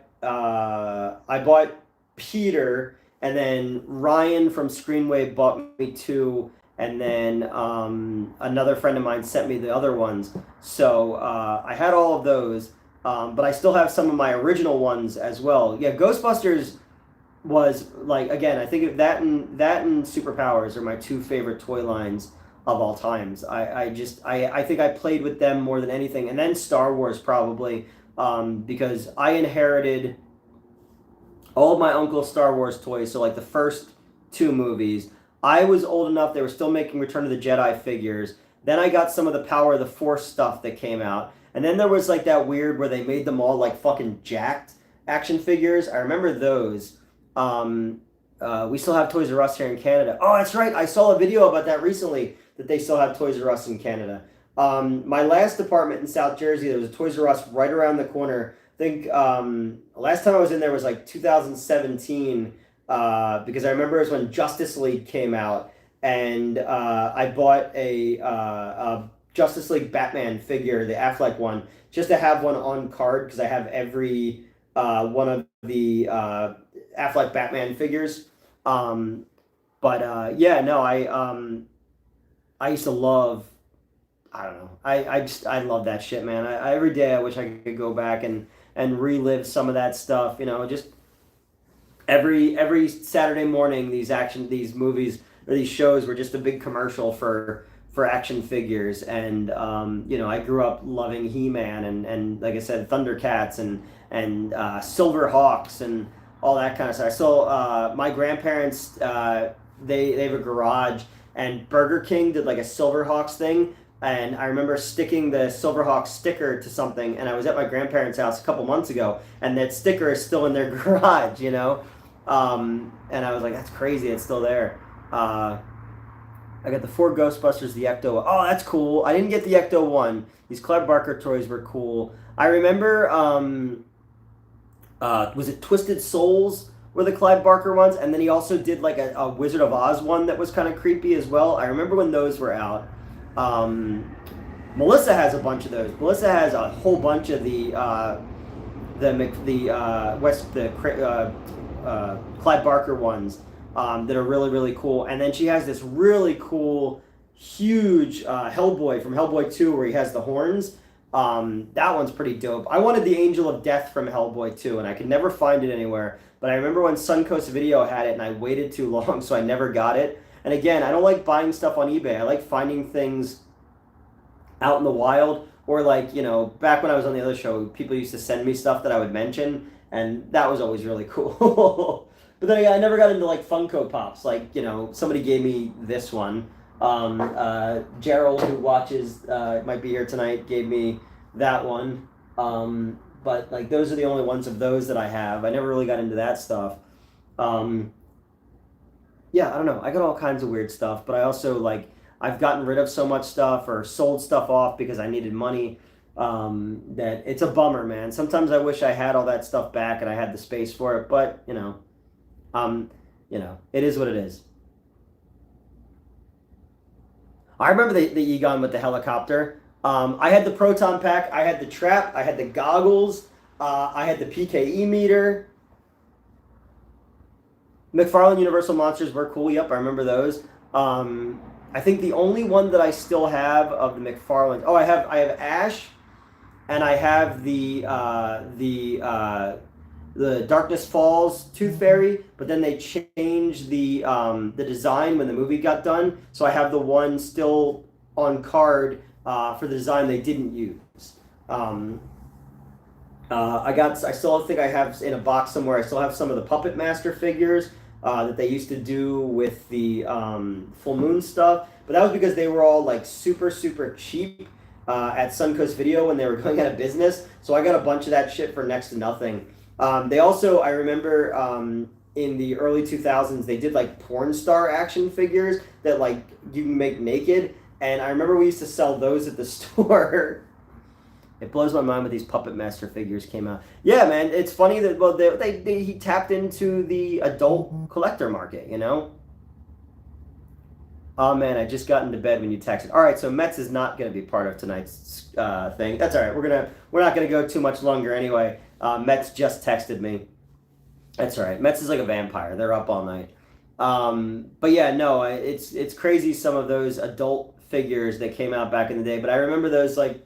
Peter, and then Ryan from Screenwave bought me 2, and then another friend of mine sent me the other ones. So I had all of those, but I still have some of my original ones as well. Yeah, Ghostbusters was like, again, I think that and Superpowers are my 2 favorite toy lines of all times. I think I played with them more than anything, and then Star Wars probably, because I inherited all of my uncle's Star Wars toys. So like the first 2 movies, I was old enough; they were still making Return of the Jedi figures. Then I got some of the Power of the Force stuff that came out, and then there was like that weird where they made them all like fucking jacked action figures. I remember those. We still have Toys R Us here in Canada. Oh, that's right. I saw a video about that recently, that they still have Toys R Us in Canada. My last apartment in South Jersey, there was a Toys R Us right around the corner. I think last time I was in there was like 2017, because I remember it was when Justice League came out, and I bought a Justice League Batman figure, the Affleck one, just to have one on card, because I have every one of the Affleck Batman figures. Yeah, no, I used to love, I don't know, I love that shit, man. Every day I wish I could go back and relive some of that stuff, you know, just every Saturday morning, these movies or these shows were just a big commercial for action figures. And you know, I grew up loving He-Man and like I said, Thundercats and Silverhawks and all that kind of stuff. I still, my grandparents, they have a garage, and Burger King did like a Silverhawks thing, and I remember sticking the Silverhawks sticker to something, and I was at my grandparents' house a couple months ago, and that sticker is still in their garage, you know? And I was like, that's crazy, it's still there. I got the 4 Ghostbusters, the Ecto. Oh, that's cool. I didn't get the Ecto 1. These Clive Barker toys were cool. I remember, was it Twisted Souls were the Clive Barker ones? And then he also did like a Wizard of Oz one that was kind of creepy as well. I remember when those were out. Melissa has a bunch of those. Melissa has a whole bunch of the Clive Barker ones that are really, really cool. And then she has this really cool, huge Hellboy from Hellboy 2 where he has the horns. That one's pretty dope. I wanted the Angel of Death from Hellboy 2, and I could never find it anywhere. But I remember when Suncoast Video had it, and I waited too long, so I never got it. And again, I don't like buying stuff on eBay. I like finding things out in the wild, or like, you know, back when I was on the other show, people used to send me stuff that I would mention, and that was always really cool. But then again, I never got into like Funko Pops. Like, you know, somebody gave me this one. Gerald, who watches, might be here tonight, gave me that one. But like, those are the only ones of those that I have. I never really got into that stuff. Yeah, I don't know. I got all kinds of weird stuff, but I also like, I've gotten rid of so much stuff or sold stuff off because I needed money, that it's a bummer, man. Sometimes I wish I had all that stuff back and I had the space for it, but you know, you know, it is what it is. I remember the Egon with the helicopter. I had the proton pack. I had the trap. I had the goggles. I had the PKE meter. McFarlane Universal Monsters were cool. Yep, I remember those. I think the only one that I still have of the McFarlane. Oh, I have Ash, and I have the Darkness Falls Tooth Fairy, but then they changed the design when the movie got done. So I have the one still on card for the design they didn't use. I still think I have in a box somewhere. I still have some of the Puppet Master figures that they used to do with the Full Moon stuff, but that was because they were all like super cheap at Suncoast Video when they were going out of business. So I got a bunch of that shit for next to nothing. They also, I remember in the early 2000s, they did like porn star action figures that like you can make naked, and I remember we used to sell those at the store. It blows my mind when these Puppet Master figures came out. Yeah, man, it's funny that he tapped into the adult collector market, you know? Oh man, I just got into bed when you texted. All right, so Metz is not going to be part of tonight's thing. That's all right. We're not going to go too much longer anyway. Metz just texted me. That's all right. Metz is like a vampire. They're up all night. But yeah, no, it's crazy some of those adult figures that came out back in the day. But I remember those like,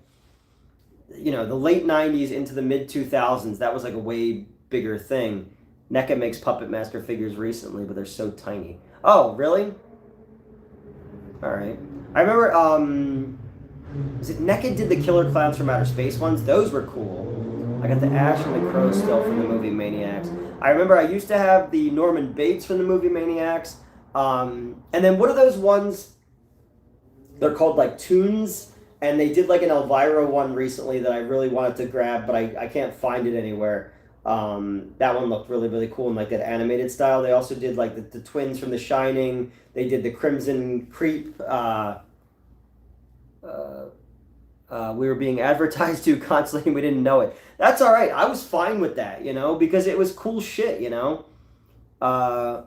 you know, the late 90s into the mid 2000s. That was like a way bigger thing. NECA makes Puppet Master figures recently, but they're so tiny. Oh, really? All right. I remember, was it NECA did the Killer Clowns from Outer Space ones? Those were cool. I got the Ash and the Crow still from the movie Maniacs. I remember I used to have the Norman Bates from the movie Maniacs. And then what are those ones? They're called like Toons. And they did like an Elvira one recently that I really wanted to grab, but I can't find it anywhere. That one looked really cool in like that animated style. They also did like the twins from The Shining. They did the Crimson Creep. We were being advertised to constantly and we didn't know it. That's all right. I was fine with that, you know, because it was cool shit, you know. The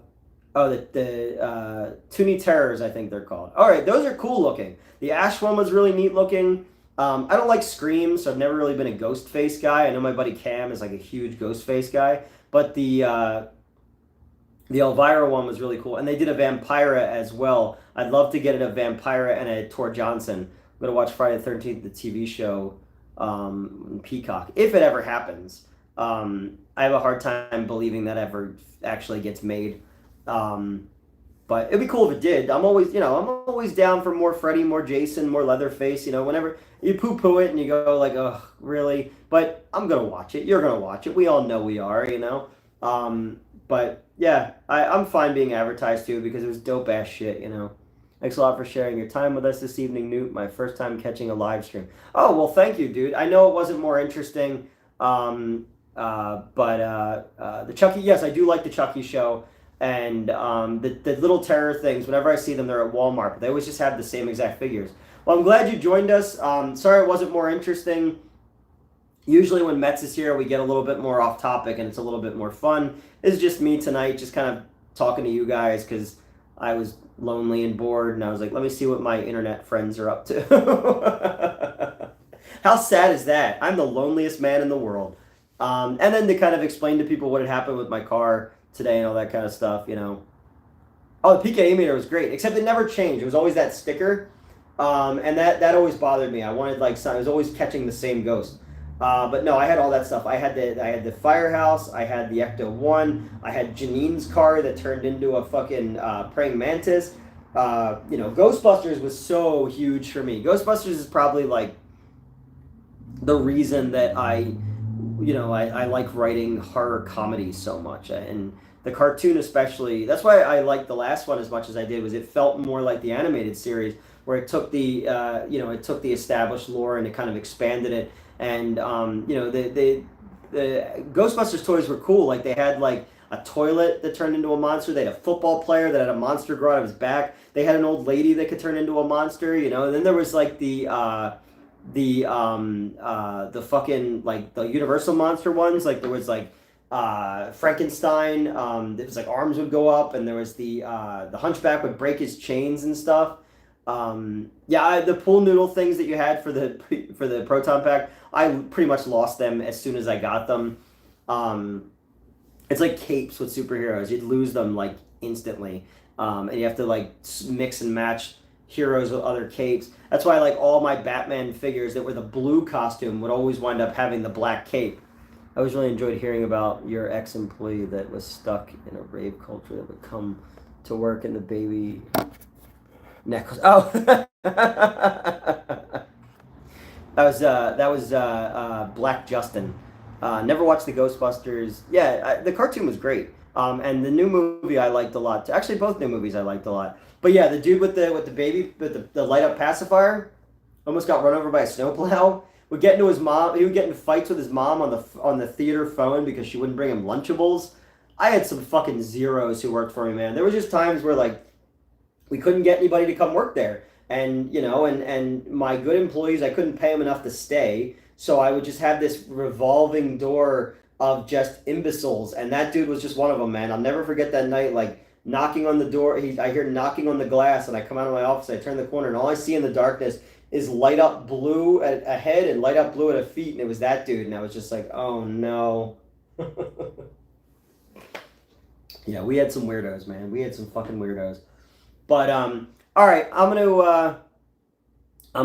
Toonie Terrors, I think they're called. All right, those are cool looking. The Ash one was really neat looking. I don't like Scream, so I've never really been a Ghostface guy. I know my buddy Cam is like a huge Ghostface guy, but the Elvira one was really cool, and they did a Vampira as well. I'd love to get a Vampira and a Tor Johnson. I'm gonna watch Friday the 13th, the TV show, Peacock, if it ever happens. I have a hard time believing that ever actually gets made. But it'd be cool if it did. I'm always down for more Freddy, more Jason, more Leatherface. You know, whenever you poo-poo it and you go like, oh, really? But I'm gonna watch it. You're gonna watch it. We all know we are, you know. But yeah, I'm fine being advertised to because it was dope ass shit, you know. Thanks a lot for sharing your time with us this evening, Newt. My first time catching a live stream. Oh well, thank you, dude. I know it wasn't more interesting. But the Chucky, yes, I do like the Chucky show. And the little terror things, whenever I see them, they're at Walmart. But they always just have the same exact figures. Well, I'm glad you joined us. Sorry it wasn't more interesting. Usually when Metz is here, we get a little bit more off topic and it's a little bit more fun. It's just me tonight, just kind of talking to you guys because I was lonely and bored. And I was like, let me see what my internet friends are up to. How sad is that? I'm the loneliest man in the world. And then to kind of explain to people what had happened with my car today and all that kind of stuff, you know. Oh, the PKE meter was great, except it never changed. It was always that sticker, and that always bothered me. I wanted like I was always catching the same ghost. But no, I had all that stuff. I had the Firehouse. I had the Ecto 1. I had Janine's car that turned into a fucking praying mantis. You know, Ghostbusters was so huge for me. Ghostbusters is probably like the reason that I like writing horror comedies so much, and the cartoon especially. That's why I liked the last one as much as I did. Was it felt more like the animated series, where it took the established lore and it kind of expanded it. And the Ghostbusters toys were cool. Like they had like a toilet that turned into a monster. They had a football player that had a monster grow out of his back. They had an old lady that could turn into a monster. You know, and then there was like the fucking like the Universal monster ones. Like there was like Frankenstein. It was like arms would go up, and there was the Hunchback would break his chains and stuff. The pool noodle things that you had for the proton pack, I pretty much lost them as soon as I got them. It's like capes with superheroes. You'd lose them like instantly, and you have to like mix and match heroes with other capes. That's why like all my Batman figures that were the blue costume would always wind up having the black cape. I always really enjoyed hearing about your ex-employee that was stuck in a rave culture that would come to work in the baby necklace. Oh, that was Black Justin. Never watched the Ghostbusters. Yeah, the cartoon was great. And the new movie I liked a lot. Actually, both new movies I liked a lot. But yeah, the dude with the baby with the light up pacifier almost got run over by a snowplow. Would get into his mom. He would get in fights with his mom on the theater phone because she wouldn't bring him Lunchables. I had some fucking zeros who worked for me, man. There was just times where like we couldn't get anybody to come work there, and and my good employees, I couldn't pay them enough to stay, so I would just have this revolving door of just imbeciles, and that dude was just one of them, man. I'll never forget that night, like knocking on the door. I hear knocking on the glass, and I come out of my office. I turn the corner, and all I see in the darkness is light up blue at a head and light up blue at a feet, and it was that dude, and I was just like, oh no. Yeah, we had some weirdos, man. We had some fucking weirdos. But all right, I'm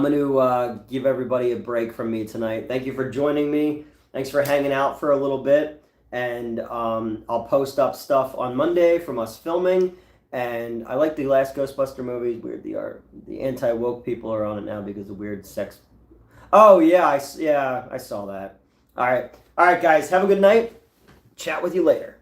gonna give everybody a break from me tonight. Thank you for joining me. Thanks for hanging out for a little bit, and I'll post up stuff on Monday from us filming. And I like the last Ghostbuster movies. Weird, the anti-woke people are on it now because of weird sex. Oh yeah, I saw that. All right, guys, have a good night. Chat with you later.